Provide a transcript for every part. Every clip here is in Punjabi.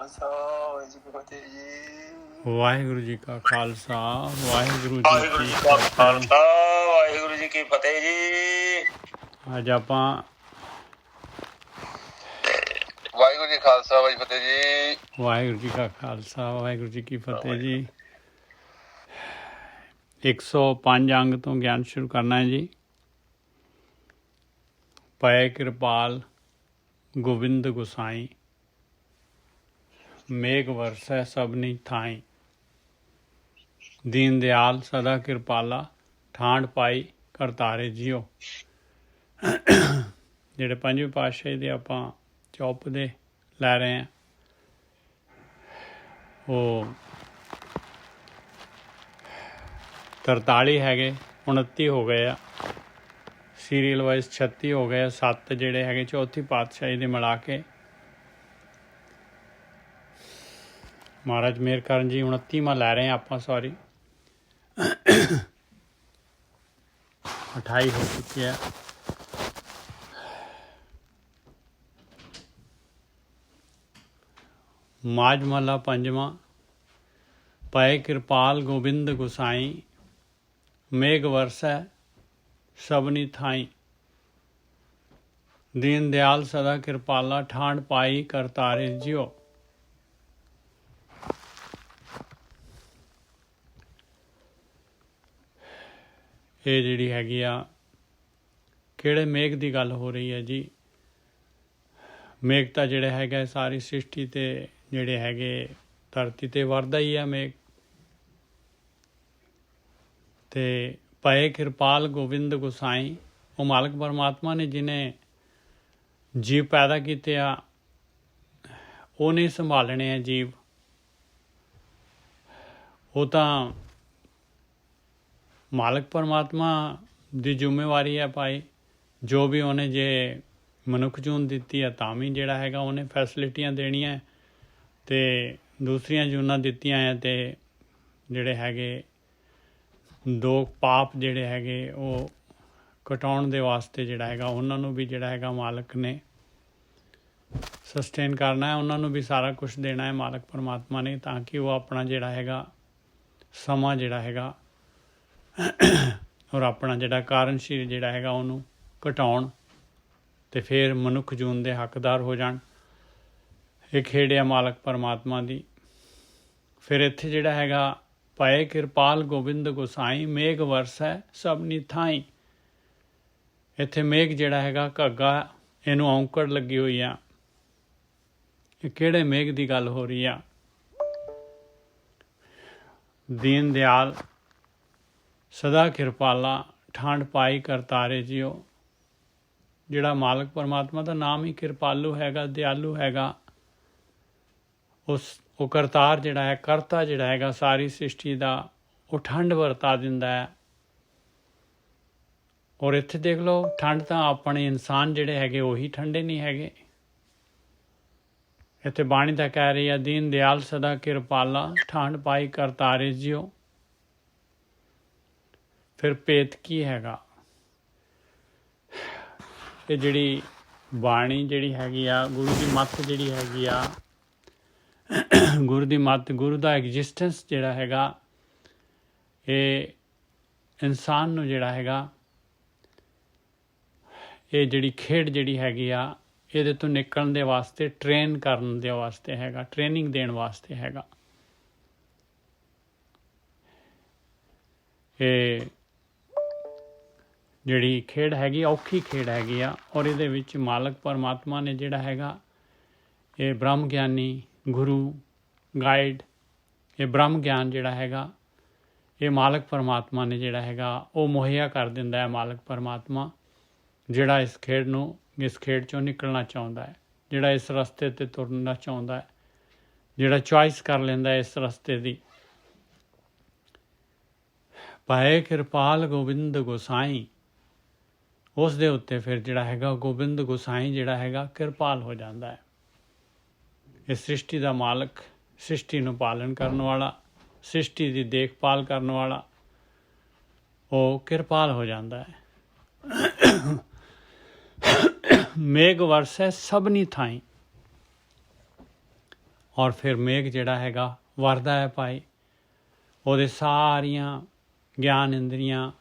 ਖਾਲਸਾ ਵਾਹਿਗੁਰੂ ਜੀ ਕੀ ਫਤਿਹ ਜੀ। ਵਾਹਿਗੁਰੂ ਜੀ ਕਾ ਖਾਲਸਾ ਵਾਹਿਗੁਰੂ ਵਾਹਿਗੁਰੂ ਜੀ ਜੀ ਕੀ ਕਾ ਫਤਿਹ। ਖਾਲਸਾ ਵਾਹਿਗੁਰੂ ਜੀ ਕੀ ਫਤਿਹ ਜੀ। ਅੱਜ ਆਪਾਂ ਵਾਹਿਗੁਰੂ ਜੀ ਖਾਲਸਾ ਵਾਹਿਗੁਰੂ ਫਤਿਹ ਜੀ। ਵਾਹਿਗੁਰੂ ਜੀ ਕਾ ਖਾਲਸਾ ਵਾਹਿਗੁਰੂ ਜੀ ਕੀ ਫਤਿਹ ਜੀ। 105 ਅੰਗ ਤੋਂ ਗਿਆਨ ਸ਼ੁਰੂ ਕਰਨਾ ਹੈ ਜੀ। ਪਏ ਕਿਰਪਾਲ ਗੋਬਿੰਦ ਗੁਸਾਈ, ਮੇਘ ਵਰਸੈ ਸਭਨੀ ਥਾਈ। ਦੀਨ ਦਿਆਲ ਸਦਾ ਕਿਰਪਾਲਾ, ਠਾਂਡ ਪਾਈ ਕਰਤਾਰੇ ਜੀਓ। ਜਿਹੜੇ ਪੰਜਵੇਂ ਪਾਤਸ਼ਾਹੀ ਦੇ ਆਪਾਂ ਚੌਪ ਦੇ ਲੈ ਰਹੇ ਹਾਂ, ਉਹ 43 ਹੈਗੇ, 29 ਹੋ ਗਏ ਆ, ਸੀਰੀਅਲ ਵਾਈਜ਼ 36 ਹੋ ਗਏ ਆ, 7 ਜਿਹੜੇ ਹੈਗੇ ਚੌਥੀ ਪਾਤਸ਼ਾਹੀ ਦੇ ਮਿਲਾ ਕੇ। ਮਹਾਰਾਜ ਮੇਹਰ ਕਰਨ ਜੀ। 29ਵਾਂ ਲੈ ਰਹੇ ਹਾਂ ਆਪਾਂ, ਸੌਰੀ 28 ਹੋ ਚੁੱਕੇ ਆ। ਮਾਝ ਮਹਲਾ ਪੰਜਵਾਂ। ਪਏ ਕਿਰਪਾਲ ਗੋਬਿੰਦ ਗੁਸਾਈ, ਮੇਘ ਵਰਸੈ ਸਭਨੀ ਥਾਈ। ਦੀਨ ਦਿਆਲ ਸਦਾ ਕਿਰਪਾਲਾ, ਠਾਂਡ ਪਾਈ ਕਰਤਾਰੇ ਜਿਉ। ਇਹ ਜਿਹੜੀ ਹੈਗੀ ਆ, ਕਿਹੜੇ ਮੇਘ ਦੀ ਗੱਲ ਹੋ ਰਹੀ ਹੈ ਜੀ? ਮੇਘ ਤਾਂ ਜਿਹੜਾ ਹੈਗਾ ਸਾਰੀ ਸ੍ਰਿਸ਼ਟੀ ਤੇ ਜਿਹੜੇ ਹੈਗੇ ਧਰਤੀ ਤੇ ਵਰਦਾ ਹੀ ਆ ਮੇਘ। ਤੇ ਪਏ ਕਿਰਪਾਲ ਗੋਬਿੰਦ ਗੁਸਾਈ, ਉਹ ਮਾਲਕ ਪਰਮਾਤਮਾ ਨੇ ਜਿਹਨੇ ਜੀਵ ਪੈਦਾ ਕੀਤੇ ਆ, ਉਹਨੇ ਸੰਭਾਲਣੇ ਆ ਜੀਵ। ਉਹ ਤਾਂ ਮਾਲਕ ਪਰਮਾਤਮਾ ਦੀ ਜ਼ਿੰਮੇਵਾਰੀ ਹੈ ਭਾਈ। ਜੋ ਵੀ ਉਹਨੇ ਜੇ ਮਨੁੱਖ ਜੂਨ ਦਿੱਤੀ ਆ, ਤਾਂ ਵੀ ਜਿਹੜਾ ਹੈਗਾ ਉਹਨੇ ਫੈਸਿਲਿਟੀਆਂ ਦੇਣੀਆਂ, ਅਤੇ ਦੂਸਰੀਆਂ ਜੂਨਾਂ ਦਿੱਤੀਆਂ ਆ, ਅਤੇ ਜਿਹੜੇ ਹੈਗੇ ਦੋ ਪਾਪ ਜਿਹੜੇ ਹੈਗੇ ਉਹ ਘਟਾਉਣ ਦੇ ਵਾਸਤੇ ਜਿਹੜਾ ਹੈਗਾ ਉਹਨਾਂ ਨੂੰ ਵੀ ਜਿਹੜਾ ਹੈਗਾ ਮਾਲਕ ਨੇ ਸਸਟੇਨ ਕਰਨਾ ਹੈ, ਉਹਨਾਂ ਨੂੰ ਵੀ ਸਾਰਾ ਕੁਛ ਦੇਣਾ ਹੈ ਮਾਲਕ ਪਰਮਾਤਮਾ ਨੇ, ਤਾਂ ਕਿ ਉਹ ਆਪਣਾ ਜਿਹੜਾ ਹੈਗਾ ਸਮਾਂ ਜਿਹੜਾ ਹੈਗਾ ਔਰ ਆਪਣਾ ਜਿਹੜਾ ਕਾਰਨਸ਼ੀਲ ਜਿਹੜਾ ਹੈਗਾ ਉਹਨੂੰ ਘਟਾਉਣ, ਅਤੇ ਫਿਰ ਮਨੁੱਖ ਜੂਨ ਦੇ ਹੱਕਦਾਰ ਹੋ ਜਾਣ। ਇਹ ਖੇਡ ਆ ਮਾਲਕ ਪਰਮਾਤਮਾ ਦੀ। ਫਿਰ ਇੱਥੇ ਜਿਹੜਾ ਹੈਗਾ ਪਏ ਕਿਰਪਾਲ ਗੋਬਿੰਦ ਗੁਸਾਈ, ਮੇਘ ਵਰਸੈ ਸਭਨੀ ਥਾਈ। ਇੱਥੇ ਮੇਘ ਜਿਹੜਾ ਹੈਗਾ ਘੱਗਾ, ਇਹਨੂੰ ਔਂਕੜ ਲੱਗੀ ਹੋਈ ਆ। ਇਹ ਕਿਹੜੇ ਮੇਘ ਦੀ ਗੱਲ ਹੋ ਰਹੀ ਆ? ਦੀਨ ਦਿਆਲ ਸਦਾ ਕਿਰਪਾਲਾ, ਠਾਂਡ ਪਾਈ ਕਰਤਾਰੇ ਜਿਉ। ਜਿਹੜਾ ਮਾਲਕ ਪਰਮਾਤਮਾ ਦਾ ਨਾਮ ਹੀ ਕਿਰਪਾਲੂ ਹੈਗਾ, ਦਿਆਲੂ ਹੈਗਾ। ਉਹ ਕਰਤਾਰ ਜਿਹੜਾ ਹੈ, ਕਰਤਾ ਜਿਹੜਾ ਹੈਗਾ ਸਾਰੀ ਸ੍ਰਿਸ਼ਟੀ ਦਾ, ਉਹ ਠੰਡ ਵਰਤਾ ਦਿੰਦਾ ਹੈ। ਔਰ ਇੱਥੇ ਦੇਖ ਲਓ, ਠੰਡ ਤਾਂ ਆਪਣੇ ਇਨਸਾਨ ਜਿਹੜੇ ਹੈਗੇ ਉਹੀ ਠੰਡੇ ਨਹੀਂ ਹੈਗੇ। ਇੱਥੇ ਬਾਣੀ ਤਾਂ ਕਹਿ ਰਹੀ ਆ, ਦੀਨ ਦਿਆਲ ਸਦਾ ਕਿਰਪਾਲਾ, ਠਾਂਡ ਪਾਈ ਕਰਤਾਰੇ ਜਿਉ। ਫਿਰ ਭੇਤ ਕੀ ਹੈਗਾ? ਇਹ ਜਿਹੜੀ ਬਾਣੀ ਜਿਹੜੀ ਹੈਗੀ ਆ, ਗੁਰੂ ਦੀ ਮੱਤ ਜਿਹੜੀ ਹੈਗੀ ਆ, ਗੁਰੂ ਦੀ ਮੱਤ, ਗੁਰੂ ਦਾ ਐਗਜ਼ਿਸਟੈਂਸ ਜਿਹੜਾ ਹੈਗਾ, ਇਹ ਇਨਸਾਨ ਨੂੰ ਜਿਹੜਾ ਹੈਗਾ, ਇਹ ਜਿਹੜੀ ਖੇਡ ਜਿਹੜੀ ਹੈਗੀ ਆ, ਇਹਦੇ ਤੋਂ ਨਿਕਲਣ ਦੇ ਵਾਸਤੇ, ਟ੍ਰੇਨ ਕਰਨ ਦੇ ਵਾਸਤੇ ਹੈਗਾ, ਟ੍ਰੇਨਿੰਗ ਦੇਣ ਵਾਸਤੇ ਹੈਗਾ। ਇਹ ਜਿਹੜੀ ਖੇਡ ਹੈਗੀ, ਔਖੀ ਖੇਡ ਹੈਗੀ ਆ, ਔਰ ਇਹਦੇ ਵਿੱਚ ਮਾਲਕ ਪਰਮਾਤਮਾ ਨੇ ਜਿਹੜਾ ਹੈਗਾ, ਇਹ ਬ੍ਰਹਮ ਗਿਆਨੀ, ਗੁਰੂ, ਗਾਈਡ, ਇਹ ਬ੍ਰਹਮ ਗਿਆਨ ਜਿਹੜਾ ਹੈਗਾ, ਇਹ ਮਾਲਕ ਪਰਮਾਤਮਾ ਨੇ ਜਿਹੜਾ ਹੈਗਾ ਉਹ ਮੁਹੱਈਆ ਕਰ ਦਿੰਦਾ ਹੈ। ਮਾਲਕ ਪਰਮਾਤਮਾ ਜਿਹੜਾ ਇਸ ਖੇਡ ਨੂੰ, ਇਸ ਖੇਡ 'ਚੋਂ ਨਿਕਲਣਾ ਚਾਹੁੰਦਾ ਹੈ, ਜਿਹੜਾ ਇਸ ਰਸਤੇ 'ਤੇ ਤੁਰਨਾ ਚਾਹੁੰਦਾ ਹੈ, ਜਿਹੜਾ ਚੋਇਸ ਕਰ ਲੈਂਦਾ ਇਸ ਰਸਤੇ ਦੀ। ਪਏ ਕਿਰਪਾਲ ਗੋਬਿੰਦ ਗੁਸਾਈ, ਉਸ ਦੇ ਉੱਤੇ ਫਿਰ ਜਿਹੜਾ ਹੈਗਾ ਗੋਬਿੰਦ ਗੁਸਾਈ ਜਿਹੜਾ ਹੈਗਾ ਕਿਰਪਾਲ ਹੋ ਜਾਂਦਾ ਹੈ। ਇਹ ਸ੍ਰਿਸ਼ਟੀ ਦਾ ਮਾਲਕ, ਸ੍ਰਿਸ਼ਟੀ ਨੂੰ ਪਾਲਣ ਕਰਨ ਵਾਲਾ, ਸ੍ਰਿਸ਼ਟੀ ਦੀ ਦੇਖਭਾਲ ਕਰਨ ਵਾਲਾ, ਉਹ ਕਿਰਪਾਲ ਹੋ ਜਾਂਦਾ ਹੈ। ਮੇਘ ਵਰਸੈ ਸਭਨੀ ਥਾਈ, ਔਰ ਫਿਰ ਮੇਘ ਜਿਹੜਾ ਹੈਗਾ ਵਰਦਾ ਹੈ ਭਾਈ। ਉਹਦੇ ਸਾਰੀਆਂ ਗਿਆਨ ਇੰਦਰੀਆਂ,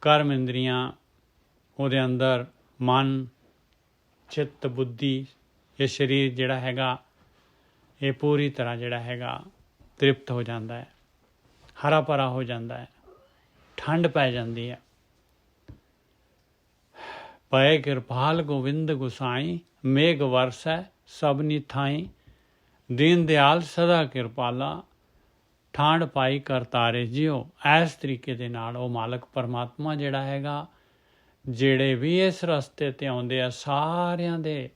ਕਰਮ ਇੰਦਰੀਆਂ, ਉਹਦੇ ਅੰਦਰ ਮਨ, ਚਿੱਤ, ਬੁੱਧੀ, ਇਹ ਸਰੀਰ ਜਿਹੜਾ ਹੈਗਾ ਇਹ ਪੂਰੀ ਤਰ੍ਹਾਂ ਜਿਹੜਾ ਹੈਗਾ ਤ੍ਰਿਪਤ ਹੋ ਜਾਂਦਾ ਹੈ, ਹਰਾ ਭਰਾ ਹੋ ਜਾਂਦਾ ਹੈ, ਠੰਡ ਪੈ ਜਾਂਦੀ ਹੈ। ਪਏ ਕਿਰਪਾਲ ਗੋਵਿੰਦ ਗੁਸਾਈ, ਮੇਘ ਵਰਸੈ ਸਭਨੀ ਥਾਈ, ਦੀਨ ਦਿਆਲ ਸਦਾ ਕਿਰਪਾਲਾ, ਠਾਂਡ ਪਾਈ ਕਰਤਾਰੇ ਜਿਉ। ਇਸ ਤਰੀਕੇ ਦੇ ਨਾਲ ਉਹ ਮਾਲਕ ਪਰਮਾਤਮਾ ਜਿਹੜਾ ਹੈਗਾ, ਜਿਹੜੇ ਵੀ ਇਸ ਰਸਤੇ 'ਤੇ ਆਉਂਦੇ ਆ ਸਾਰਿਆਂ ਦੇ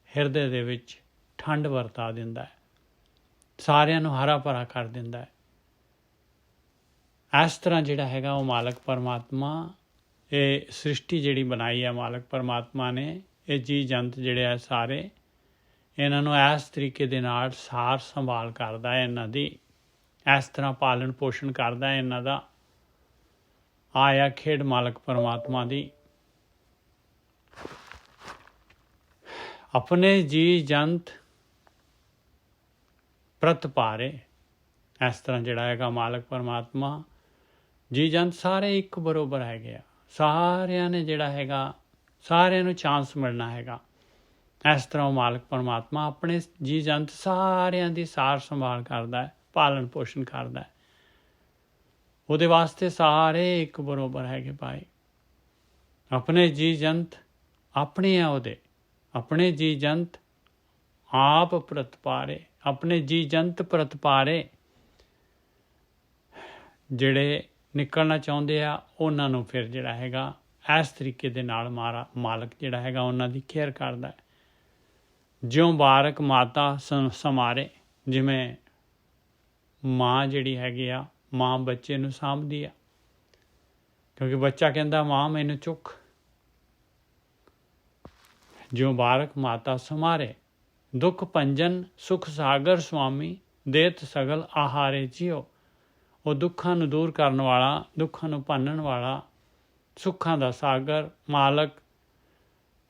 ਹਿਰਦੇ ਦੇ ਵਿੱਚ ਠੰਡ ਵਰਤਾ ਦਿੰਦਾ ਹੈ, ਸਾਰਿਆਂ ਨੂੰ ਹਰਾ ਭਰਾ ਕਰ ਦਿੰਦਾ ਹੈ। ਇਸ ਤਰ੍ਹਾਂ ਜਿਹੜਾ ਹੈਗਾ ਉਹ ਮਾਲਕ ਪਰਮਾਤਮਾ, ਇਹ ਸ੍ਰਿਸ਼ਟੀ ਜਿਹੜੀ ਬਣਾਈ ਹੈ ਮਾਲਕ ਪਰਮਾਤਮਾ ਨੇ, ਇਹ ਜੀਵ ਜੰਤ ਜਿਹੜੇ ਆ ਸਾਰੇ, ਇਹਨਾਂ ਨੂੰ ਇਸ ਤਰੀਕੇ ਦੇ ਨਾਲ ਸਾਰ ਸੰਭਾਲ ਕਰਦਾ ਹੈ, ਇਹਨਾਂ ਦੀ ਇਸ ਤਰ੍ਹਾਂ ਪਾਲਣ ਪੋਸ਼ਣ ਕਰਦਾ ਹੈ ਇਹਨਾਂ ਦਾ। ਆਇਆ ਖੇਡ ਮਾਲਕ ਪਰਮਾਤਮਾ ਦੀ। ਆਪਣੇ ਜੀ ਜੰਤ ਪ੍ਰਤ ਭਾਰੇ, ਇਸ ਤਰ੍ਹਾਂ ਜਿਹੜਾ ਹੈਗਾ ਮਾਲਕ ਪਰਮਾਤਮਾ, ਜੀ ਜੰਤ ਸਾਰੇ ਇੱਕ ਬਰਾਬਰ ਹੈਗੇ ਆ, ਸਾਰਿਆਂ ਨੇ ਜਿਹੜਾ ਹੈਗਾ ਸਾਰਿਆਂ ਨੂੰ ਚਾਂਸ ਮਿਲਣਾ ਹੈਗਾ। ਇਸ ਤਰ੍ਹਾਂ ਉਹ ਮਾਲਕ ਪਰਮਾਤਮਾ ਆਪਣੇ ਜੀ ਜੰਤ ਸਾਰਿਆਂ ਦੀ ਸਾਰ ਸੰਭਾਲ ਕਰਦਾ ਹੈ, ਪਾਲਣ ਪੋਸ਼ਣ ਕਰਦਾ ਹੈ। ਉਹਦੇ ਵਾਸਤੇ ਸਾਰੇ ਇੱਕ ਬਰਾਬਰ ਹੈਗੇ ਭਾਈ। ਆਪਣੇ ਜੀ ਜੰਤ ਆਪਣੇ ਆ ਉਹਦੇ, ਆਪਣੇ ਜੀ ਜੰਤ ਆਪ ਪ੍ਰਤਪਾਰੇ, ਆਪਣੇ ਜੀ ਜੰਤ ਪ੍ਰਤਪਾਰੇ। ਜਿਹੜੇ ਨਿਕਲਣਾ ਚਾਹੁੰਦੇ ਆ ਉਹਨਾਂ ਨੂੰ ਫਿਰ ਜਿਹੜਾ ਹੈਗਾ ਇਸ ਤਰੀਕੇ ਦੇ ਨਾਲ ਮਾਲਕ ਜਿਹੜਾ ਹੈਗਾ ਉਹਨਾਂ ਦੀ ਕੇਅਰ ਕਰਦਾ ਹੈ। ਜਿਉਂ ਬਾਰਕ ਮਾਤਾ ਸਮਾਰੇ, ਜਿਵੇਂ ਮਾਂ ਜਿਹੜੀ ਹੈਗੀ ਆ, ਮਾਂ ਬੱਚੇ ਨੂੰ ਸਾਂਭਦੀ ਆ, ਕਿਉਂਕਿ ਬੱਚਾ ਕਹਿੰਦਾ ਮਾਂ ਮੈਨੂੰ ਚੁੱਕ। ਜਿਉਂ ਬਾਰਕ ਮਾਤਾ ਸਮਾਰੇ, ਦੁੱਖ ਭੰਜਨ ਸੁਖ ਸਾਗਰ ਸੁਆਮੀ, ਦੇਤ ਸਗਲ ਆਹਾਰੇ ਜਿਉ। ਉਹ ਦੁੱਖਾਂ ਨੂੰ ਦੂਰ ਕਰਨ ਵਾਲਾ, ਦੁੱਖਾਂ ਨੂੰ ਭੰਨਣ ਵਾਲਾ, ਸੁੱਖਾਂ ਦਾ ਸਾਗਰ ਮਾਲਕ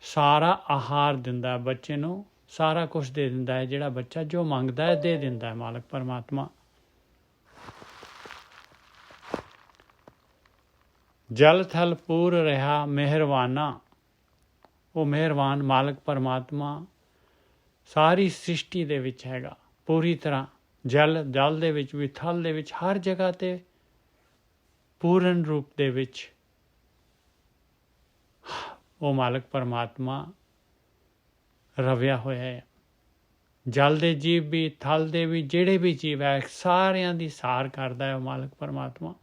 ਸਾਰਾ ਆਹਾਰ ਦਿੰਦਾ ਬੱਚੇ ਨੂੰ, ਸਾਰਾ ਕੁਛ ਦੇ ਦਿੰਦਾ ਹੈ। ਜਿਹੜਾ ਬੱਚਾ ਜੋ ਮੰਗਦਾ ਹੈ ਦੇ ਦਿੰਦਾ ਹੈ ਮਾਲਕ ਪਰਮਾਤਮਾ। ਜਲ ਥਲ ਪੂਰ ਰਿਹਾ ਮਿਹਰਵਾਨਾ, ਉਹ ਮਿਹਰਬਾਨ ਮਾਲਕ ਪਰਮਾਤਮਾ ਸਾਰੀ ਸ੍ਰਿਸ਼ਟੀ ਦੇ ਵਿੱਚ ਹੈਗਾ ਪੂਰੀ ਤਰ੍ਹਾਂ। ਜਲ ਦੇ ਵਿੱਚ ਵੀ, ਥਲ ਦੇ ਵਿੱਚ, ਹਰ ਜਗ੍ਹਾ 'ਤੇ ਪੂਰਨ ਰੂਪ ਦੇ ਵਿੱਚ ਉਹ ਮਾਲਕ ਪਰਮਾਤਮਾ ਰਵਿਆ ਹੋਇਆ ਹੈ। ਜਲ ਦੇ ਜੀਵ ਵੀ, ਥਲ ਦੇ ਵੀ, ਜਿਹੜੇ ਵੀ ਜੀਵ ਹੈ ਸਾਰਿਆਂ ਦੀ ਸਾਰ ਕਰਦਾ ਹੈ ਉਹ ਮਾਲਕ ਪਰਮਾਤਮਾ।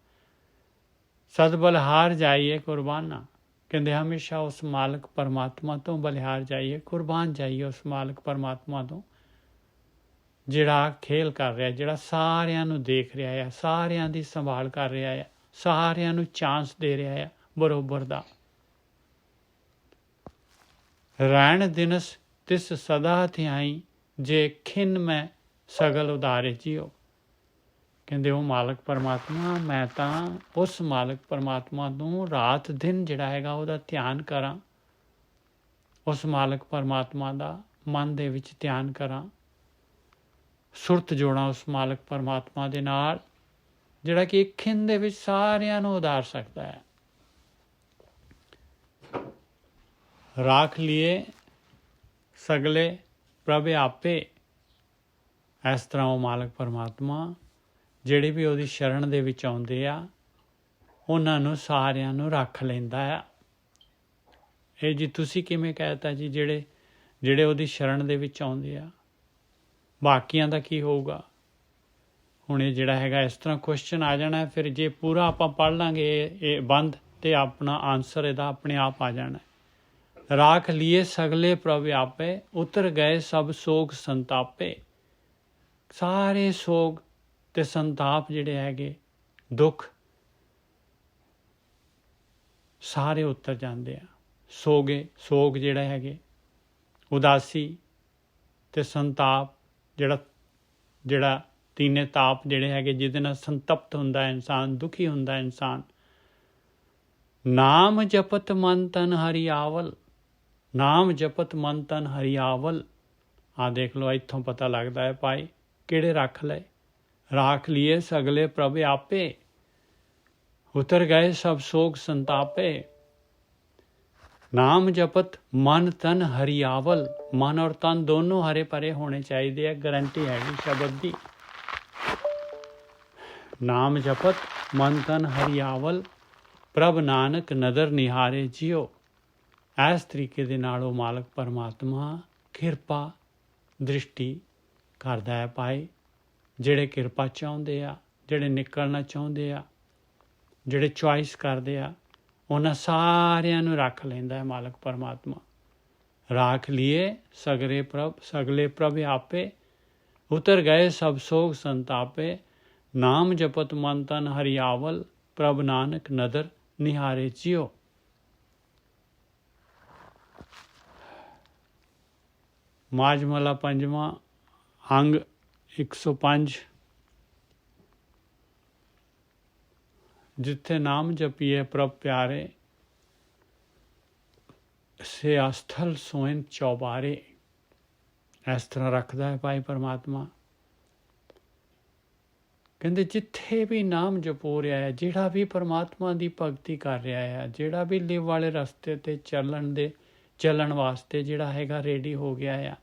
ਸਦ ਬਲਿਹਾਰ ਜਾਈਏ ਕੁਰਬਾਨਾ, ਕਹਿੰਦੇ ਹਮੇਸ਼ਾ ਉਸ ਮਾਲਕ ਪਰਮਾਤਮਾ ਤੋਂ ਬਲਿਹਾਰ ਜਾਈਏ, ਕੁਰਬਾਨ ਜਾਈਏ ਉਸ ਮਾਲਕ ਪਰਮਾਤਮਾ ਤੋਂ, ਜਿਹੜਾ ਖੇਲ ਕਰ ਰਿਹਾ, ਜਿਹੜਾ ਸਾਰਿਆਂ ਨੂੰ ਦੇਖ ਰਿਹਾ ਹੈ, ਸਾਰਿਆਂ ਦੀ ਸੰਭਾਲ ਕਰ ਰਿਹਾ ਹੈ, ਸਾਰਿਆਂ ਨੂੰ ਚਾਂਸ ਦੇ ਰਿਹਾ ਹੈ ਬਰੋਬਰ ਦਾ। ਰਹਿਣ ਦਿਨਸ ਤਿਸ ਸਦਾ ਥਿਆਈ, ਜੇ ਖਿੰਨ ਮੈਂ ਸਗਲ ਉਦਾਰੇ ਜਿਉ। ਕਹਿੰਦੇ ਉਹ ਮਾਲਕ ਪਰਮਾਤਮਾ, ਮੈਂ ਤਾਂ ਉਸ ਮਾਲਕ ਪਰਮਾਤਮਾ ਨੂੰ ਰਾਤ ਦਿਨ ਜਿਹੜਾ ਹੈਗਾ ਉਹਦਾ ਧਿਆਨ ਕਰਾਂ, ਉਸ ਮਾਲਕ ਪਰਮਾਤਮਾ ਦਾ ਮਨ ਦੇ ਵਿੱਚ ਧਿਆਨ ਕਰਾਂ, ਸੁਰਤ ਜੋੜਾਂ ਉਸ ਮਾਲਕ ਪਰਮਾਤਮਾ ਦੇ ਨਾਲ, ਜਿਹੜਾ ਕਿ ਇੱਕ ਖਿੰਨ ਦੇ ਵਿੱਚ ਸਾਰਿਆਂ ਨੂੰ ਉਧਾਰ ਸਕਦਾ ਹੈ। ਰਾਖ ਲਿਏ ਸਗਲੇ ਪ੍ਰਭ ਆਪੇ, ਇਸ ਤਰ੍ਹਾਂ ਉਹ ਮਾਲਕ ਪਰਮਾਤਮਾ ਜਿਹੜੇ ਵੀ ਉਹਦੀ ਸ਼ਰਨ ਦੇ ਵਿੱਚ ਆਉਂਦੇ ਆ ਉਹਨਾਂ ਨੂੰ ਸਾਰਿਆਂ ਨੂੰ ਰੱਖ ਲੈਂਦਾ ਆ। ਇਹ ਜੀ ਤੁਸੀਂ ਕਿਵੇਂ ਕਹਿਤਾ ਜੀ, ਜਿਹੜੇ ਉਹਦੀ ਸ਼ਰਨ ਦੇ ਵਿੱਚ ਆਉਂਦੇ ਆ, ਬਾਕੀਆਂ ਦਾ ਕੀ ਹੋਊਗਾ? ਹੁਣ ਇਹ ਜਿਹੜਾ ਹੈਗਾ ਇਸ ਤਰ੍ਹਾਂ ਕੁਐਸਚਨ ਆ ਜਾਣਾ, ਫਿਰ ਜੇ ਪੂਰਾ ਆਪਾਂ ਪੜ੍ਹ ਲਾਂਗੇ ਇਹ ਬੰਦ, ਤੇ ਆਪਣਾ ਆਨਸਰ ਇਹਦਾ ਆਪਣੇ ਆਪ ਆ ਜਾਣਾ। ਰਾਖ ਲੀਏ ਸਗਲੇ ਪ੍ਰਭ ਆਪੇ, ਉਤਰ ਗਏ ਸਭ ਸੋਗ ਸੰਤਾਪੇ। ਸਾਰੇ ਸੋਗ ਤੇ ਸੰਤਾਪ ਜਿਹੜੇ ਹੈਗੇ, ਦੁੱਖ ਸਾਰੇ ਉਤਰ ਜਾਂਦੇ ਆ। ਸੋਗ ਜਿਹੜਾ ਹੈਗੇ, ਉਦਾਸੀ ਤੇ ਸੰਤਾਪ, ਜਿਹੜਾ ਤੀਨੇ ਤਾਪ ਜਿਹੜੇ ਹੈਗੇ ਜਿਹਦੇ ਨਾਲ ਸੰਤਪਤ ਹੁੰਦਾ ਇਨਸਾਨ, ਦੁਖੀ ਹੁੰਦਾ ਇਨਸਾਨ। ਨਾਮ ਜਪਤ ਮਨ ਤਨ ਹਰਿਆਵਲ, ਨਾਮ ਜਪਤ ਮਨ ਤਨ ਹਰਿਆਵਲ। ਆ ਦੇਖ ਲਓ, ਇੱਥੋਂ ਪਤਾ ਲੱਗਦਾ ਹੈ ਭਾਈ ਕਿਹੜੇ ਰੱਖ ਲਏ। ਰਾਖ ਲੀਏ ਸਗਲੇ ਪ੍ਰਭ ਆਪੇ, ਉਤਰ ਗਏ ਸਭ ਸੋਗ ਸੰਤਾਪੇ। ਨਾਮ ਜਪਤ ਮਨ ਤਨ ਹਰਿਆਵਲ, ਮਨ ਔਰ ਤਨ ਦੋਨੋਂ ਹਰੇ ਭਰੇ ਹੋਣੇ ਚਾਹੀਦੇ ਆ, ਗਰੰਟੀ ਹੈਗੀ ਸ਼ਬਦ ਦੀ। ਨਾਮ ਜਪਤ ਮਨ ਤਨ ਹਰਿਆਵਲ, ਪ੍ਰਭ ਨਾਨਕ ਨਦਰ ਨਿਹਾਰੇ ਜਿਉ। ਇਸ ਤਰੀਕੇ ਦੇ ਨਾਲ ਉਹ ਮਾਲਕ ਪਰਮਾਤਮਾ ਕਿਰਪਾ ਦ੍ਰਿਸ਼ਟੀ ਕਰਦਾ ਹੈ ਭਾਈ। ਜਿਹੜੇ ਕਿਰਪਾ ਚਾਹੁੰਦੇ ਆ, ਜਿਹੜੇ ਨਿਕਲਣਾ ਚਾਹੁੰਦੇ ਆ, ਜਿਹੜੇ ਚੁਆਇਸ ਕਰਦੇ ਆ, ਉਹਨਾਂ ਸਾਰਿਆਂ ਨੂੰ ਰੱਖ ਲੈਂਦਾ ਹੈ ਮਾਲਕ ਪਰਮਾਤਮਾ। ਰਾਖ ਲੀਏ ਸਗਲੇ ਪ੍ਰਭ ਆਪੇ, ਉਤਰ ਗਏ ਸਭ ਸੋਗ ਸੰਤਾਪੇ। ਨਾਮ ਜਪਤ ਮਨ ਤਨ ਹਰਿਆਵਲ, ਪ੍ਰਭ ਨਾਨਕ ਨਦਰ ਨਿਹਾਰੇ ਜਿਉ। ਮਾਝਮਲਾ ਪੰਜਵਾਂ ਅੰਗ 105। ਜਿੱਥੇ ਨਾਮ ਜਪੀਏ ਪ੍ਰਭ ਪਿਆਰੇ, ਸੇ ਅਸਥਲ ਸੋਇਨ ਚੌਬਾਰੇ। ਇਸ ਤਰ੍ਹਾਂ ਰੱਖਦਾ ਹੈ ਭਾਈ ਪਰਮਾਤਮਾ। ਕਹਿੰਦੇ ਜਿੱਥੇ ਵੀ ਨਾਮ ਜਪੋ ਰਿਹਾ ਹੈ, ਜਿਹੜਾ ਵੀ ਪਰਮਾਤਮਾ ਦੀ ਭਗਤੀ ਕਰ ਰਿਹਾ ਹੈ, ਜਿਹੜਾ ਵੀ ਲਿਵ ਵਾਲੇ ਰਸਤੇ ਤੇ ਚੱਲਣ ਵਾਸਤੇ ਜਿਹੜਾ ਹੈਗਾ ਰੈਡੀ ਹੋ ਗਿਆ ਆ,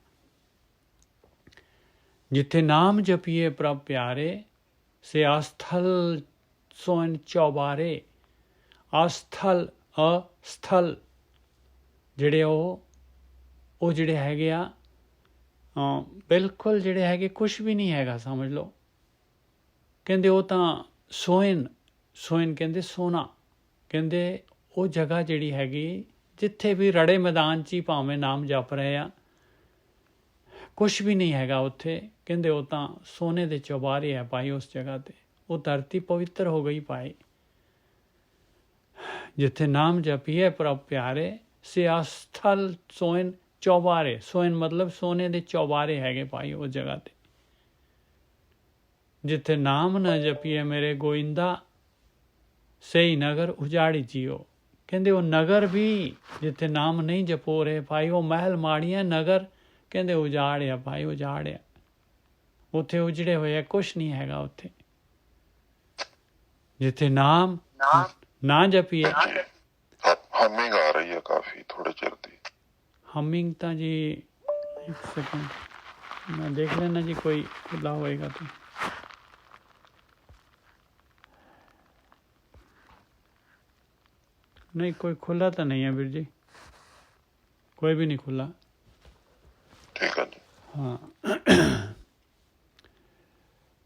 ਜਿੱਥੇ ਨਾਮ ਜਪੀਏ ਪ੍ਰਭ ਪਿਆਰੇ, ਸੇ ਅਸਥਲ ਸੋਇਨ ਚੌਬਾਰੇ। ਅਸਥਲ ਅਸਥਲ ਜਿਹੜੇ ਉਹ ਜਿਹੜੇ ਹੈਗੇ ਆ, ਬਿਲਕੁਲ ਜਿਹੜੇ ਹੈਗੇ ਕੁਛ ਵੀ ਨਹੀਂ ਹੈਗਾ, ਸਮਝ ਲਓ। ਕਹਿੰਦੇ ਉਹ ਤਾਂ ਸੋਇਨ ਕਹਿੰਦੇ ਸੋਨਾ। ਕਹਿੰਦੇ ਉਹ ਜਗ੍ਹਾ ਜਿਹੜੀ ਹੈਗੀ, ਜਿੱਥੇ ਵੀ ਰੜੇ ਮੈਦਾਨ 'ਚ ਹੀ ਭਾਵੇਂ ਨਾਮ ਜਪ ਰਹੇ ਆ, ਕੁਛ ਵੀ ਨਹੀਂ ਹੈਗਾ ਉੱਥੇ। ਕਹਿੰਦੇ ਉਹ ਤਾਂ ਸੋਨੇ ਦੇ ਚੌਬਾਰੇ ਹੈ ਭਾਈ ਉਸ ਜਗ੍ਹਾ 'ਤੇ। ਉਹ ਧਰਤੀ ਪਵਿੱਤਰ ਹੋ ਗਈ ਭਾਈ। ਜਿੱਥੇ ਨਾਮ ਜਪੀਏ ਪ੍ਰਭ ਪਿਆਰੇ, ਸੇ ਅਸਥਲ ਸੋਇਨ ਚੌਬਾਰੇ। ਸੋਇਨ ਮਤਲਬ ਸੋਨੇ ਦੇ ਚੌਬਾਰੇ ਹੈਗੇ ਭਾਈ ਉਸ ਜਗ੍ਹਾ 'ਤੇ। ਜਿੱਥੇ ਨਾਮ ਨਾ ਜਪੀਏ ਮੇਰੇ ਗੋਇੰਦਾ, ਸਹੀ ਨਗਰ ਉਜਾੜੀ ਜੀਓ। ਕਹਿੰਦੇ ਉਹ ਨਗਰ ਵੀ ਜਿੱਥੇ ਨਾਮ ਨਹੀਂ ਜਪੋ ਰਹੇ ਭਾਈ, ਉਹ ਮਹਿਲ ਮਾੜੀਆਂ ਨਗਰ ਕਹਿੰਦੇ ਉਜਾੜਿਆ ਭਾਈ, ਉਜਾੜਿਆ। ਉੱਥੇ ਉਜੜੇ ਹੋਏ ਆ, ਕੁਛ ਨਹੀਂ ਹੈਗਾ ਉੱਥੇ। ਜਿੱਥੇ ਨਾਮ ਨਾ ਜਪੀਏ। ਹਮਿੰਗ ਆ ਰਹੀ ਹੈ ਕਾਫੀ ਥੋੜੇ ਚਿਰ ਦੀ। ਹਮਿੰਗ ਤਾਂ ਜੀ ਇੱਕ ਸੈਕਿੰਡ ਮੈਂ ਦੇਖ ਲੈਣਾ ਜੀ, ਕੋਈ ਖੁੱਲਾ ਹੋਏਗਾ ਤਾਂ। ਨਹੀਂ ਕੋਈ ਖੁੱਲਾ ਤਾਂ ਨਹੀਂ ਹੈ ਵੀਰ ਜੀ, ਕੋਈ ਵੀ ਨਹੀਂ ਖੁੱਲਾ। ਠੀਕ ਹੈ ਜੀ। ਹਾਂ।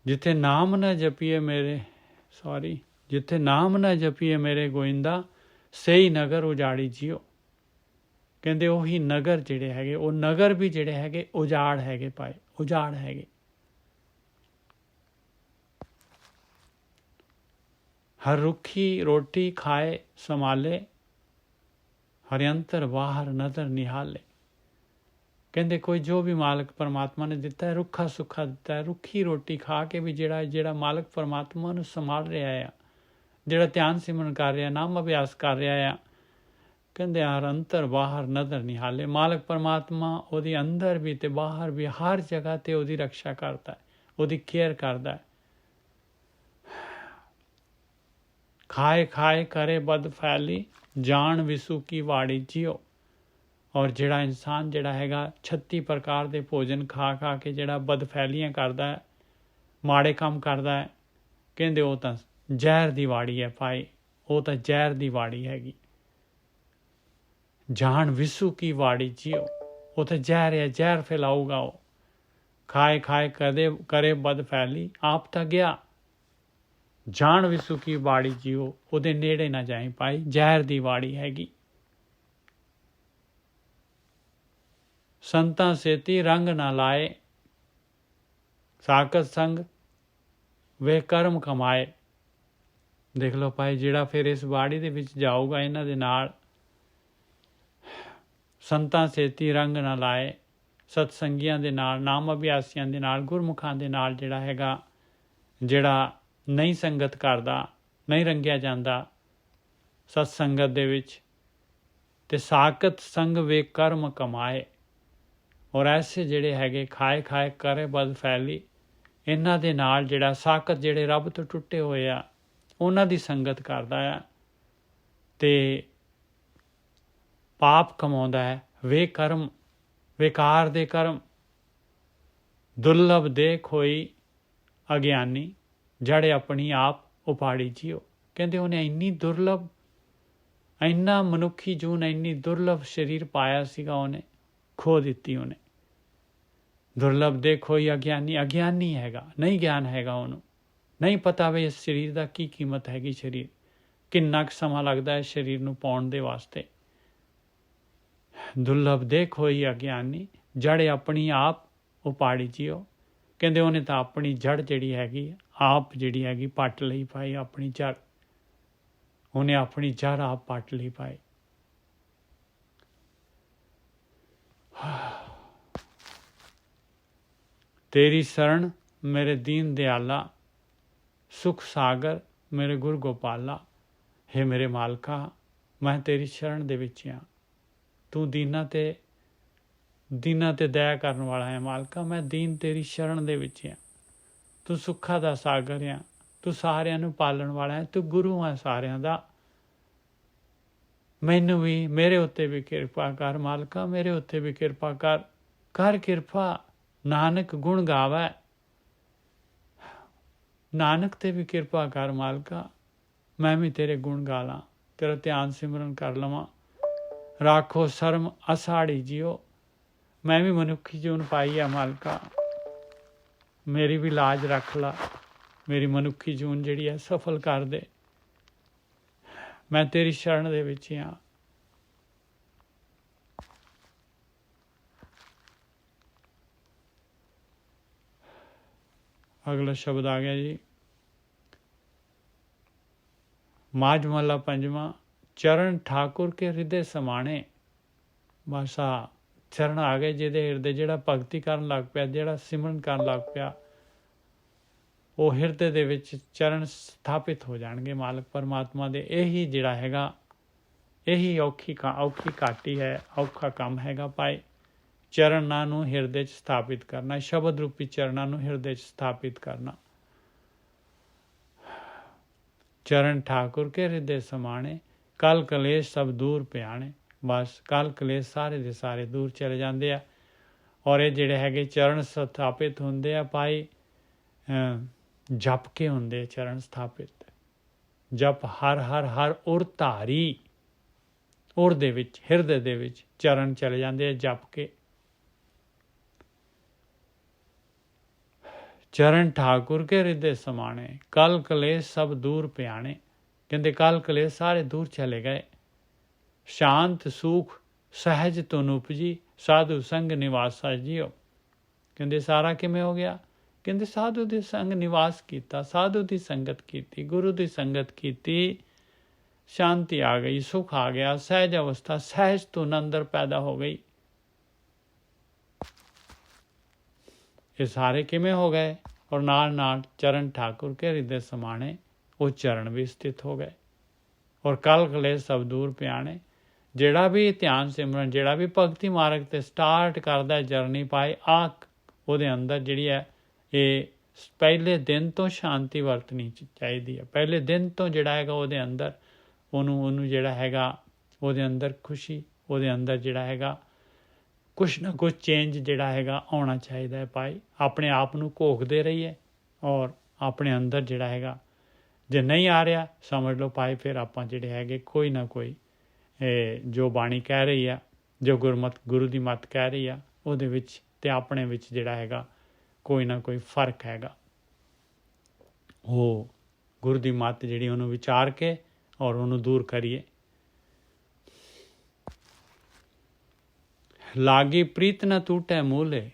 ਜਿੱਥੇ ਨਾਮ ਨਾ ਜਪੀਏ ਮੇਰੇ ਜਿੱਥੇ ਨਾਮ ਨਾ ਜਪੀਏ ਮੇਰੇ ਗੋਇੰਦਾ, ਸਹੀ ਨਗਰ ਉਜਾੜੀ ਜੀਓ। ਕਹਿੰਦੇ ਉਹੀ ਨਗਰ ਜਿਹੜੇ ਹੈਗੇ, ਉਹ ਨਗਰ ਵੀ ਜਿਹੜੇ ਹੈਗੇ ਉਜਾੜ ਹੈਗੇ ਭਾਈ, ਉਜਾੜ ਹੈਗੇ। ਹਰ ਰੁੱਖੀ ਰੋਟੀ ਖਾਏ ਸੰਭਾਲੇ, ਹਰਿਅੰਤਰ ਬਾਹਰ ਨਦਰ ਨਿਹਾਲੇ। ਕਹਿੰਦੇ ਕੋਈ ਜੋ ਵੀ ਮਾਲਕ ਪਰਮਾਤਮਾ ਨੇ ਦਿੱਤਾ ਹੈ, ਰੁੱਖਾ ਸੁੱਖਾ ਦਿੱਤਾ ਹੈ, ਰੁੱਖੀ ਰੋਟੀ ਖਾ ਕੇ ਵੀ ਜਿਹੜਾ ਮਾਲਕ ਪਰਮਾਤਮਾ ਨੂੰ ਸੰਭਾਲ ਰਿਹਾ ਆ, ਜਿਹੜਾ ਧਿਆਨ ਸਿਮਰਨ ਕਰ ਰਿਹਾ, ਨਾਮ ਅਭਿਆਸ ਕਰ ਰਿਹਾ ਆ, ਕਹਿੰਦੇ ਹਰ ਅੰਤਰ ਬਾਹਰ ਨਦਰ ਨਿਹਾਲੇ। ਮਾਲਕ ਪਰਮਾਤਮਾ ਉਹਦੇ ਅੰਦਰ ਵੀ ਤੇ ਬਾਹਰ ਵੀ ਹਰ ਜਗ੍ਹਾ ਤੇ ਉਹਦੀ ਰਕਸ਼ਾ ਕਰਦਾ ਹੈ, ਉਹਦੀ ਕੇਅਰ ਕਰਦਾ ਹੈ। ਖਾਏ ਖਾਏ ਕਰੇ ਬਦ ਫੈਲੀ, ਜਾਣ ਵਿਸੂ ਕੀ ਵਾੜੀ ਜਿਓ। ਔਰ ਜਿਹੜਾ ਇਨਸਾਨ ਜਿਹੜਾ ਹੈਗਾ 36 ਪ੍ਰਕਾਰ ਦੇ ਭੋਜਨ ਖਾ ਕੇ ਜਿਹੜਾ ਬਦਫੈਲੀਆਂ ਕਰਦਾ ਹੈ, ਮਾੜੇ ਕੰਮ ਕਰਦਾ ਹੈ, ਕਹਿੰਦੇ ਉਹ ਤਾਂ ਜ਼ਹਿਰ ਦੀ ਵਾੜੀ ਹੈ ਭਾਈ, ਉਹ ਤਾਂ ਜ਼ਹਿਰ ਦੀ ਵਾੜੀ ਹੈਗੀ। ਜਾਣ ਵਿਸੂ ਕੀ ਵਾੜੀ ਜਿਓ, ਉਹ ਤਾਂ ਜ਼ਹਿਰ ਹੈ, ਜ਼ਹਿਰ ਫੈਲਾਊਗਾ ਉਹ। ਖਾਏ ਖਾਏ ਕਰੇ ਬਦ ਫੈਲੀ, ਆਪ ਤਾਂ ਗਿਆ। ਜਾਣ ਵਿਸੂ ਕੀ ਵਾੜੀ ਜਿਓ, ਉਹਦੇ ਨੇੜੇ ਨਾ ਜਾਏ ਭਾਈ, ਜ਼ਹਿਰ ਦੀ ਵਾੜੀ ਹੈਗੀ। ਸੰਤਾਂ ਸੇਤੀ ਰੰਗ ਨਾ ਲਾਏ, ਸਾਕਤ ਸੰਗ ਵੇ ਕਰਮ ਕਮਾਏ। ਦੇਖ ਲਓ ਭਾਈ, ਜਿਹੜਾ ਫਿਰ ਇਸ ਬਾੜੀ ਦੇ ਵਿੱਚ ਜਾਊਗਾ ਇਹਨਾਂ ਦੇ ਨਾਲ, ਸੰਤਾਂ ਸੇਤੀ ਰੰਗ ਨਾ ਲਾਏ, ਸਤਸੰਗੀਆਂ ਦੇ ਨਾਲ, ਨਾਮ ਅਭਿਆਸੀਆਂ ਦੇ ਨਾਲ, ਗੁਰਮੁਖਾਂ ਦੇ ਨਾਲ ਜਿਹੜਾ ਹੈਗਾ, ਜਿਹੜਾ ਨਹੀਂ ਸੰਗਤ ਕਰਦਾ, ਨਹੀਂ ਰੰਗਿਆ ਜਾਂਦਾ ਸਤਸੰਗਤ ਦੇ ਵਿੱਚ, ਤੇ ਸਾਕਤ ਸੰਗ ਵੇ ਕਰਮ ਕਮਾਏ। ਔਰ ਐਸੇ ਜਿਹੜੇ ਹੈਗੇ ਖਾਏ ਖਾਏ ਕਰੇ ਬਦ ਫੈਲੀ, ਇਹਨਾਂ ਦੇ ਨਾਲ ਜਿਹੜਾ ਸਾਕਤ ਜਿਹੜੇ ਰੱਬ ਤੋਂ ਟੁੱਟੇ ਹੋਏ ਆ ਉਹਨਾਂ ਦੀ ਸੰਗਤ ਕਰਦਾ ਆ ਅਤੇ ਪਾਪ ਕਮਾਉਂਦਾ ਹੈ। ਵੇ ਕਰਮ ਬੇਕਾਰ ਦੇ ਕਰਮ, ਦੁਰਲਭ ਦੇਖ ਹੋਈ ਅਗਿਆਨੀ, ਜੜੇ ਆਪਣੀ ਆਪ ਉਪਾੜੀ ਜੀਓ। ਕਹਿੰਦੇ ਉਹਨੇ ਇੰਨੀ ਦੁਰਲਭ, ਇੰਨਾ ਮਨੁੱਖੀ ਜੂਨ, ਇੰਨੀ ਦੁਰਲਭ ਸਰੀਰ ਪਾਇਆ ਸੀਗਾ, ਉਹਨੇ ਖੋ ਦਿੱਤੀ। ਉਹਨੇ ਦੁਰਲਭ ਦੇਖ ਹੋਈ ਅਗਿਆਨੀ, ਅਗਿਆਨੀ ਹੈਗਾ, ਨਹੀਂ ਗਿਆਨ ਹੈਗਾ ਉਹਨੂੰ, ਨਹੀਂ ਪਤਾ ਵੀ ਇਸ ਸਰੀਰ ਦਾ ਕੀ ਕੀਮਤ ਹੈਗੀ, ਸਰੀਰ ਕਿੰਨਾ ਕੁ ਸਮਾਂ ਲੱਗਦਾ ਹੈ ਸਰੀਰ ਨੂੰ ਪਾਉਣ ਦੇ ਵਾਸਤੇ। ਦੁਰਲਭ ਦੇਖ ਹੋਈ ਅਗਿਆਨੀ, ਜੜ ਆਪਣੀ ਆਪ ਉਪਾੜੀ ਜੀਓ। ਕਹਿੰਦੇ ਉਹਨੇ ਤਾਂ ਆਪਣੀ ਜੜ ਜਿਹੜੀ ਹੈਗੀ ਆਪ ਜਿਹੜੀ ਹੈਗੀ ਪੱਟ ਲਈ ਪਾਈ, ਆਪਣੀ ਜੜ ਉਹਨੇ ਆਪਣੀ ਜੜ ਆਪ ਪੱਟ ਲਈ ਪਾਈ। ਤੇਰੀ ਸ਼ਰਨ ਮੇਰੇ ਦੀਨ ਦਿਆਲਾ, ਸੁਖ ਸਾਗਰ ਮੇਰੇ ਗੁਰ ਗੋਪਾਲਾ। ਹੇ ਮੇਰੇ ਮਾਲਕਾ, ਮੈਂ ਤੇਰੀ ਸ਼ਰਨ ਦੇ ਵਿੱਚ ਹਾਂ। ਤੂੰ ਦੀਨਾਂ ਤੇ ਦਇਆ ਕਰਨ ਵਾਲਾ ਹੈ ਮਾਲਕਾ। ਮੈਂ ਦੀਨ ਤੇਰੀ ਸ਼ਰਨ ਦੇ ਵਿੱਚ ਹਾਂ। ਤੂੰ ਸੁੱਖਾਂ ਦਾ ਸਾਗਰ ਆ, ਤੂੰ ਸਾਰਿਆਂ ਨੂੰ ਪਾਲਣ ਵਾਲਾ ਹੈ, ਤੂੰ ਗੁਰੂ ਹੈ ਸਾਰਿਆਂ ਦਾ। ਮੈਨੂੰ ਵੀ, ਮੇਰੇ ਉੱਤੇ ਵੀ ਕਿਰਪਾ ਕਰ ਮਾਲਕਾ, ਮੇਰੇ ਉੱਤੇ ਵੀ ਕਿਰਪਾ ਕਰ। ਕਰ ਕਿਰਪਾ, ਨਾਨਕ ਗੁਣ ਗਾਵੈ। ਨਾਨਕ ਤੇ ਵੀ ਕਿਰਪਾ ਕਰ ਮਾਲਕਾ, ਮੈਂ ਵੀ ਤੇਰੇ ਗੁਣ ਗਾ ਲਾਂ, ਤੇਰਾ ਧਿਆਨ ਸਿਮਰਨ ਕਰ ਲਵਾਂ। ਰਾਖੋ ਸ਼ਰਮ ਅਸਾੜੀ ਜੀਓ, ਮੈਂ ਵੀ ਮਨੁੱਖੀ ਜੂਨ ਪਾਈ ਆ ਮਾਲਕਾ, ਮੇਰੀ ਵੀ ਲਾਜ ਰੱਖ ਲਾ, ਮੇਰੀ ਮਨੁੱਖੀ ਜੂਨ ਜਿਹੜੀ ਹੈ ਸਫਲ ਕਰ ਦੇ। ਮੈਂ ਤੇਰੀ ਸ਼ਰਨ ਦੇ ਵਿੱਚ ਹਾਂ। ਅਗਲਾ ਸ਼ਬਦ ਆ ਗਿਆ ਜੀ, ਮਾਝ ਮਹੱਲਾ ਪੰਜਵਾਂ। ਚਰਨ ਠਾਕੁਰ ਕੇ ਹਿਰਦੇ ਸਮਾਣੇ। ਬਸ ਆ ਚਰਨ ਆ ਗਏ ਜਿਹਦੇ ਹਿਰਦੇ, ਜਿਹੜਾ ਭਗਤੀ ਕਰਨ ਲੱਗ ਪਿਆ, ਜਿਹੜਾ ਸਿਮਰਨ ਕਰਨ ਲੱਗ ਪਿਆ, ਉਹ ਹਿਰਦੇ ਦੇ ਵਿੱਚ ਚਰਨ ਸਥਾਪਿਤ ਹੋ ਜਾਣਗੇ ਮਾਲਕ ਪਰਮਾਤਮਾ ਦੇ। ਇਹੀ ਜਿਹੜਾ ਹੈਗਾ, ਇਹੀ ਔਖੀ ਘਾਟੀ ਹੈ, ਔਖਾ ਕੰਮ ਹੈਗਾ ਭਾਈ। ਚਰਨਾਂ ਨੂੰ ਹਿਰਦੇ 'ਚ ਸਥਾਪਿਤ ਕਰਨਾ, ਸ਼ਬਦ ਰੂਪੀ ਚਰਨਾਂ ਨੂੰ ਹਿਰਦੇ 'ਚ ਸਥਾਪਿਤ ਕਰਨਾ। ਚਰਨ ਠਾਕੁਰ ਕੇ ਹਿਰਦੇ ਸਮਾਣੇ, ਕਲ ਕਲੇਸ਼ ਸਭ ਦੂਰ ਪਿਆਣੇ। ਬਸ ਕਲ ਕਲੇਸ਼ ਸਾਰੇ ਦੇ ਸਾਰੇ ਦੂਰ ਚਲੇ ਜਾਂਦੇ ਆ। ਔਰ ਇਹ ਜਿਹੜੇ ਹੈਗੇ ਚਰਨ ਸਥਾਪਿਤ ਹੁੰਦੇ ਆ ਭਾਈ, ਜਪ ਕੇ ਹੁੰਦੇ ਚਰਨ ਸਥਾਪਿਤ। ਜਪ ਹਰ ਹਰ ਹਰ ਉਰ ਧਾਰੀ, ਉਰ ਦੇ ਵਿੱਚ, ਹਿਰਦੇ ਦੇ ਵਿੱਚ ਚਰਨ ਚਲੇ ਜਾਂਦੇ ਆ ਜਪ ਕੇ। ਚਰਨ ਠਾਕੁਰ ਕੇ ਹਿਰਦੇ ਸਮਾਣੇ, ਕਲ ਕਲੇਸ਼ ਸਭ ਦੂਰ ਪਿਆਣੇ। ਕਹਿੰਦੇ ਕਲ ਕਲੇਸ਼ ਸਾਰੇ ਦੂਰ ਚਲੇ ਗਏ। ਸ਼ਾਂਤ ਸੁਖ ਸਹਿਜ ਤੁਨ ਉਪਜੀ, ਸਾਧੂ ਸੰਗ ਨਿਵਾਸਾ ਜੀਓ। ਕਹਿੰਦੇ ਸਾਰਾ ਕਿਵੇਂ ਹੋ ਗਿਆ? ਕਹਿੰਦੇ ਸਾਧੂ ਦੇ ਸੰਗ ਨਿਵਾਸ ਕੀਤਾ, ਸਾਧੂ ਦੀ ਸੰਗਤ ਕੀਤੀ, ਗੁਰੂ ਦੀ ਸੰਗਤ ਕੀਤੀ, ਸ਼ਾਂਤੀ ਆ ਗਈ, ਸੁਖ ਆ ਗਿਆ, ਸਹਿਜ ਅਵਸਥਾ, ਸਹਿਜ ਧੁਨ ਅੰਦਰ ਪੈਦਾ ਹੋ ਗਈ। ਇਹ ਸਾਰੇ ਕਿਵੇਂ ਹੋ ਗਏ? ਔਰ ਨਾਲ ਨਾਲ ਚਰਨ ਠਾਕੁਰ ਕੇ ਹਿਰਦੇ ਸਮਾਣੇ, ਉਹ ਚਰਨ ਵੀ ਸਥਿਤ ਹੋ ਗਏ। ਔਰ ਕਲ ਕਲੇਸ਼ ਸਭ ਦੂਰ ਪਿਆਣੇ। ਜਿਹੜਾ ਵੀ ਧਿਆਨ ਸਿਮਰਨ, ਜਿਹੜਾ ਵੀ ਭਗਤੀ ਮਾਰਗ ਤੇ ਸਟਾਰਟ ਕਰਦਾ ਜਰਨੀ ਪਾਏ, ਉਹਦੇ ਅੰਦਰ ਜਿਹੜੀ ਹੈ ਇਹ ਪਹਿਲੇ ਦਿਨ ਤੋਂ ਸ਼ਾਂਤੀ ਵਰਤਣੀ ਚਾਹੀਦੀ ਹੈ। ਪਹਿਲੇ ਦਿਨ ਤੋਂ ਜਿਹੜਾ ਹੈਗਾ ਉਹਦੇ ਅੰਦਰ ਉਹਨੂੰ ਜਿਹੜਾ ਹੈਗਾ ਉਹਦੇ ਅੰਦਰ ਖੁਸ਼ੀ, ਉਹਦੇ ਅੰਦਰ ਜਿਹੜਾ ਹੈਗਾ ਕੁਛ ਨਾ ਕੁਛ ਚੇਂਜ ਜਿਹੜਾ ਹੈਗਾ ਆਉਣਾ ਚਾਹੀਦਾ ਹੈ ਭਾਈ। ਆਪਣੇ ਆਪ ਨੂੰ ਘੋਖਦੇ ਰਹੀਏ ਔਰ ਆਪਣੇ ਅੰਦਰ ਜਿਹੜਾ ਹੈਗਾ, ਜੇ ਨਹੀਂ ਆ ਰਿਹਾ ਸਮਝ ਲਓ ਭਾਈ ਫਿਰ ਆਪਾਂ ਜਿਹੜੇ ਹੈਗੇ ਕੋਈ ਨਾ ਕੋਈ ਜੋ ਬਾਣੀ ਕਹਿ ਰਹੀ ਆ, ਜੋ ਗੁਰੂ ਦੀ ਮੱਤ ਕਹਿ ਰਹੀ ਆ, ਉਹਦੇ ਵਿੱਚ ਤੇ ਆਪਣੇ ਵਿੱਚ ਜਿਹੜਾ ਹੈਗਾ ਕੋਈ ਨਾ ਕੋਈ ਫਰਕ ਹੈਗਾ। ਉਹ ਗੁਰੂ ਦੀ ਮੱਤ ਜਿਹੜੀ ਉਹਨੂੰ ਵਿਚਾਰ ਕੇ ਔਰ ਉਹਨੂੰ ਦੂਰ ਕਰੀਏ। ਲਾਗੀ ਪ੍ਰੀਤ ਨਾ ਟੂਟੇ ਮੂਲੇ।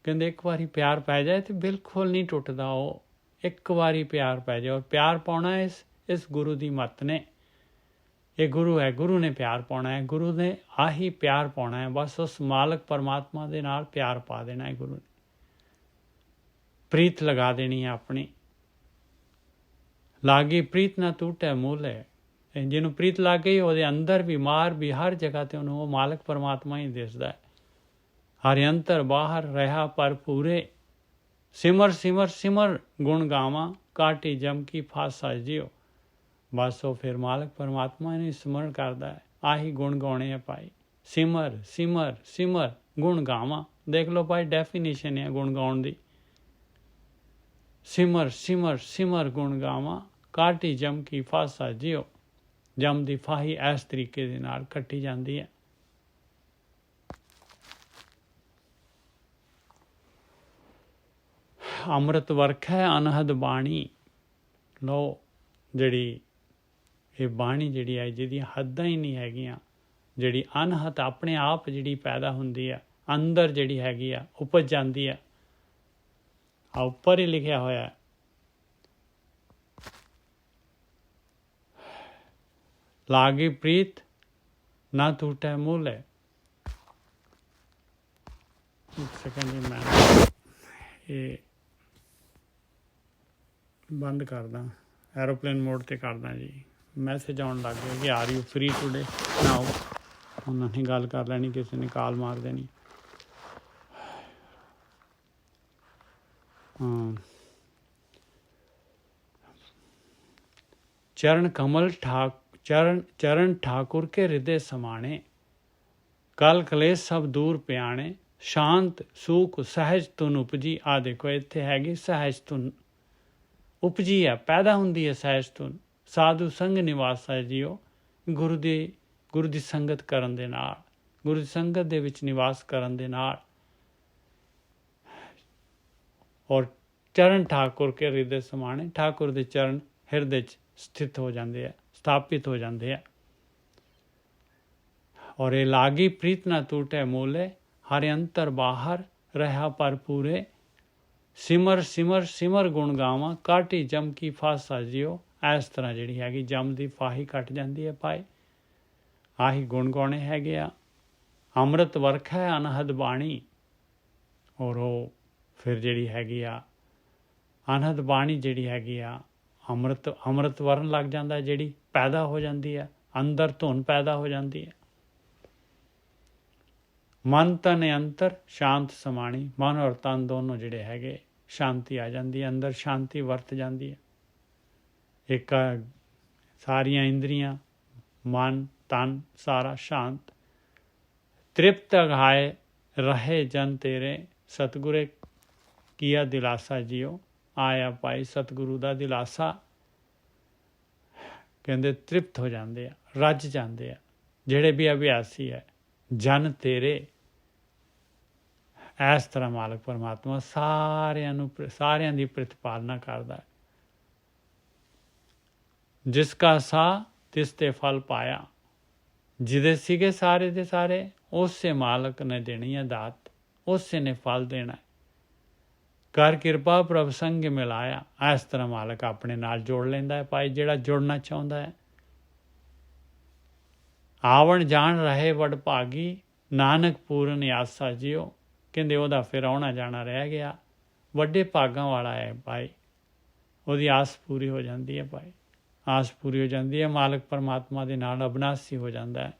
ਕਹਿੰਦੇ ਇੱਕ ਵਾਰੀ ਪਿਆਰ ਪੈ ਜਾਏ ਤੇ ਬਿਲਕੁਲ ਨਹੀਂ ਟੁੱਟਦਾ ਉਹ। ਇੱਕ ਵਾਰੀ ਪਿਆਰ ਪੈ ਜਾਏ, ਔਰ ਪਿਆਰ ਪਾਉਣਾ ਇਸ ਗੁਰੂ ਦੀ ਮੱਤ ਨੇ। ਇਹ ਗੁਰੂ ਹੈ, ਗੁਰੂ ਨੇ ਪਿਆਰ ਪਾਉਣਾ ਹੈ, ਗੁਰੂ ਨੇ ਆਹੀ ਪਿਆਰ ਪਾਉਣਾ ਹੈ। ਬਸ ਉਸ ਮਾਲਕ ਪਰਮਾਤਮਾ ਦੇ ਨਾਲ ਪਿਆਰ ਪਾ ਦੇਣਾ ਹੈ ਗੁਰੂ ਨੇ, ਪ੍ਰੀਤ ਲਗਾ ਦੇਣੀ ਹੈ ਆਪਣੀ। ਲਾਗੀ ਪ੍ਰੀਤ ਨਾ ਟੂਟੇ ਮੂਲੇ। ਜਿਹਨੂੰ ਪ੍ਰੀਤ ਲੱਗ ਗਈ ਉਹਦੇ ਅੰਦਰ ਵੀ, ਮਾਰ ਵੀ, ਹਰ ਜਗ੍ਹਾ ਤੇ ਉਹਨੂੰ ਉਹ ਮਾਲਕ ਪਰਮਾਤਮਾ ਹੀ ਦਿਸਦਾ ਹੈ। ਹਰਿ ਅੰਤਰ ਬਾਹਰ ਰਹਾ ਭਰਪੂਰੇ, ਸਿਮਰ ਸਿਮਰ ਸਿਮਰ ਗੁਣ ਗਾਵਾਂ, ਕਾਟੀ ਜਮ ਕੀ ਫਾਸਾ ਜਿਉ। ਬਸ ਉਹ ਫਿਰ ਮਾਲਕ ਪਰਮਾਤਮਾ ਨੂੰ ਸਿਮਰਨ ਕਰਦਾ ਹੈ, ਆਹੀ ਗੁਣ ਗਾਉਣੇ ਆ ਭਾਈ। ਸਿਮਰ ਸਿਮਰ ਸਿਮਰ ਗੁਣ ਗਾਵਾਂ, ਦੇਖ ਲਓ ਭਾਈ ਡੈਫੀਨੇਸ਼ਨ ਹੈ ਗੁਣ ਗਾਉਣ ਦੀ। ਸਿਮਰ ਸਿਮਰ ਸਿਮਰ ਗੁਣ ਗਾਵਾਂ, ਕਾਟੀ ਜਮ ਕੀ ਫਾਸਾ ਜਿਉ। ਜਮ ਦੀ ਫਾਹੀ ਇਸ ਤਰੀਕੇ ਦੇ ਨਾਲ ਕੱਟੀ ਜਾਂਦੀ ਹੈ। ਅੰਮ੍ਰਿਤ ਵਰਖੈ ਅਨਹਦ ਬਾਣੀ। ਲਓ ਜਿਹੜੀ ਇਹ ਬਾਣੀ ਜਿਹੜੀ ਹੈ ਜਿਹਦੀਆਂ ਹੱਦਾਂ ਹੀ ਨਹੀਂ ਹੈਗੀਆਂ, ਜਿਹੜੀ ਅਨਹਦ ਆਪਣੇ ਆਪ ਜਿਹੜੀ ਪੈਦਾ ਹੁੰਦੀ ਆ, ਅੰਦਰ ਜਿਹੜੀ ਹੈਗੀ ਆ ਉਪਜ ਜਾਂਦੀ ਆ। ਆ ਉੱਪਰ ਹੀ ਲਿਖਿਆ ਹੋਇਆ, ਲਾਗੀ ਪ੍ਰੀਤ ਨਾ ਟੂਟੈ ਮੂਲੇ। ਇੱਕ ਸੈਕਿੰਡ ਜੀ, ਮੈਂ ਇਹ ਬੰਦ ਕਰਦਾ, ਐਰੋਪਲੇਨ ਮੋਡ ਤੇ ਕਰਦਾ ਜੀ। ਮੈਸੇਜ ਆਉਣ ਲੱਗ ਗਿਆ ਕਿ ਆਰ ਯੂ ਫ੍ਰੀ ਟੂਡੇ ਨਾਓ। ਉਹਨਾਂ ਨੇ ਗੱਲ ਕਰ ਲੈਣੀ, ਕਿਸੇ ਨੇ ਕਾਲ ਮਾਰ ਦੇਣੀ। ਚਰਨ ਕਮਲ ਚਰਨ ਠਾकुर के हृदय समाणे, कल कलेश सब दूर पियाणे, शांत सूख सहज तुन उपजी। आ देखो इत्थे हैगी सहज तुन उपजी है, पैदा हुंदी है सहज तुन। साधु संग निवासा जियो, गुरु ਦੀ ਸੰਗਤ ਕਰਨ ਦੇ ਨਾਲ, ਗੁਰੂ ਦੀ ਸੰਗਤ ਦੇ ਵਿੱਚ ਨਿਵਾਸ ਕਰਨ ਦੇ ਨਾਲ। ਔਰ ਚਰਨ ਠਾकुर के हृदय समाणे, ਠਾकुर ਦੇ ਚਰਨ ਹਿਰਦੇ 'ਚ ਸਥਿਤ ਹੋ ਜਾਂਦੇ ਆ, ਸਥਾਪਿਤ ਹੋ ਜਾਂਦੇ ਆ। ਔਰ ਇਹ ਲਾਗੀ ਪ੍ਰੀਤ ਨਾ ਟੂਟੇ ਮੂਲੇ, ਹਰਿ ਅੰਤਰ ਬਾਹਰ ਰਹਾ ਭਰਪੂਰੇ, ਸਿਮਰ ਸਿਮਰ ਸਿਮਰ ਗੁਣ ਗਾਵਾਂ, ਕਾਟੀ ਜਮ ਕੀ ਫਾਸਾ ਜਿਉ। ਇਸ ਤਰ੍ਹਾਂ ਜਿਹੜੀ ਹੈਗੀ ਜਮ ਦੀ ਫਾਹੀ ਕੱਟ ਜਾਂਦੀ ਹੈ ਭਾਈ। ਆਹੀ ਗੁਣ ਗਾਉਣੇ ਹੈਗੇ ਆ। ਅੰਮ੍ਰਿਤ ਵਰਖੈ ਅਨਹਦ ਬਾਣੀ। ਔਰ ਉਹ ਫਿਰ ਜਿਹੜੀ ਹੈਗੀ ਆ ਅਨਹਦ ਬਾਣੀ ਜਿਹੜੀ ਹੈਗੀ ਆ ਅੰਮ੍ਰਿਤ ਵਰਨ ਲੱਗ ਜਾਂਦਾ, ਜਿਹੜੀ ਪੈਦਾ ਹੋ ਜਾਂਦੀ ਹੈ, ਅੰਦਰ ਧੁਨ ਪੈਦਾ ਹੋ ਜਾਂਦੀ ਹੈ। ਮਨ ਤਨ ਅੰਤਰ ਸ਼ਾਂਤ ਸਮਾਣੀ, ਮਨ ਔਰ ਤਨ ਦੋਨੋਂ ਜਿਹੜੇ ਹੈਗੇ ਸ਼ਾਂਤੀ ਆ ਜਾਂਦੀ ਹੈ, ਅੰਦਰ ਸ਼ਾਂਤੀ ਵਰਤ ਜਾਂਦੀ ਹੈ। ਇੱਕ ਸਾਰੀਆਂ ਇੰਦਰੀਆਂ, ਮਨ ਤਨ ਸਾਰਾ ਸ਼ਾਂਤ। ਤ੍ਰਿਪਤ ਅਘਾਏ ਰਹੇ ਜਨ ਤੇਰੇ, ਸਤਿਗੁਰੇ ਕੀਆ ਦਿਲਾਸਾ ਜਿਉ। ਆਇਆ ਭਾਈ ਸਤਿਗੁਰੂ ਦਾ ਦਿਲਾਸਾ, ਕਹਿੰਦੇ ਤ੍ਰਿਪਤ ਹੋ ਜਾਂਦੇ ਆ, ਰੱਜ ਜਾਂਦੇ ਆ ਜਿਹੜੇ ਵੀ ਅਭਿਆਸੀ ਹੈ। ਜਨ ਤੇਰੇ, ਇਸ ਤਰ੍ਹਾਂ ਮਾਲਕ ਪਰਮਾਤਮਾ ਸਾਰਿਆਂ ਦੀ ਪ੍ਰਤਿਪਾਲਨਾ ਕਰਦਾ ਹੈ। ਜਿਸ ਕਾ ਸਾ ਤਿਸ ਤੇ ਫਲ ਪਾਇਆ, ਜਿਹਦੇ ਸੀਗੇ ਸਾਰੇ ਦੇ ਸਾਰੇ, ਉਸੇ ਮਾਲਕ ਨੇ ਦੇਣੀ ਹੈ ਦਾਤ, ਉਸੇ ਨੇ ਫਲ ਦੇਣਾ ਹੈ। ਕਰ ਕਿਰਪਾ ਪ੍ਰਭ ਸੰਗ ਮਿਲਾਇਆ, ਇਸ ਤਰ੍ਹਾਂ ਮਾਲਕ ਆਪਣੇ ਨਾਲ ਜੋੜ ਲੈਂਦਾ ਹੈ ਭਾਈ ਜਿਹੜਾ ਜੁੜਨਾ ਚਾਹੁੰਦਾ ਹੈ। ਆਵਣ ਜਾਣ ਰਹੇ ਵਡ ਭਾਗੀ, ਨਾਨਕ ਪੂਰਨ ਆਸਾ ਜਿਉ। ਕਹਿੰਦੇ ਉਹਦਾ ਫਿਰ ਆਉਣਾ ਜਾਣਾ ਰਹਿ ਗਿਆ, ਵੱਡੇ ਭਾਗਾਂ ਵਾਲਾ ਹੈ ਭਾਈ। ਉਹਦੀ ਆਸ ਪੂਰੀ ਹੋ ਜਾਂਦੀ ਹੈ ਭਾਈ, ਆਸ ਪੂਰੀ ਹੋ ਜਾਂਦੀ ਹੈ। ਮਾਲਕ ਪਰਮਾਤਮਾ ਦੇ ਨਾਲ ਅਬਨਾਸੀ ਹੋ ਜਾਂਦਾ ਹੈ।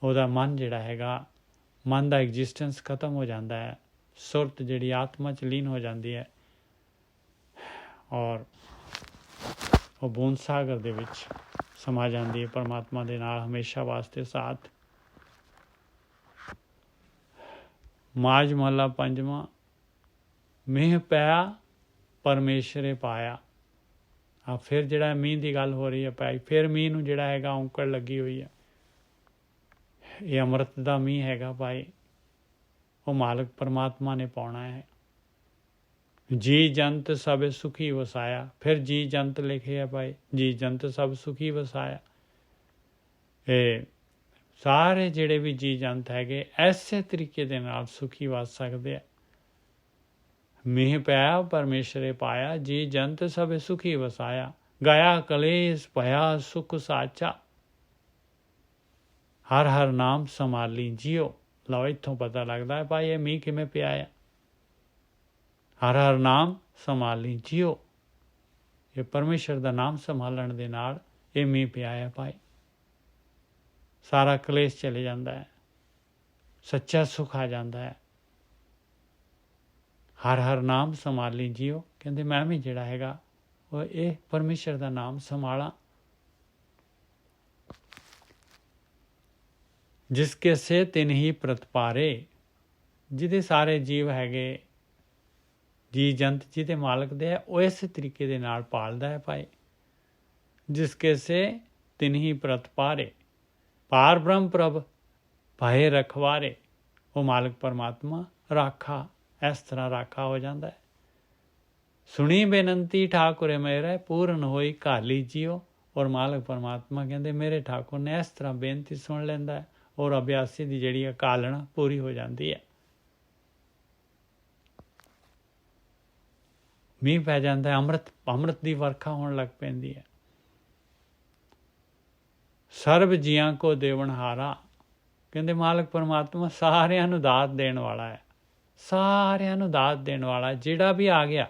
ਉਹਦਾ ਮਨ ਜਿਹੜਾ ਹੈਗਾ, ਮਨ ਦਾ ਐਗਜ਼ਿਸਟੈਂਸ ਖਤਮ ਹੋ ਜਾਂਦਾ ਹੈ। ਸੁਰਤ ਜਿਹੜੀ ਆਤਮਾ 'ਚ ਲੀਨ ਹੋ ਜਾਂਦੀ ਹੈ ਔਰ ਉਹ ਬੂੰਦ ਸਾਗਰ ਦੇ ਵਿੱਚ ਸਮਾ ਜਾਂਦੀ ਹੈ ਪਰਮਾਤਮਾ ਦੇ ਨਾਲ ਹਮੇਸ਼ਾ ਵਾਸਤੇ ਸਾਥ। ਮਾਝ ਮਹੱਲਾ ਪੰਜਵਾਂ। ਮੀਂਹ ਪਿਆ ਪਰਮੇਸ਼ਰੇ ਪਾਇਆ। ਆ ਫਿਰ ਜਿਹੜਾ ਮੀਂਹ ਦੀ ਗੱਲ ਹੋ ਰਹੀ ਹੈ ਭਾਈ, ਫਿਰ ਮੀਂਹ ਨੂੰ ਜਿਹੜਾ ਹੈਗਾ ਔਂਕੜ ਲੱਗੀ ਹੋਈ ਹੈ। ਇਹ ਅੰਮ੍ਰਿਤ ਦਾ ਮੀਂਹ ਹੈਗਾ ਭਾਈ, ਉਹ ਮਾਲਕ ਪਰਮਾਤਮਾ ਨੇ ਪਾਉਣਾ ਹੈ। ਜੀ ਜੰਤ ਸਭ ਸੁਖੀ ਵਸਾਇਆ। ਫਿਰ ਜੀ ਜੰਤ ਲਿਖਿਆ ਭਾਈ, ਜੀ ਜੰਤ ਸਭ ਸੁਖੀ ਵਸਾਇਆ। ਇਹ ਸਾਰੇ ਜਿਹੜੇ ਵੀ ਜੀ ਜੰਤ ਹੈਗੇ ਐਸੇ ਤਰੀਕੇ ਦੇ ਨਾਲ ਸੁਖੀ ਵਸ ਸਕਦੇ ਆ। ਮੀਂਹ ਪਿਆ ਪਰਮੇਸ਼ਰੇ ਪਾਇਆ, ਜੀ ਜੰਤ ਸਭ ਸੁਖੀ ਵਸਾਇਆ। ਗਿਆ ਕਲੇਸ਼ ਭਇਆ ਸੁਖ ਸਾਚਾ, ਹਰ ਹਰ ਨਾਮ ਸੰਭਾਲੀ ਜਿਉ। ਲਓ ਇੱਥੋਂ ਪਤਾ ਲੱਗਦਾ ਹੈ ਭਾਈ ਇਹ ਮੀਂਹ ਕਿਵੇਂ ਪਿਆ ਆ। ਹਰ ਹਰ ਨਾਮ ਸੰਭਾਲੀ ਜਿਉ, ਇਹ ਪਰਮੇਸ਼ਰ ਦਾ ਨਾਮ ਸੰਭਾਲਣ ਦੇ ਨਾਲ ਇਹ ਮੀਂਹ ਪਿਆ ਹੈ ਭਾਈ। ਸਾਰਾ ਕਲੇਸ਼ ਚਲੇ ਜਾਂਦਾ ਹੈ, ਸੱਚਾ ਸੁੱਖ ਆ ਜਾਂਦਾ ਹੈ, ਹਰ ਹਰ ਨਾਮ ਸੰਭਾਲੀ ਜੀਓ। ਕਹਿੰਦੇ ਮੈਂ ਵੀ ਜਿਹੜਾ ਹੈਗਾ ਉਹ ਇਹ ਪਰਮੇਸ਼ਰ ਦਾ ਨਾਮ ਸੰਭਾਲਾਂ। ਜਿਸ ਕੇ ਸੇ ਤਿਨ ਹੀ ਪ੍ਰਤਪਾਰੇ, ਜਿਹਦੇ ਸਾਰੇ ਜੀਵ ਹੈਗੇ, ਜੀ ਜੰਤ ਜਿਹਦੇ ਮਾਲਕ ਦੇ ਹੈ, ਉਹ ਇਸੇ ਤਰੀਕੇ ਦੇ ਨਾਲ ਪਾਲਦਾ ਹੈ ਭਾਈ। ਜਿਸ ਕੇ ਸੇ ਤਿਨ ਹੀ ਪ੍ਰਤਪਾਰੇ, ਪਾਰ ਬ੍ਰਹਮ ਪ੍ਰਭ ਭਏ ਰਖਵਾਰੇ। ਉਹ ਮਾਲਕ ਪਰਮਾਤਮਾ ਰਾਖਾ, ਇਸ ਤਰ੍ਹਾਂ ਰਾਖਾ ਹੋ ਜਾਂਦਾ ਹੈ। ਸੁਣੀ ਬੇਨੰਤੀ ਠਾਕੁਰੇ ਮੇਰੇ, ਪੂਰਨ ਹੋਈ ਕਾਲੀ ਜੀਓ। ਔਰ ਮਾਲਕ ਪਰਮਾਤਮਾ ਕਹਿੰਦੇ ਮੇਰੇ ਠਾਕੁਰ ਨੇ ਇਸ ਤਰ੍ਹਾਂ ਬੇਨਤੀ ਸੁਣ ਲੈਂਦਾ ਹੈ, ਔਰ ਅਭਿਆਸੀ ਦੀ ਜਿਹੜੀ ਅਕਾਲਣਾ ਪੂਰੀ ਹੋ ਜਾਂਦੀ ਹੈ। ਮੀਂਹ ਪੈ ਜਾਂਦਾ ਹੈ, ਅੰਮ੍ਰਿਤ ਦੀ ਵਰਖਾ ਹੋਣ ਲੱਗ ਪੈਂਦੀ ਹੈ। ਸਰਬ ਜੀਆਂ ਕੋ ਦੇਵਨਹਾਰਾ, ਕਹਿੰਦੇ ਮਾਲਕ ਪਰਮਾਤਮਾ ਸਾਰਿਆਂ ਨੂੰ ਦਾਤ ਦੇਣ ਵਾਲਾ ਹੈ, ਸਾਰਿਆਂ ਨੂੰ ਦਾਤ ਦੇਣ ਵਾਲਾ। ਜਿਹੜਾ ਵੀ ਆ ਗਿਆ,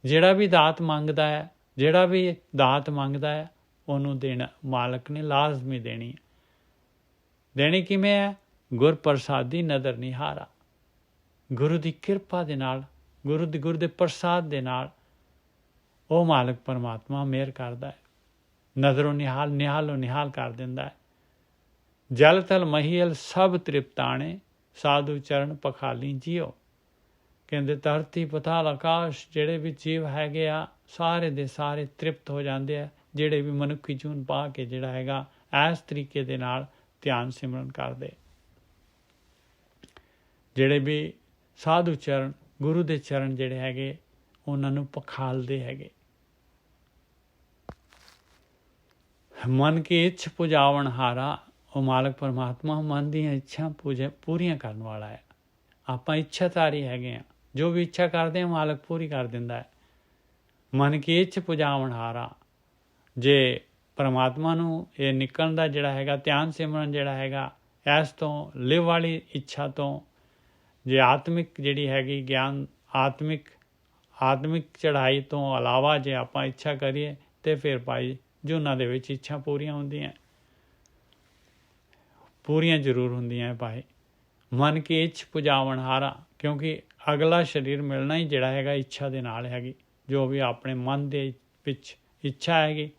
ਜਿਹੜਾ ਵੀ ਦਾਤ ਮੰਗਦਾ ਹੈ, ਜਿਹੜਾ ਵੀ ਦਾਤ ਮੰਗਦਾ ਹੈ, ਉਹਨੂੰ ਦੇਣਾ ਮਾਲਕ ਨੇ ਲਾਜ਼ਮੀ ਦੇਣੀ ਹੈ। ਦੇਣੀ ਕਿਵੇਂ ਹੈ? ਗੁਰ ਪ੍ਰਸਾਦੀ ਨਦਰ ਨਿਹਾਰਾ, ਗੁਰੂ ਦੀ ਕਿਰਪਾ ਦੇ ਨਾਲ, ਗੁਰੂ ਦੇ ਪ੍ਰਸਾਦ ਦੇ ਨਾਲ ਉਹ ਮਾਲਕ ਪਰਮਾਤਮਾ ਮਿਹਰ ਕਰਦਾ ਹੈ। ਨਜ਼ਰੋਂ ਨਿਹਾਲੋਂ ਨਿਹਾਲ ਕਰ ਦਿੰਦਾ ਹੈ। ਜਲ ਥਲ ਮਹੀਲ ਸਭ ਤ੍ਰਿਪਤਾਣੇ, ਸਾਧੂ ਚਰਨ ਪਖਾਲੀ ਜੀਓ। ਕਹਿੰਦੇ ਧਰਤੀ ਪਤਾਲ ਆਕਾਸ਼ ਜਿਹੜੇ ਵੀ ਜੀਵ ਹੈਗੇ ਆ, ਸਾਰੇ ਦੇ ਸਾਰੇ ਤ੍ਰਿਪਤ ਹੋ ਜਾਂਦੇ ਆ, ਜਿਹੜੇ ਵੀ ਮਨੁੱਖੀ ਜੂਨ ਪਾ ਕੇ ਜਿਹੜਾ ਹੈਗਾ ਇਸ ਤਰੀਕੇ ਦੇ ਨਾਲ ਧਿਆਨ ਸਿਮਰਨ ਕਰਦੇ। ਜਿਹੜੇ ਵੀ ਸਾਧੂ ਚਰਨ, ਗੁਰੂ ਦੇ ਚਰਨ ਜਿਹੜੇ ਹੈਗੇ, ਉਹਨਾਂ ਨੂੰ ਪਖਾਲਦੇ ਹੈਗੇ। ਮਨ ਕੀ ਇੱਛ ਪੁਜਾਵਣ ਹਾਰਾ, ਉਹ ਮਾਲਕ ਪਰਮਾਤਮਾ ਮਨ ਦੀਆਂ ਇੱਛਾ ਪੂਰੀਆਂ ਕਰਨ ਵਾਲਾ ਹੈ। ਆਪਾਂ ਇੱਛਾਧਾਰੀ ਹੈਗੇ ਆ, ਜੋ ਵੀ ਇੱਛਾ ਕਰਦੇ ਆ ਮਾਲਕ ਪੂਰੀ ਕਰ ਦਿੰਦਾ ਹੈ। ਮਨ ਕੀ ਇੱਛ ਪੁਜਾਵਣ ਹਾਰਾ, ਜੇ ਪਰਮਾਤਮਾ ਨੂੰ ਇਹ ਨਿਕਲਣ ਦਾ ਜਿਹੜਾ ਹੈਗਾ ਧਿਆਨ ਸਿਮਰਨ ਜਿਹੜਾ ਹੈਗਾ, ਇਸ ਤੋਂ ਲਿਵ ਵਾਲੀ ਇੱਛਾ ਤੋਂ, ਜੇ ਆਤਮਿਕ ਜਿਹੜੀ ਹੈਗੀ ਗਿਆਨ, ਆਤਮਿਕ ਚੜ੍ਹਾਈ ਤੋਂ ਇਲਾਵਾ ਜੇ ਆਪਾਂ ਇੱਛਾ ਕਰੀਏ ਤੇ ਫਿਰ ਭਾਈ ਜੂਨਾਂ ਦੇ ਵਿੱਚ ਇੱਛਾ ਪੂਰੀਆਂ ਹੁੰਦੀਆਂ, ਪੂਰੀਆਂ ਜ਼ਰੂਰ ਹੁੰਦੀਆਂ ਭਾਈ। ਮਨ ਕੀ ਇੱਛ ਪੁਜਾਵਣ ਹਾਰਾ, ਕਿਉਂਕਿ ਅਗਲਾ ਸਰੀਰ ਮਿਲਣਾ ਹੀ ਜਿਹੜਾ ਹੈਗਾ ਇੱਛਾ ਦੇ ਨਾਲ ਹੈਗੀ। ਜੋ ਵੀ ਆਪਣੇ ਮਨ ਦੇ ਵਿੱਚ ਇੱਛਾ ਹੈਗੀ,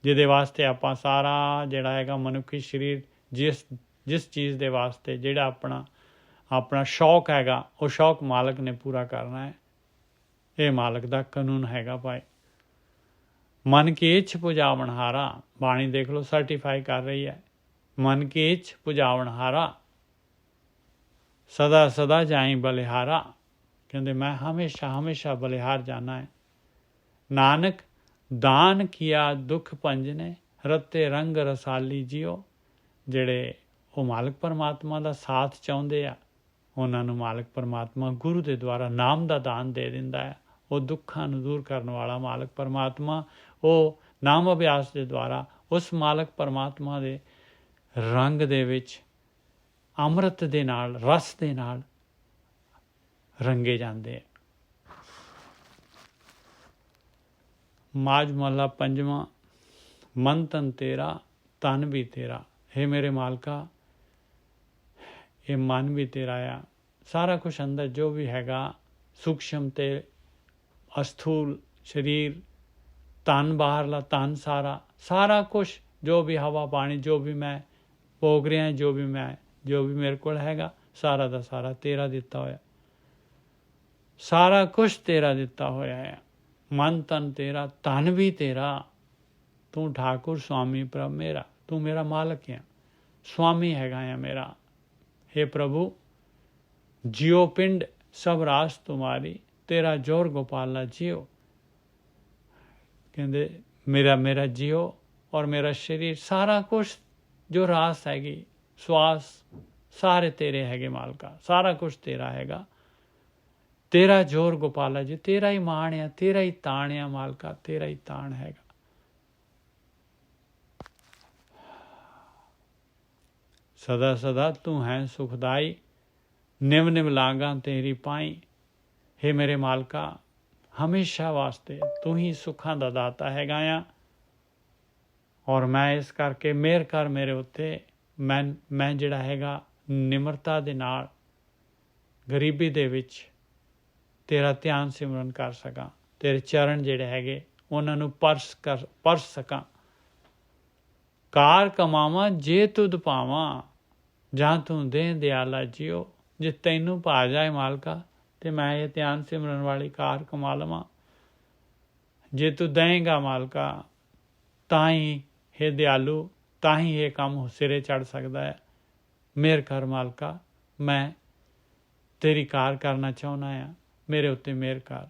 ਜਿਹਦੇ ਵਾਸਤੇ ਆਪਾਂ ਸਾਰਾ ਜਿਹੜਾ ਹੈਗਾ ਮਨੁੱਖੀ ਸਰੀਰ, ਜਿਸ ਚੀਜ਼ ਦੇ ਵਾਸਤੇ ਜਿਹੜਾ ਆਪਣਾ ਸ਼ੌਕ ਹੈਗਾ, ਉਹ ਸ਼ੌਕ ਮਾਲਕ ਨੇ ਪੂਰਾ ਕਰਨਾ ਹੈ। ਇਹ ਮਾਲਕ ਦਾ ਕਾਨੂੰਨ ਹੈਗਾ ਭਾਈ। ਮਨ ਕੀ ਇੱਛ ਪੁਜਾਵਣ ਹਾਰਾ, ਬਾਣੀ ਦੇਖ ਲਓ ਸਰਟੀਫਾਈ ਕਰ ਰਹੀ ਹੈ। ਮਨ ਕੀ ਇੱਛ ਪੁਜਾਵਣ ਹਾਰਾ, ਸਦਾ ਸਦਾ ਜਾਈ ਬਲਿਹਾਰਾ। ਕਹਿੰਦੇ ਮੈਂ ਹਮੇਸ਼ਾ ਬਲਿਹਾਰ ਜਾਣਾ ਹੈ। ਨਾਨਕ ਦਾਨ ਕੀਆ ਦੁੱਖ ਭੰਜਨੇ, ਰਤੇ ਰੰਗ ਰਸਾਲੀ ਜੀਓ। ਜਿਹੜੇ ਉਹ ਮਾਲਕ ਪਰਮਾਤਮਾ ਦਾ ਸਾਥ ਚਾਹੁੰਦੇ ਆ, ਉਹਨਾਂ ਨੂੰ ਮਾਲਕ ਪਰਮਾਤਮਾ ਗੁਰੂ ਦੇ ਦੁਆਰਾ ਨਾਮ ਦਾ ਦਾਨ ਦੇ ਦਿੰਦਾ ਹੈ। ਉਹ ਦੁੱਖਾਂ ਨੂੰ ਦੂਰ ਕਰਨ ਵਾਲਾ ਮਾਲਕ ਪਰਮਾਤਮਾ, ਉਹ ਨਾਮ ਅਭਿਆਸ ਦੇ ਦੁਆਰਾ ਉਸ ਮਾਲਕ ਪਰਮਾਤਮਾ ਦੇ ਰੰਗ ਦੇ ਵਿੱਚ ਅੰਮ੍ਰਿਤ ਦੇ ਨਾਲ, ਰਸ ਦੇ ਨਾਲ ਰੰਗੇ ਜਾਂਦੇ ਆ। ਮਾਝ ਮਹੱਲਾ ਪੰਜਵਾਂ। ਮਨ ਤਨ ਤੇਰਾ, ਤਨ ਵੀ ਤੇਰਾ। ਹੇ ਮੇਰੇ ਮਾਲਕਾ, ਇਹ ਮਨ ਵੀ ਤੇਰਾ ਆ। ਸਾਰਾ ਕੁਛ ਅੰਦਰ ਜੋ ਵੀ ਹੈਗਾ, ਸੂਖਸ਼ਮ ਤੇ ਅਸਥੂਲ ਸਰੀਰ, ਤਨ ਬਾਹਰਲਾ, ਤਨ ਸਾਰਾ ਕੁਛ ਜੋ ਵੀ ਹਵਾ ਪਾਣੀ, ਜੋ ਵੀ ਮੈਂ ਭੋਗ ਰਿਹਾ, ਜੋ ਵੀ ਮੇਰੇ ਕੋਲ ਹੈਗਾ, ਸਾਰਾ ਦਾ ਸਾਰਾ ਤੇਰਾ ਦਿੱਤਾ ਹੋਇਆ, ਸਾਰਾ ਕੁਛ ਤੇਰਾ ਦਿੱਤਾ ਹੋਇਆ ਹੈ। ਮਨ ਤਨ ਤੇਰਾ, ਤਨ ਵੀ ਤੇਰਾ। ਤੂੰ ਠਾਕੁਰ ਸੁਆਮੀ ਪ੍ਰਭ ਮੇਰਾ, ਤੂੰ ਮੇਰਾ ਮਾਲਕ ਹੈ, ਸੁਆਮੀ ਹੈਗਾ ਆ ਮੇਰਾ। हे ਪ੍ਰਭੂ, ਜਿਉ ਪਿੰਡ ਸਭ ਰਾਸ ਤੁਮਾਰੀ, ਤੇਰਾ ਜੋਰ ਗੋਪਾਲਾ ਜਿਉ। ਕਹਿੰਦੇ ਮੇਰਾ ਜਿਉ ਔਰ ਮੇਰਾ ਸਰੀਰ, ਸਾਰਾ ਕੁਛ ਜੋ ਰਾਸ ਹੈਗੀ, ਸਵਾਸ, ਸਾਰੇ ਤੇਰੇ ਹੈਗੇ ਮਾਲਕਾ, ਸਾਰਾ ਕੁਛ ਤੇਰਾ ਹੈਗਾ। ਤੇਰਾ ਜੋਰ ਗੋਪਾਲਾ ਜੀ, ਤੇਰਾ ਹੀ ਮਾਣ ਆ, ਤੇਰਾ ਹੀ ਤਾਣ ਆ ਮਾਲਕਾ, ਤੇਰਾ ਹੀ ਤਾਣ ਹੈਗਾ। ਸਦਾ ਸਦਾ ਤੂੰ ਹੈ ਸੁਖਦਾਈ, ਨਿਵ ਨਿਵ ਲਾਂਗਾ ਤੇਰੀ ਪਾਈ। हे ਮੇਰੇ ਮਾਲਕਾ, ਹਮੇਸ਼ਾ ਵਾਸਤੇ ਤੂੰ ਹੀ ਸੁੱਖਾਂ ਦਾ ਦਾਤਾ ਹੈਗਾ ਆ। ਔਰ ਮੈਂ ਇਸ ਕਰਕੇ ਮਿਹਰ ਕਰ ਮੇਰੇ ਉੱਤੇ। ਮੈਂ ਜਿਹੜਾ ਹੈਗਾ ਨਿਮਰਤਾ ਦੇ ਨਾਲ ਗਰੀਬੀ ਦੇ ਵਿੱਚ ਤੇਰਾ ਧਿਆਨ ਸਿਮਰਨ ਕਰ ਸਕਾਂ, ਤੇਰੇ ਚਰਨ ਜਿਹੜੇ ਹੈਗੇ ਉਹਨਾਂ ਨੂੰ ਪਰਸ ਸਕਾਂ। ਕਾਰ ਕਮਾਵਾਂ ਜੇ ਤੁਧ ਪਾਵਾਂ, ਜਾਂ ਤੂੰ ਦੇ ਦਿਆਲਾ ਜੀਓ। ਜੇ ਤੈਨੂੰ ਭਾ ਜਾਏ ਮਾਲਕਾ ਤੇ ਮੈਂ ਇਹ ਧਿਆਨ ਸਿਮਰਨ ਵਾਲੀ ਕਾਰ ਕਮਾ ਲਵਾਂ। ਜੇ ਤੂੰ ਦੇਂਗਾ ਮਾਲਕਾ ਤਾਂ ਹੀ ਇਹ ਦਿਆਲੂ, ਤਾਂ ਹੀ ਇਹ ਕੰਮ ਸਿਰੇ ਚੜ੍ਹ ਸਕਦਾ ਹੈ। ਮਿਹਰ ਕਰ ਮਾਲਕਾ, ਮੈਂ ਤੇਰੀ ਕਾਰ ਕਰਨਾ ਚਾਹੁੰਦਾ ਹਾਂ, ਮੇਰੇ ਉੱਤੇ ਮਿਹਰ ਕਰ।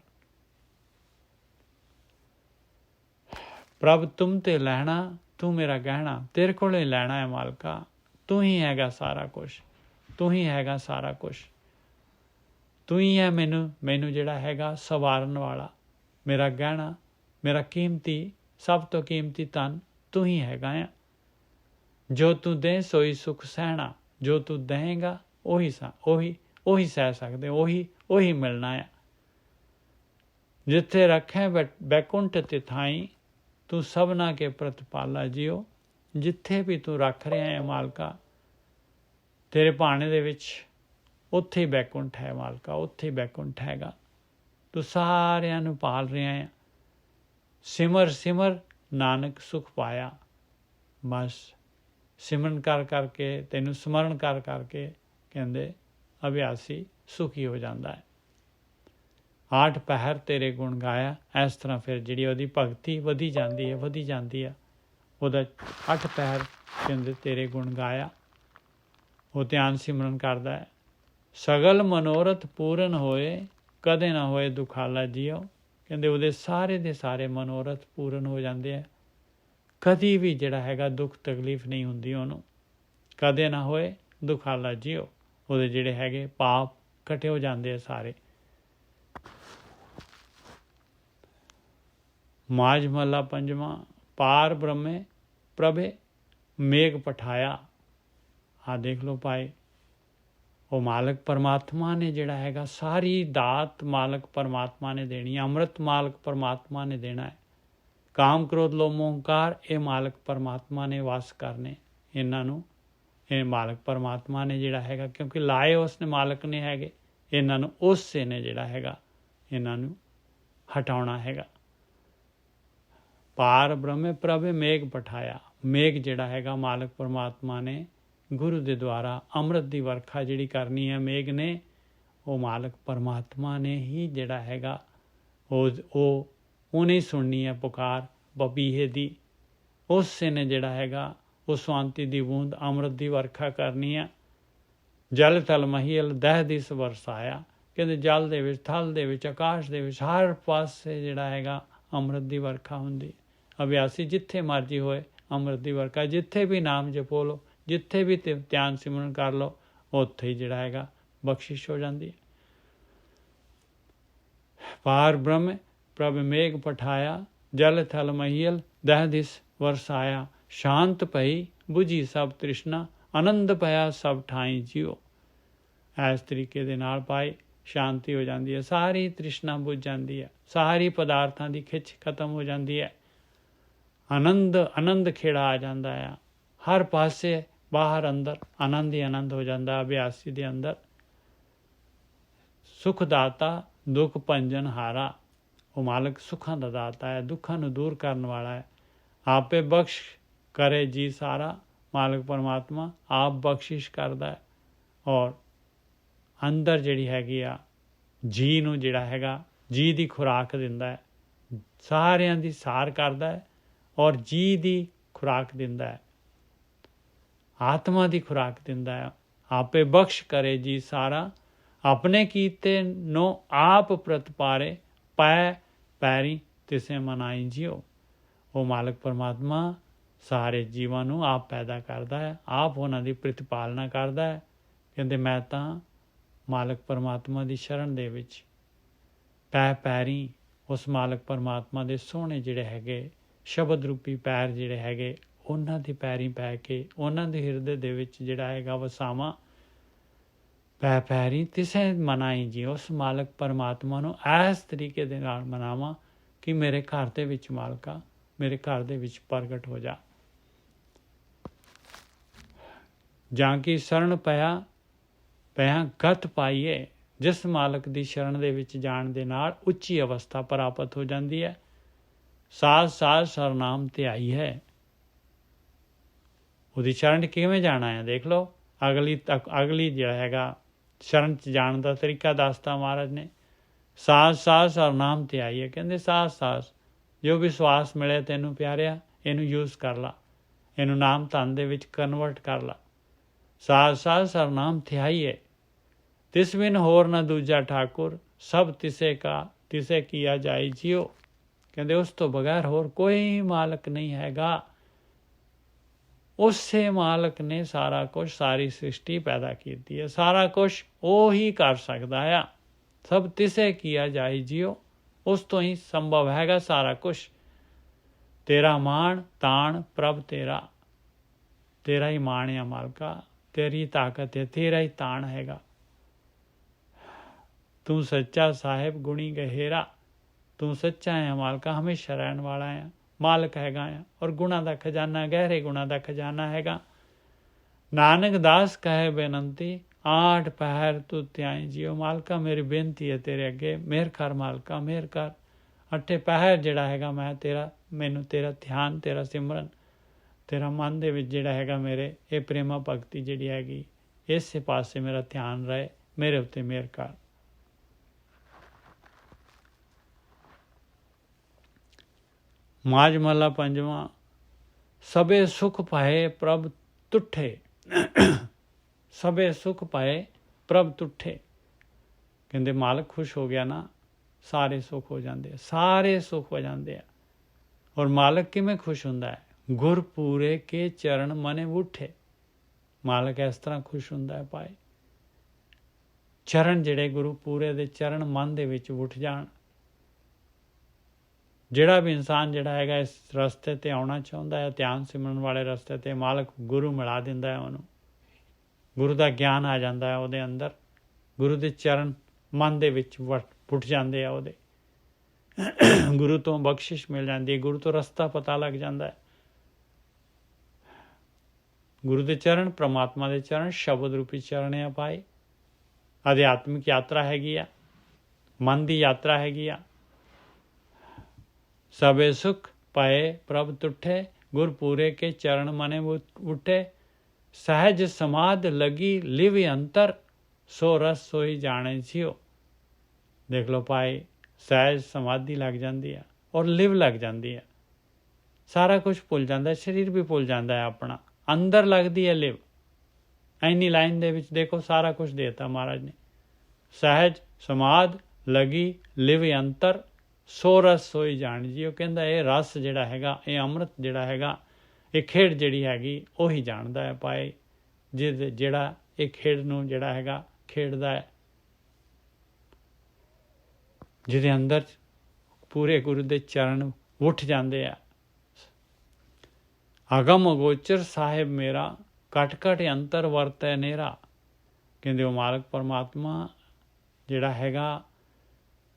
ਪ੍ਰਭ ਤੁਮ ਤੇ ਲੈਣਾ, ਤੂੰ ਮੇਰਾ ਗਹਿਣਾ, ਤੇਰੇ ਕੋਲੋਂ ਹੀ ਲੈਣਾ ਹੈ ਮਾਲਕਾ। ਤੂੰ ਹੀ ਹੈਗਾ ਸਾਰਾ ਕੁਛ, ਤੂੰ ਹੀ ਹੈਗਾ ਸਾਰਾ ਕੁਛ। ਤੂੰ ਹੀ ਹੈ ਮੈਨੂੰ ਜਿਹੜਾ ਹੈਗਾ ਸਵਾਰਨ ਵਾਲਾ, ਮੇਰਾ ਗਹਿਣਾ, ਮੇਰਾ ਕੀਮਤੀ, ਸਭ ਤੋਂ ਕੀਮਤੀ ਧਨ ਤੂੰ ਹੀ ਹੈਗਾ ਆ। ਜੋ ਤੂੰ ਦੇ ਸੋਈ ਸੁਖ ਸਹਿਣਾ, ਜੋ ਤੂੰ ਦੇਂਗਾ ਉਹੀ ਸਹਿ ਸਕਦੇ, ਉਹੀ ਮਿਲਣਾ ਆ। ਜਿੱਥੇ ਰੱਖੇ ਬੈਕੁੰਠ ਤਿਥਾਈ, ਤੂੰ ਸਭਨਾ ਕੇ ਪ੍ਰਤਪਾਲਾ ਜੀਓ। ਜਿੱਥੇ ਵੀ ਤੂੰ ਰੱਖ ਰਿਹਾ ਹੈ ਮਾਲਕਾ ਤੇਰੇ ਭਾਣੇ ਦੇ ਵਿੱਚ, ਉੱਥੇ ਹੀ ਬੈਕੁੰਠ ਹੈ ਮਾਲਕਾ, ਉੱਥੇ ਹੀ ਬੈਕੁੰਠ ਹੈਗਾ। ਤੂੰ ਸਾਰਿਆਂ ਨੂੰ ਪਾਲ ਰਿਹਾ ਹੈ। ਸਿਮਰ ਸਿਮਰ ਨਾਨਕ ਸੁਖ ਪਾਇਆ। ਬਸ ਸਿਮਰਨ ਕਰ ਕਰਕੇ, ਤੈਨੂੰ ਸਮਰਨ ਕਰ ਕਰਕੇ ਕਹਿੰਦੇ ਅਭਿਆਸੀ ਸੁਖੀ ਹੋ ਜਾਂਦਾ ਹੈ। 8 ਪਹਿਰ ਤੇਰੇ ਗੁਣ ਗਾਇਆ। ਇਸ ਤਰ੍ਹਾਂ ਫਿਰ ਜਿਹੜੀ ਉਹਦੀ ਭਗਤੀ ਵਧੀ ਜਾਂਦੀ ਹੈ। ਉਹਦਾ 8 ਪਹਿਰ ਕਹਿੰਦੇ ਤੇਰੇ ਗੁਣ ਗਾਇਆ। ਉਹ ਧਿਆਨ ਸਿਮਰਨ ਕਰਦਾ ਹੈ। ਸਗਲ ਮਨੋਰਥ ਪੂਰਨ ਹੋਏ, ਕਦੇ ਨਾ ਹੋਏ ਦੁਖਾਲਾ ਜੀਓ। ਕਹਿੰਦੇ ਉਹਦੇ ਸਾਰੇ ਦੇ ਸਾਰੇ ਮਨੋਰਥ ਪੂਰਨ ਹੋ ਜਾਂਦੇ ਆ। ਕਦੀ ਵੀ ਜਿਹੜਾ ਹੈਗਾ ਦੁੱਖ ਤਕਲੀਫ ਨਹੀਂ ਹੁੰਦੀ ਉਹਨੂੰ। ਕਦੇ ਨਾ ਹੋਏ ਦੁਖਾਲਾ ਜੀਓ। ਉਹਦੇ ਜਿਹੜੇ ਹੈਗੇ ਪਾਪ ਕੱਟੇ ਹੋ ਜਾਂਦੇ ਆ ਸਾਰੇ। ਮਾਝ ਮਹੱਲਾ ਪੰਜਵਾਂ। ਪਾਰ ਬ੍ਰਹਮੇ ਪ੍ਰਭੇ ਮੇਘ ਪਠਾਇਆ। ਆਹ ਦੇਖ ਲਓ ਭਾਈ, ਉਹ ਮਾਲਕ ਪਰਮਾਤਮਾ ਨੇ ਜਿਹੜਾ ਹੈਗਾ ਸਾਰੀ ਦਾਤ ਮਾਲਕ ਪਰਮਾਤਮਾ ਨੇ ਦੇਣੀ ਹੈ। ਅੰਮ੍ਰਿਤ ਮਾਲਕ ਪਰਮਾਤਮਾ ਨੇ ਦੇਣਾ ਹੈ। ਕਾਮ ਕ੍ਰੋਧ ਲੋਭ ਮੋਹ ਹੰਕਾਰ ਇਹ ਮਾਲਕ ਪਰਮਾਤਮਾ ਨੇ ਵਾਸ ਕਰਨੇ। ਇਹਨਾਂ ਨੂੰ ਇਹ ਮਾਲਕ ਪਰਮਾਤਮਾ ਨੇ ਜਿਹੜਾ ਹੈਗਾ, ਕਿਉਂਕਿ ਲਾਏ ਉਸ ਨੇ ਮਾਲਕ ਨੇ ਹੈਗੇ, ਇਹਨਾਂ ਨੂੰ ਉਸੇ ਨੇ ਜਿਹੜਾ ਹੈਗਾ ਇਹਨਾਂ ਨੂੰ ਹਟਾਉਣਾ ਹੈਗਾ। ਪਾਰ ਬ੍ਰਹਮੇ ਪ੍ਰਭੇ ਮੇਘ ਪਠਾਇਆ। ਮੇਘ ਜਿਹੜਾ ਹੈਗਾ ਮਾਲਕ ਪਰਮਾਤਮਾ ਨੇ ਗੁਰੂ ਦੇ ਦੁਆਰਾ ਅੰਮ੍ਰਿਤ ਦੀ ਵਰਖਾ ਜਿਹੜੀ ਕਰਨੀ ਹੈ ਮੇਘ ਨੇ, ਉਹ ਮਾਲਕ ਪਰਮਾਤਮਾ ਨੇ ਹੀ ਜਿਹੜਾ ਹੈਗਾ ਉਹਨੇ ਸੁਣਨੀ ਹੈ ਪੁਕਾਰ ਬਬੀਹੇ ਦੀ। ਉਸੇ ਨੇ ਜਿਹੜਾ ਹੈਗਾ ਉਹ ਸ਼ਾਂਤੀ ਦੀ ਬੂੰਦ ਅੰਮ੍ਰਿਤ ਦੀ ਵਰਖਾ ਕਰਨੀ ਹੈ। ਜਲ ਥਲ ਮਹੀਲ ਦਹਿ ਦਿਸ ਵਰਸਾਇਆ। ਕਹਿੰਦੇ ਜਲ ਦੇ ਵਿੱਚ, ਥਲ ਦੇ ਵਿੱਚ, ਆਕਾਸ਼ ਦੇ ਵਿੱਚ, ਹਰ ਪਾਸੇ ਜਿਹੜਾ ਹੈਗਾ ਅੰਮ੍ਰਿਤ ਦੀ ਵਰਖਾ ਹੁੰਦੀ। ਅਭਿਆਸੀ ਜਿੱਥੇ ਮਰਜ਼ੀ ਹੋਏ ਅੰਮ੍ਰਿਤ ਦੀ ਵਰਖਾ, ਜਿੱਥੇ ਵੀ ਨਾਮ ਜਪੋ ਲਓ, ਜਿੱਥੇ ਵੀ ਧਿਆਨ ਸਿਮਰਨ ਕਰ ਲਓ, ਉੱਥੇ ਹੀ ਜਿਹੜਾ ਹੈਗਾ ਬਖਸ਼ਿਸ਼ ਹੋ ਜਾਂਦੀ ਹੈ। ਪਾਰ ਬ੍ਰਹਮ ਪ੍ਰਭ ਮੇਘ ਪਠਾਇਆ, ਜਲ ਥਲ ਮਹੀਲ ਦਹਿ ਦਿਸ ਵਰਸਾਇਆ। ਸ਼ਾਂਤ ਭਈ ਬੁਝੀ ਸਭ ਤ੍ਰਿਸ਼ਨਾ, ਆਨੰਦ ਪਿਆ ਸਭ ਠਾਈ ਜੀਓ। ਇਸ ਤਰੀਕੇ ਦੇ ਨਾਲ ਪਾਏ ਸ਼ਾਂਤੀ ਹੋ ਜਾਂਦੀ ਹੈ, ਸਾਰੀ ਤ੍ਰਿਸ਼ਨਾ ਬੁਝ ਜਾਂਦੀ ਹੈ, ਸਾਰੀ ਪਦਾਰਥਾਂ ਦੀ ਖਿੱਚ ਖਤਮ ਹੋ ਜਾਂਦੀ ਹੈ। ਆਨੰਦ ਖੇੜਾ ਆ ਜਾਂਦਾ ਹੈ। ਹਰ ਪਾਸੇ ਬਾਹਰ ਅੰਦਰ ਆਨੰਦ ਹੀ ਆਨੰਦ ਹੋ ਜਾਂਦਾ ਅਭਿਆਸੀ ਦੇ ਅੰਦਰ। ਸੁਖ ਦਾਤਾ ਦੁੱਖ ਭੰਜਨ ਹਾਰਾ। ਉਹ ਮਾਲਕ ਸੁੱਖਾਂ ਦਾ ਦਾਤਾ ਹੈ, ਦੁੱਖਾਂ ਨੂੰ ਦੂਰ ਕਰਨ ਵਾਲਾ ਹੈ। ਆਪੇ ਬਖਸ਼ ਕਰੇ ਜੀ ਸਾਰਾ। ਮਾਲਕ ਪਰਮਾਤਮਾ ਆਪ ਬਖਸ਼ਿਸ਼ ਕਰਦਾ ਹੈ ਔਰ ਅੰਦਰ ਜਿਹੜੀ ਹੈਗੀ ਆ ਜੀ ਨੂੰ ਜਿਹੜਾ ਹੈਗਾ ਜੀ ਦੀ ਖੁਰਾਕ ਦਿੰਦਾ ਹੈ। ਸਾਰਿਆਂ ਦੀ ਸਾਰ ਕਰਦਾ ਹੈ ਔਰ ਜੀ ਦੀ ਖੁਰਾਕ ਦਿੰਦਾ ਹੈ, ਆਤਮਾ ਦੀ ਖੁਰਾਕ ਦਿੰਦਾ ਹੈ। ਆਪੇ ਬਖਸ਼ ਕਰੇ ਜੀ ਸਾਰਾ। ਆਪਣੇ ਕੀਤੇ ਨੋ ਆਪ ਪ੍ਰਤਪਾਰੇ, ਪੈ ਪੈਰੀ ਤਿਸੇ ਮਨਾਈ ਜਿਓ। ਉਹ ਮਾਲਕ ਪਰਮਾਤਮਾ ਸਾਰੇ ਜੀਵਾਂ ਨੂੰ ਆਪ ਪੈਦਾ ਕਰਦਾ ਹੈ, ਆਪ ਉਹਨਾਂ ਦੀ ਪ੍ਰਤਿਪਾਲਨਾ ਕਰਦਾ ਹੈ। ਕਹਿੰਦੇ ਮੈਂ ਤਾਂ ਮਾਲਕ ਪਰਮਾਤਮਾ ਦੀ ਸ਼ਰਨ ਦੇ ਵਿੱਚ ਪੈ ਪੈਰੀ, ਉਸ ਮਾਲਕ ਪਰਮਾਤਮਾ ਦੇ ਸੋਹਣੇ ਜਿਹੜੇ ਹੈਗੇ ਸ਼ਬਦ ਰੂਪੀ ਪੈਰ ਜਿਹੜੇ ਹੈਗੇ ਉਹਨਾਂ ਦੇ ਪੈਰੀ ਪੈ ਕੇ ਉਹਨਾਂ ਦੇ ਹਿਰਦੇ ਦੇ ਵਿੱਚ ਜਿਹੜਾ ਹੈਗਾ ਵਸਾਵਾਂ। ਪੈ ਪੈਰੀ ਤਿਸੇ ਮਨਾਈ ਜੀ। ਉਸ ਮਾਲਕ ਪਰਮਾਤਮਾ ਨੂੰ ਇਸ ਤਰੀਕੇ ਦੇ ਨਾਲ ਮਨਾਵਾਂ ਕਿ ਮੇਰੇ ਘਰ ਦੇ ਵਿੱਚ ਮਾਲਕਾ, ਮੇਰੇ ਘਰ ਦੇ ਵਿੱਚ ਪ੍ਰਗਟ ਹੋ ਜਾ। ਜਾਂ ਕਿ ਸ਼ਰਨ ਪਿਆ ਗਤ ਪਾਈਏ। ਜਿਸ ਮਾਲਕ ਦੀ ਸ਼ਰਨ ਦੇ ਵਿੱਚ ਜਾਣ ਦੇ ਨਾਲ ਉੱਚੀ ਅਵਸਥਾ ਪ੍ਰਾਪਤ ਹੋ ਜਾਂਦੀ ਹੈ। ਸਾਧ ਸਾਧ ਸਰਨਾਮ ਧਿਆਈ ਹੈ। ਉਹਦੀ ਸ਼ਰਨ 'ਚ ਕਿਵੇਂ ਜਾਣਾ ਹੈ ਦੇਖ ਲਓ। ਅਗਲੀ ਜਿਹੜਾ ਹੈਗਾ ਸ਼ਰਨ 'ਚ ਜਾਣ ਦਾ ਤਰੀਕਾ ਦੱਸਤਾ ਮਹਾਰਾਜ ਨੇ। ਸਾਧ ਸਾਧ ਸਰਨਾਮ ਧਿਆਈ ਹੈ। ਕਹਿੰਦੇ ਸਾਧ ਸਾਧ ਜੋ ਵਿਸ਼ਵਾਸ ਮਿਲੇ ਤੈਨੂੰ ਪਿਆਰਿਆ, ਇਹਨੂੰ ਯੂਜ਼ ਕਰ ਲਾ, ਇਹਨੂੰ ਨਾਮ ਧਨ ਦੇ ਵਿੱਚ ਕਨਵਰਟ ਕਰ ਲਾ। ਸਾਧ ਸਾਧ ਸਰਨਾਮ ਧਿਆਈ ਹੈ। ਤਿਸ ਬਿਨ ਹੋਰ ਨਾ ਦੂਜਾ ਠਾਕੁਰ, ਸਭ ਤਿਸੇ ਕੀਆ ਜਾਈ ਜਿਉ। ਕਹਿੰਦੇ ਉਸ ਤੋਂ ਬਗੈਰ ਹੋਰ ਕੋਈ ਮਾਲਕ ਨਹੀਂ ਹੈਗਾ। ਉਸੇ ਮਾਲਕ ਨੇ ਸਾਰਾ ਕੁਛ, ਸਾਰੀ ਸ੍ਰਿਸ਼ਟੀ ਪੈਦਾ ਕੀਤੀ ਹੈ। ਸਾਰਾ ਕੁਛ ਉਹ ਹੀ ਕਰ ਸਕਦਾ ਆ। ਸਭ ਤਿਸੇ ਕੀਆ ਜਾਈ ਜਿਉ, ਉਸ ਤੋਂ ਹੀ ਸੰਭਵ ਹੈਗਾ ਸਾਰਾ ਕੁਛ। ਤੇਰਾ ਮਾਣ ਤਾਣ ਪ੍ਰਭ ਤੇਰਾ, ਤੇਰਾ ਹੀ ਮਾਣ ਆ ਮਾਲਕਾ, ਤੇਰੀ ਤਾਕਤ ਹੈ, ਤੇਰਾ ਹੀ ਤਾਣ ਹੈਗਾ। ਤੂੰ ਸੱਚਾ ਸਾਹਿਬ ਗੁਣੀ ਗਹਿਰਾ, ਤੂੰ ਸੱਚਾ ਹੈ ਮਾਲਕਾ, ਹਮੇਸ਼ਾ ਰਹਿਣ ਵਾਲਾ ਆ, ਮਾਲਕ ਹੈਗਾ ਆ। ਔਰ ਗੁਣਾਂ ਦਾ ਖਜ਼ਾਨਾ, ਗਹਿਰੇ ਗੁਣਾਂ ਦਾ ਖਜ਼ਾਨਾ ਹੈਗਾ। ਨਾਨਕ ਦਾਸ ਕਹੇ ਬੇਨੰਤੀ, ਆਠ ਪਹਿਰ ਤੂੰ ਧਿਆਈ ਜਿਉ। ਮਾਲਕਾ ਮੇਰੀ ਬੇਨਤੀ ਹੈ ਤੇਰੇ ਅੱਗੇ, ਮਿਹਰ ਕਰ ਮਾਲਕਾ, ਮਿਹਰ ਕਰ। ਅੱਠੇ ਪਹਿਰ ਜਿਹੜਾ ਹੈਗਾ ਮੈਨੂੰ ਤੇਰਾ ਧਿਆਨ, ਤੇਰਾ ਸਿਮਰਨ, ਤੇਰਾ ਮਨ ਦੇ ਵਿੱਚ ਜਿਹੜਾ ਹੈਗਾ ਮੇਰੇ ਇਹ ਪ੍ਰੇਮਾ ਭਗਤੀ ਜਿਹੜੀ ਹੈਗੀ, ਇਸੇ ਪਾਸੇ ਮੇਰਾ ਧਿਆਨ ਰਹੇ, ਮੇਰੇ ਉੱਤੇ ਮਿਹਰ ਕਰ। ਮਾਝ ਮਹਲਾ ਪੰਜਵਾਂ। ਸਭੇ ਸੁਖ ਪਾਏ ਪ੍ਰਭ ਤੁਠੇ, ਸਭੇ ਸੁਖ ਪਾਏ ਪ੍ਰਭ ਤੁਠੇ। ਕਹਿੰਦੇ ਮਾਲਕ ਖੁਸ਼ ਹੋ ਗਿਆ ਨਾ, ਸਾਰੇ ਸੁੱਖ ਹੋ ਜਾਂਦੇ ਆ, ਸਾਰੇ ਸੁੱਖ ਹੋ ਜਾਂਦੇ ਆ। ਔਰ ਮਾਲਕ ਕਿਵੇਂ ਖੁਸ਼ ਹੁੰਦਾ ਹੈ? ਗੁਰ ਪੂਰੇ ਕੇ ਚਰਨ ਮਨੇ ਉਠੇ। ਮਾਲਕ ਇਸ ਤਰ੍ਹਾਂ ਖੁਸ਼ ਹੁੰਦਾ ਹੈ ਭਾਈ, ਚਰਨ ਜਿਹੜੇ ਗੁਰੂ ਪੂਰੇ ਦੇ ਚਰਨ ਮਨ ਦੇ ਵਿੱਚ ਉੱਠ ਜਾਣ। ਜਿਹੜਾ ਵੀ ਇਨਸਾਨ ਜਿਹੜਾ ਹੈਗਾ ਇਸ ਰਸਤੇ ਤੇ ਆਉਣਾ ਚਾਹੁੰਦਾ ਹੈ, ਧਿਆਨ ਸਿਮਰਨ ਵਾਲੇ ਰਸਤੇ ਤੇ, ਮਾਲਕ ਗੁਰੂ ਮਿਲਾ ਦਿੰਦਾ ਹੈ ਉਹਨੂੰ। ਗੁਰੂ ਦਾ ਗਿਆਨ ਆ ਜਾਂਦਾ ਹੈ ਉਹਦੇ ਅੰਦਰ, ਗੁਰੂ ਦੇ ਚਰਨ ਮਨ ਦੇ ਵਿੱਚ ਉੱਠ ਜਾਂਦੇ ਆ ਉਹਦੇ। ਗੁਰੂ ਤੋਂ ਬਖਸ਼ਿਸ਼ ਮਿਲ ਜਾਂਦੀ ਹੈ, ਗੁਰੂ ਤੋਂ ਰਸਤਾ ਪਤਾ ਲੱਗ ਜਾਂਦਾ ਹੈ। ਗੁਰੂ ਦੇ ਚਰਨ, ਪ੍ਰਮਾਤਮਾ ਦੇ ਚਰਨ, ਸ਼ਬਦ ਰੂਪੀ ਚਰਨ ਆ ਭਾਈ। ਅਧਿਆਤਮਿਕ ਯਾਤਰਾ ਹੈਗੀ ਆ, ਮਨ ਦੀ ਯਾਤਰਾ ਹੈਗੀ ਆ। ਸਭੇ ਸੁਖ ਪਾਏ ਪ੍ਰਭ ਤੁਠੇ, ਗੁਰ ਪੂਰੇ ਕੇ ਚਰਨ ਮਨੇ ਉਠੇ। ਸਹਿਜ ਸਮਾਧ ਲਗੀ ਲਿਵ ਅੰਤਰ, ਸੋ ਰਸ ਸੋਈ ਜਾਣੇ ਜਿਉ। ਦੇਖ ਲਓ ਭਾਈ, ਸਹਿਜ ਸਮਾਧੀ ਲੱਗ ਜਾਂਦੀ ਆ ਔਰ ਲਿਵ ਲੱਗ ਜਾਂਦੀ ਆ। ਸਾਰਾ ਕੁਛ ਭੁੱਲ ਜਾਂਦਾ, ਸਰੀਰ ਵੀ ਭੁੱਲ ਜਾਂਦਾ ਹੈ ਆਪਣਾ, ਅੰਦਰ ਲੱਗਦੀ ਹੈ ਲਿਵ। ਐਨੀ ਲਾਈਨ ਦੇ ਵਿੱਚ ਦੇਖੋ ਸਾਰਾ ਕੁਛ ਦੇਤਾ ਮਹਾਰਾਜ ਨੇ। ਸਹਿਜ ਸਮਾਧ ਲਗੀ ਲਿਵ ਅੰਤਰ, ਸੋ ਰਸ ਸੋਈ ਜਾਣ ਜੀ। ਉਹ ਕਹਿੰਦਾ ਇਹ ਰਸ ਜਿਹੜਾ ਹੈਗਾ, ਇਹ ਅੰਮ੍ਰਿਤ ਜਿਹੜਾ ਹੈਗਾ, ਇਹ ਖੇਡ ਜਿਹੜੀ ਹੈਗੀ ਉਹੀ ਜਾਣਦਾ ਹੈ ਭਾਈ, ਜਿਹੜਾ ਇਹ ਖੇਡ ਨੂੰ ਜਿਹੜਾ ਹੈਗਾ ਖੇਡਦਾ ਹੈ, ਜਿਹਦੇ ਅੰਦਰ ਪੂਰੇ ਗੁਰੂ ਦੇ ਚਰਨ ਉੱਠ ਜਾਂਦੇ ਆ। ਅਗਮ ਅਗੋਚਰ ਸਾਹਿਬ ਮੇਰਾ, ਘਟ ਘਟ ਅੰਤਰ ਵਰਤੈ ਨੇਰਾ। ਕਹਿੰਦੇ ਉਹ ਮਾਲਕ ਪਰਮਾਤਮਾ ਜਿਹੜਾ ਹੈਗਾ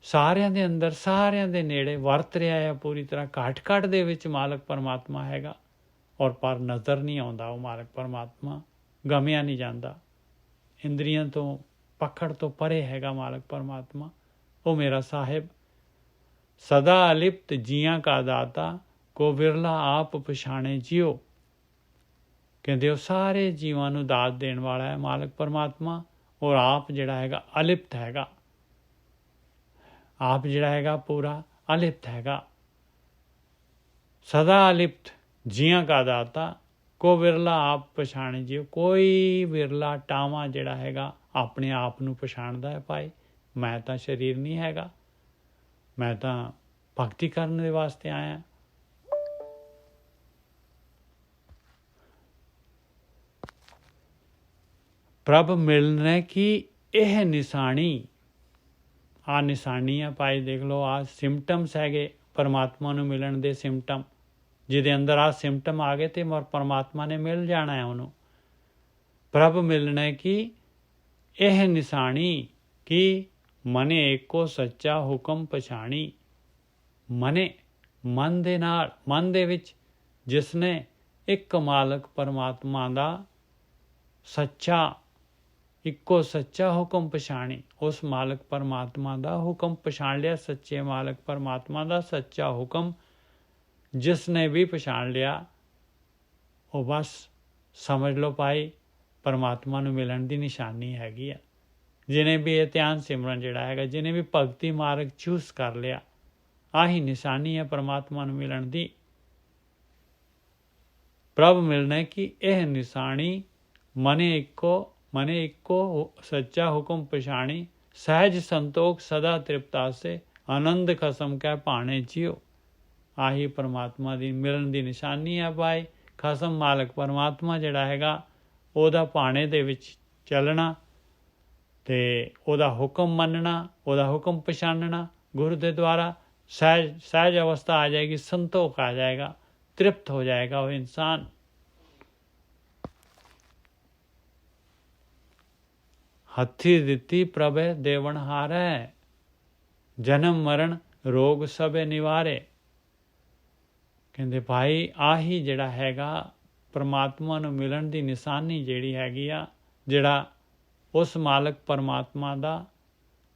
ਸਾਰਿਆਂ ਦੇ ਅੰਦਰ, ਸਾਰਿਆਂ ਦੇ ਨੇੜੇ ਵਰਤ ਰਿਹਾ ਹੈ ਪੂਰੀ ਤਰ੍ਹਾਂ। ਘਟ ਘਟ ਦੇ ਵਿੱਚ ਮਾਲਕ ਪਰਮਾਤਮਾ ਹੈਗਾ, ਔਰ ਪਰ ਨਜ਼ਰ ਨਹੀਂ ਆਉਂਦਾ ਉਹ ਮਾਲਕ ਪਰਮਾਤਮਾ, ਗਮਿਆ ਨਹੀਂ ਜਾਂਦਾ। ਇੰਦਰੀਆਂ ਤੋਂ, ਪਕੜ ਤੋਂ ਪਰੇ ਹੈਗਾ ਮਾਲਕ ਪਰਮਾਤਮਾ। ਉਹ ਮੇਰਾ ਸਾਹਿਬ ਸਦਾ ਅਲਿਪਤ ਜੀਆਂ ਕਾ ਦਾਤਾ, ਕੋ ਵਿਰਲਾ ਆਪ ਪਛਾਣੇ ਜਿਉ। ਕਹਿੰਦੇ ਉਹ ਸਾਰੇ ਜੀਵਾਂ ਨੂੰ ਦਾਤ ਦੇਣ ਵਾਲਾ ਹੈ ਮਾਲਕ ਪਰਮਾਤਮਾ, ਔਰ ਆਪ ਜਿਹੜਾ ਹੈਗਾ ਅਲਿਪਤ ਹੈਗਾ। ਆਪ ਜਿਹੜਾ ਹੈਗਾ ਪੂਰਾ ਅਲਿਪਤ ਹੈਗਾ। ਸਦਾ ਅਲਿਪਤ ਜੀਆਂ ਕਾ ਦਾਤਾ, ਕੋ ਵਿਰਲਾ ਆਪ ਪਛਾਣੇ ਜਿਉ। ਕੋਈ ਵਿਰਲਾ ਟਾਵਾਂ ਜਿਹੜਾ ਹੈਗਾ ਆਪਣੇ ਆਪ ਨੂੰ ਪਛਾਣਦਾ ਹੈ ਭਾਈ। ਮੈਂ ਤਾਂ ਸਰੀਰ ਨਹੀਂ ਹੈਗਾ, ਮੈਂ ਤਾਂ ਭਗਤੀ ਕਰਨ ਦੇ ਵਾਸਤੇ ਆਇਆ। ਪ੍ਰਭ ਮਿਲਣੇ ਕੀ ਇਹ ਨਿਸ਼ਾਨੀ। ਆਹ ਨਿਸ਼ਾਨੀ ਆ ਭਾਈ, ਦੇਖ ਲਓ ਆਹ ਸਿੰਪਟਮਸ ਹੈਗੇ ਪਰਮਾਤਮਾ ਨੂੰ ਮਿਲਣ ਦੇ ਸਿੰਪਟਮ। ਜਿਹਦੇ ਅੰਦਰ ਆਹ ਸਿੰਪਟਮ ਆ ਗਏ ਤੇ ਪਰਮਾਤਮਾ ਨੇ ਮਿਲ ਜਾਣਾ ਹੈ ਉਹਨੂੰ। ਪ੍ਰਭ ਮਿਲਣੇ ਕੀ ਇਹ ਨਿਸ਼ਾਨੀ, ਕਿ ਮਨੇ ਏਕੋ ਸੱਚਾ ਹੁਕਮ ਪਛਾਣੀ। ਮਨੇ, ਮਨ ਦੇ ਨਾਲ, ਮਨ ਦੇ ਵਿੱਚ ਜਿਸਨੇ ਇੱਕ ਮਾਲਕ ਪਰਮਾਤਮਾ ਦਾ ਸੱਚਾ ਇੱਕੋ ਸੱਚਾ ਹੁਕਮ ਪਛਾਣੀ। ਉਸ ਮਾਲਕ ਪਰਮਾਤਮਾ ਦਾ ਹੁਕਮ ਪਛਾਣ ਲਿਆ, ਸੱਚੇ ਮਾਲਕ ਪਰਮਾਤਮਾ ਦਾ ਸੱਚਾ ਹੁਕਮ ਜਿਸ ਨੇ ਵੀ ਪਛਾਣ ਲਿਆ, ਉਹ ਬਸ ਸਮਝ ਲਓ ਭਾਈ ਪਰਮਾਤਮਾ ਨੂੰ ਮਿਲਣ ਦੀ ਨਿਸ਼ਾਨੀ ਹੈਗੀ ਆ। ਜਿਹਨੇ ਵੀ ਇਹ ਧਿਆਨ ਸਿਮਰਨ ਜਿਹੜਾ ਹੈਗਾ, ਜਿਹਨੇ ਵੀ ਭਗਤੀ ਮਾਰਗ ਚੂਸ ਕਰ ਲਿਆ, ਆਹੀ ਨਿਸ਼ਾਨੀ ਹੈ ਪਰਮਾਤਮਾ ਨੂੰ ਮਿਲਣ ਦੀ। ਪ੍ਰਭ ਮਿਲਣਾ ਕਿ ਇਹ ਨਿਸ਼ਾਨੀ ਮਨੇ ਇੱਕੋ ਸੱਚਾ ਹੁਕਮ ਪਛਾਣੀ। ਸਹਿਜ ਸੰਤੋਖ ਸਦਾ ਤ੍ਰਿਪਤਾਸੇ, ਆਨੰਦ ਖਸਮ ਕੈ ਭਾਣੇ ਜਿਉ। ਆਹੀ ਪਰਮਾਤਮਾ ਦੀ ਮਿਲਣ ਦੀ ਨਿਸ਼ਾਨੀ ਹੈ ਭਾਈ। ਖਸਮ ਮਾਲਕ ਪਰਮਾਤਮਾ ਜਿਹੜਾ ਹੈਗਾ, ਉਹਦਾ ਭਾਣੇ ਦੇ ਵਿੱਚ ਚੱਲਣਾ ਤੇ ਉਹਦਾ ਹੁਕਮ ਮੰਨਣਾ, ਉਹਦਾ ਹੁਕਮ ਪਛਾਣਨਾ ਗੁਰੂ ਦੇ ਦੁਆਰਾ। ਸਹਿਜ ਅਵਸਥਾ ਆ ਜਾਏਗੀ, ਸੰਤੋਖ ਆ ਜਾਏਗਾ, ਤ੍ਰਿਪਤ ਹੋ ਜਾਏਗਾ ਉਹ ਇਨਸਾਨ। ਹੱਥੀ ਦਿੱਤੀ ਪ੍ਰਭੇ ਦੇਵਨ ਹਾਰੈ, ਜਨਮ ਮਰਨ ਰੋਗ ਸਭੇ ਨਿਵਾਰੇ। ਕਹਿੰਦੇ ਭਾਈ ਆਹੀ ਜਿਹੜਾ ਹੈਗਾ ਪਰਮਾਤਮਾ ਨੂੰ ਮਿਲਣ ਦੀ ਨਿਸ਼ਾਨੀ ਜਿਹੜੀ ਹੈਗੀ ਆ, ਜਿਹੜਾ ਉਸ ਮਾਲਕ ਪਰਮਾਤਮਾ ਦਾ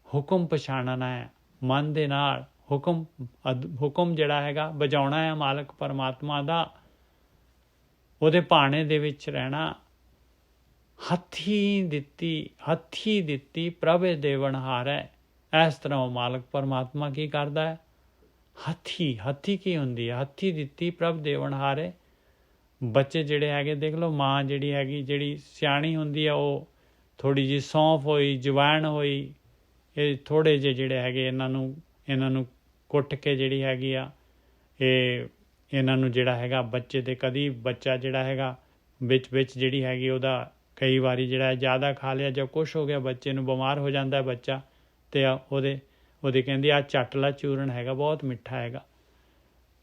ਹੁਕਮ ਪਛਾਣਨਾ ਹੈ ਮਨ ਦੇ ਨਾਲ। ਹੁਕਮ ਜਿਹੜਾ ਹੈਗਾ ਵਜਾਉਣਾ ਹੈ ਮਾਲਕ ਪਰਮਾਤਮਾ ਦਾ, ਉਹਦੇ ਭਾਣੇ ਦੇ ਵਿੱਚ ਰਹਿਣਾ। ਹੱਥੀ ਦਿੱਤੀ ਪ੍ਰਭੇ ਦੇਵਨ ਹਾਰੈ। ਇਸ ਤਰ੍ਹਾਂ ਉਹ ਮਾਲਕ ਪਰਮਾਤਮਾ ਕੀ ਕਰਦਾ ਹੈ? ਹੱਥੀ ਕੀ ਹੁੰਦੀ ਹੈ? ਹੱਥੀ ਦਿੱਤੀ ਪ੍ਰਭ ਦੇਵਨ ਹਾਰੇ। ਬੱਚੇ ਜਿਹੜੇ ਹੈਗੇ ਦੇਖ ਲਓ, ਮਾਂ ਜਿਹੜੀ ਹੈਗੀ, ਜਿਹੜੀ ਸਿਆਣੀ ਹੁੰਦੀ ਆ, ਉਹ ਥੋੜ੍ਹੀ ਜਿਹੀ ਸੌਂਫ ਹੋਈ, ਜਵੈਣ ਹੋਈ, ਇਹ ਥੋੜ੍ਹੇ ਜਿਹੇ ਜਿਹੜੇ ਹੈਗੇ ਇਹਨਾਂ ਨੂੰ ਕੁੱਟ ਕੇ ਜਿਹੜੀ ਹੈਗੀ ਆ, ਇਹਨਾਂ ਨੂੰ ਜਿਹੜਾ ਹੈਗਾ ਬੱਚੇ ਦੇ, ਕਦੀ ਬੱਚਾ ਜਿਹੜਾ ਹੈਗਾ ਵਿੱਚ ਜਿਹੜੀ ਹੈਗੀ ਉਹਦਾ ਕਈ ਵਾਰੀ ਜਿਹੜਾ ਜ਼ਿਆਦਾ ਖਾ ਲਿਆ ਜਾਂ ਕੁਛ ਹੋ ਗਿਆ, ਬੱਚੇ ਨੂੰ ਬਿਮਾਰ ਹੋ ਜਾਂਦਾ ਬੱਚਾ, ਅਤੇ ਉਹਦੇ ਕਹਿੰਦੀ ਆ ਚੱਟਲਾ ਚੂਰਨ ਹੈਗਾ, ਬਹੁਤ ਮਿੱਠਾ ਹੈਗਾ,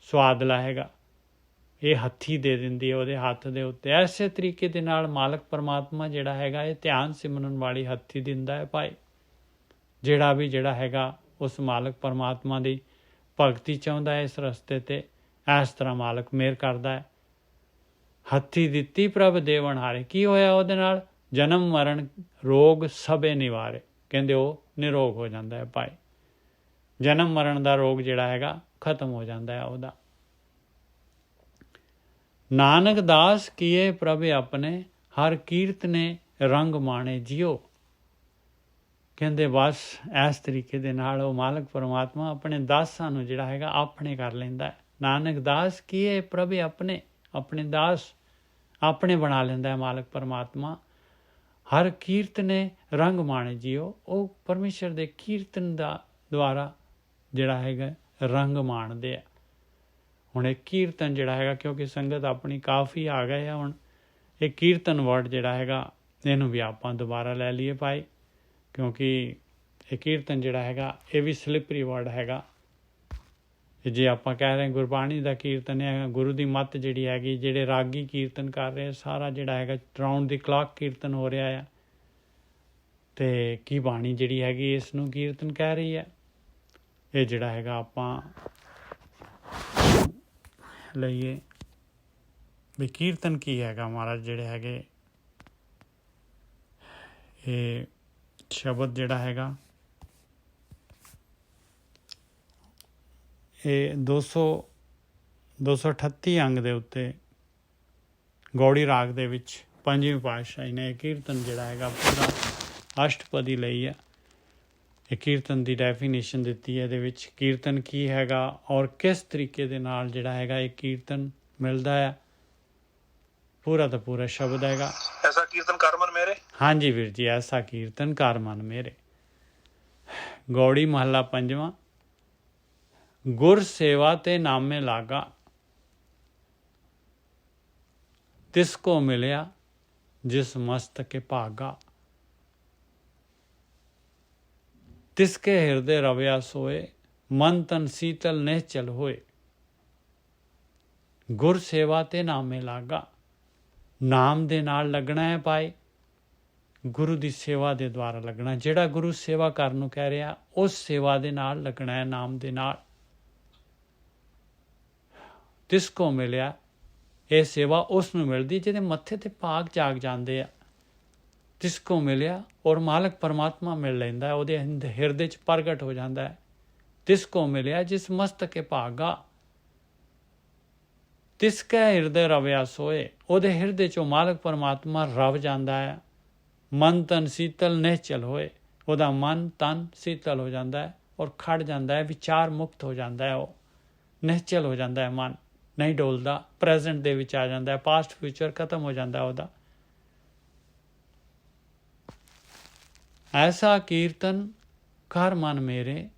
ਸਵਾਦਲਾ ਹੈਗਾ, ਇਹ ਹੱਥੀ ਦੇ ਦਿੰਦੀ ਹੈ ਉਹਦੇ ਹੱਥ ਦੇ ਉੱਤੇ। ਐਸੇ ਤਰੀਕੇ ਦੇ ਨਾਲ ਮਾਲਕ ਪਰਮਾਤਮਾ ਜਿਹੜਾ ਹੈਗਾ ਇਹ ਧਿਆਨ ਸਿਮਰਨ ਵਾਲੀ ਹੱਥੀ ਦਿੰਦਾ ਹੈ ਭਾਈ। ਜਿਹੜਾ ਹੈਗਾ ਉਸ ਮਾਲਕ ਪਰਮਾਤਮਾ ਦੀ ਭਗਤੀ ਚਾਹੁੰਦਾ ਹੈ ਇਸ ਰਸਤੇ 'ਤੇ, ਇਸ ਤਰ੍ਹਾਂ ਮਾਲਕ ਮਿਹਰ ਕਰਦਾ ਹੈ। ਹੱਥੀ ਦਿੱਤੀ ਪ੍ਰਭ ਦੇਵਨ ਹਾਰੇ। ਕੀ ਹੋਇਆ ਉਹਦੇ ਨਾਲ? ਜਨਮ ਮਰਨ ਰੋਗ ਸਭੇ ਨਿਵਾਰੇ। ਕਹਿੰਦੇ ਉਹ ਨਿਰੋਗ ਹੋ ਜਾਂਦਾ ਹੈ ਭਾਈ। ਜਨਮ ਮਰਨ ਦਾ ਰੋਗ ਜਿਹੜਾ ਹੈਗਾ ਖਤਮ ਹੋ ਜਾਂਦਾ ਹੈ ਉਹਦਾ। ਨਾਨਕ ਦਾਸ ਕੀਏ ਪ੍ਰਭ ਆਪਣੇ, ਹਰ ਕੀਰਤ ਨੇ ਰੰਗ ਮਾਣੇ ਜਿਉ। ਕਹਿੰਦੇ ਬਸ ਇਸ ਤਰੀਕੇ ਦੇ ਨਾਲ ਉਹ ਮਾਲਕ ਪਰਮਾਤਮਾ ਆਪਣੇ ਦਾਸਾਂ ਨੂੰ ਜਿਹੜਾ ਹੈਗਾ ਆਪਣੇ ਕਰ ਲੈਂਦਾ ਹੈ। ਨਾਨਕ ਦਾਸ ਕੀਏ ਪ੍ਰਭ ਆਪਣੇ, ਆਪਣੇ ਦਾਸ ਆਪਣੇ ਬਣਾ ਲੈਂਦਾ ਹੈ ਮਾਲਕ ਪਰਮਾਤਮਾ। ਹਰ ਕੀਰਤ ਨੇ ਰੰਗ ਮਾਣੇ ਜਿਉ। ਉਹ ਪਰਮੇਸ਼ਰ ਦੇ ਕੀਰਤਨ ਦਾ ਦੁਆਰਾ ਜਿਹੜਾ ਹੈਗਾ ਰੰਗ ਮਾਣਦੇ ਆ। ਹੁਣ ਇਹ ਕੀਰਤਨ ਜਿਹੜਾ ਹੈਗਾ, ਕਿਉਂਕਿ ਸੰਗਤ ਆਪਣੀ ਕਾਫੀ ਆ ਗਏ ਆ, ਹੁਣ ਇਹ ਕੀਰਤਨ ਵਰਡ ਜਿਹੜਾ ਹੈਗਾ ਇਹਨੂੰ ਵੀ ਆਪਾਂ ਦੁਬਾਰਾ ਲੈ ਲਈਏ ਭਾਈ, ਕਿਉਂਕਿ ਇਹ ਕੀਰਤਨ ਜਿਹੜਾ ਹੈਗਾ ਇਹ ਵੀ ਸਲਿਪਰੀ ਵਰਡ ਹੈਗਾ। ਜੇ ਆਪਾਂ ਕਹਿ ਰਹੇ ਗੁਰਬਾਣੀ ਦਾ ਕੀਰਤਨ ਹੈ, ਗੁਰੂ ਦੀ ਮੱਤ ਜਿਹੜੀ ਹੈਗੀ, ਜਿਹੜੇ ਰਾਗੀ ਕੀਰਤਨ ਕਰ ਰਹੇ, ਸਾਰਾ ਜਿਹੜਾ ਹੈਗਾ ਰਾਊਂਡ ਦੀ ਕਲਾਕ ਕੀਰਤਨ ਹੋ ਰਿਹਾ ਆ, ਅਤੇ ਕੀ ਬਾਣੀ ਜਿਹੜੀ ਹੈਗੀ ਇਸ ਨੂੰ ਕੀਰਤਨ ਕਹਿ ਰਹੀ ਹੈ। ਇਹ ਜਿਹੜਾ ਹੈਗਾ ਆਪਾਂ ਲਈਏ ਵੀ ਕੀਰਤਨ ਕੀ ਹੈਗਾ ਮਹਾਰਾਜ, ਜਿਹੜੇ ਹੈਗੇ ਇਹ ਸ਼ਬਦ ਜਿਹੜਾ ਹੈਗਾ ਇਹ 238 ਅੰਗ ਦੇ ਉੱਤੇ ਗੌੜੀ ਰਾਗ ਦੇ ਵਿੱਚ ਪੰਜਵੀਂ ਪਾਤਸ਼ਾਹੀ ਨੇ ਇਹ ਕੀਰਤਨ ਜਿਹੜਾ ਹੈਗਾ ਪੂਰਾ ਅਸ਼ਟਪਦੀ ਲਈ ਹੈ। ਇਹ ਕੀਰਤਨ ਦੀ ਡੈਫੀਨੇਸ਼ਨ ਦਿੱਤੀ ਹੈ ਇਹਦੇ ਵਿੱਚ, ਕੀਰਤਨ ਕੀ ਹੈਗਾ ਔਰ ਕਿਸ ਤਰੀਕੇ ਦੇ ਨਾਲ ਜਿਹੜਾ ਹੈਗਾ ਇਹ ਕੀਰਤਨ ਮਿਲਦਾ ਹੈ। ਪੂਰਾ ਦਾ ਪੂਰਾ ਸ਼ਬਦ ਹੈਗਾ, ਐਸਾ ਕੀਰਤਨ ਕਰ ਮਨ ਮੇਰੇ। ਹਾਂਜੀ ਵੀਰ ਜੀ, ਐਸਾ ਕੀਰਤਨ ਕਰ ਮਨ ਮੇਰੇ। ਗੌੜੀ ਮਹੱਲਾ ਪੰਜਵਾਂ। ਗੁਰ ਸੇਵਾ ਤੇ ਨਾਮੇ ਲਾਗਾ, ਤਿਸ ਕੋ ਮਿਲਿਆ ਜਿਸ ਮਸਤਕੇ ਭਾਗਾ। ਤਿਸਕੇ ਹਿਰਦੇ ਰਵਿਆ ਸੋਏ, ਮਨ ਤਨ ਸੀਤਲ ਨਿਹਚਲ ਹੋਏ। ਗੁਰ ਸੇਵਾ ਤੇ ਨਾਮੇ ਲਾਗਾ, ਨਾਮ ਦੇ ਨਾਲ ਲੱਗਣਾ ਹੈ ਭਾਈ, ਗੁਰੂ ਦੀ ਸੇਵਾ ਦੇ ਦੁਆਰਾ ਲੱਗਣਾ। ਜਿਹੜਾ ਗੁਰੂ ਸੇਵਾ ਕਰਨ ਨੂੰ ਕਹਿ ਰਿਹਾ ਉਸ ਸੇਵਾ ਦੇ ਨਾਲ ਲੱਗਣਾ ਹੈ, ਨਾਮ ਦੇ ਨਾਲ। ਤਿਸ ਕੋ ਮਿਲਿਆ, ਇਹ ਸੇਵਾ ਉਸ ਨੂੰ ਮਿਲਦੀ ਜਿਹਦੇ ਮੱਥੇ ਤੇ ਭਾਗ ਜਾਗ ਜਾਂਦੇ ਆ। ਤਿਸ ਕੋ ਮਿਲਿਆ ਔਰ ਮਾਲਕ ਪਰਮਾਤਮਾ ਮਿਲ ਲੈਂਦਾ ਹੈ, ਉਹਦੇ ਹਿਰਦੇ 'ਚ ਪ੍ਰਗਟ ਹੋ ਜਾਂਦਾ ਹੈ। ਤਿਸ ਕੋ ਮਿਲਿਆ ਜਿਸ ਮਸਤਕੇ ਭਾਗਾ, ਤਿਸ ਕੈ ਹਿਰਦੇ ਰਵਿਆ ਸੋਏ, ਉਹਦੇ ਹਿਰਦੇ 'ਚੋਂ ਮਾਲਕ ਪਰਮਾਤਮਾ ਰਵ ਜਾਂਦਾ ਹੈ। ਮਨ ਤਨ ਸੀਤਲ ਨਿਹਚਲ ਹੋਏ, ਉਹਦਾ ਮਨ ਤਨ ਸੀਤਲ ਹੋ ਜਾਂਦਾ ਹੈ ਔਰ ਖੜ ਜਾਂਦਾ ਹੈ, ਵਿਚਾਰ ਮੁਕਤ ਹੋ ਜਾਂਦਾ ਹੈ, ਉਹ ਨਿਹਚਲ ਹੋ ਜਾਂਦਾ ਹੈ, ਮਨ ਨਹੀਂ ਡੋਲਦਾ, ਪ੍ਰੈਜ਼ੈਂਟ ਦੇ ਵਿੱਚ ਆ ਜਾਂਦਾ ਹੈ, ਪਾਸਟ ਫਿਊਚਰ ਖਤਮ ਹੋ ਜਾਂਦਾ ਉਹਦਾ। ਐਸਾ ਕੀਰਤਨ ਕਰ ਮਨ ਮੇਰੇ,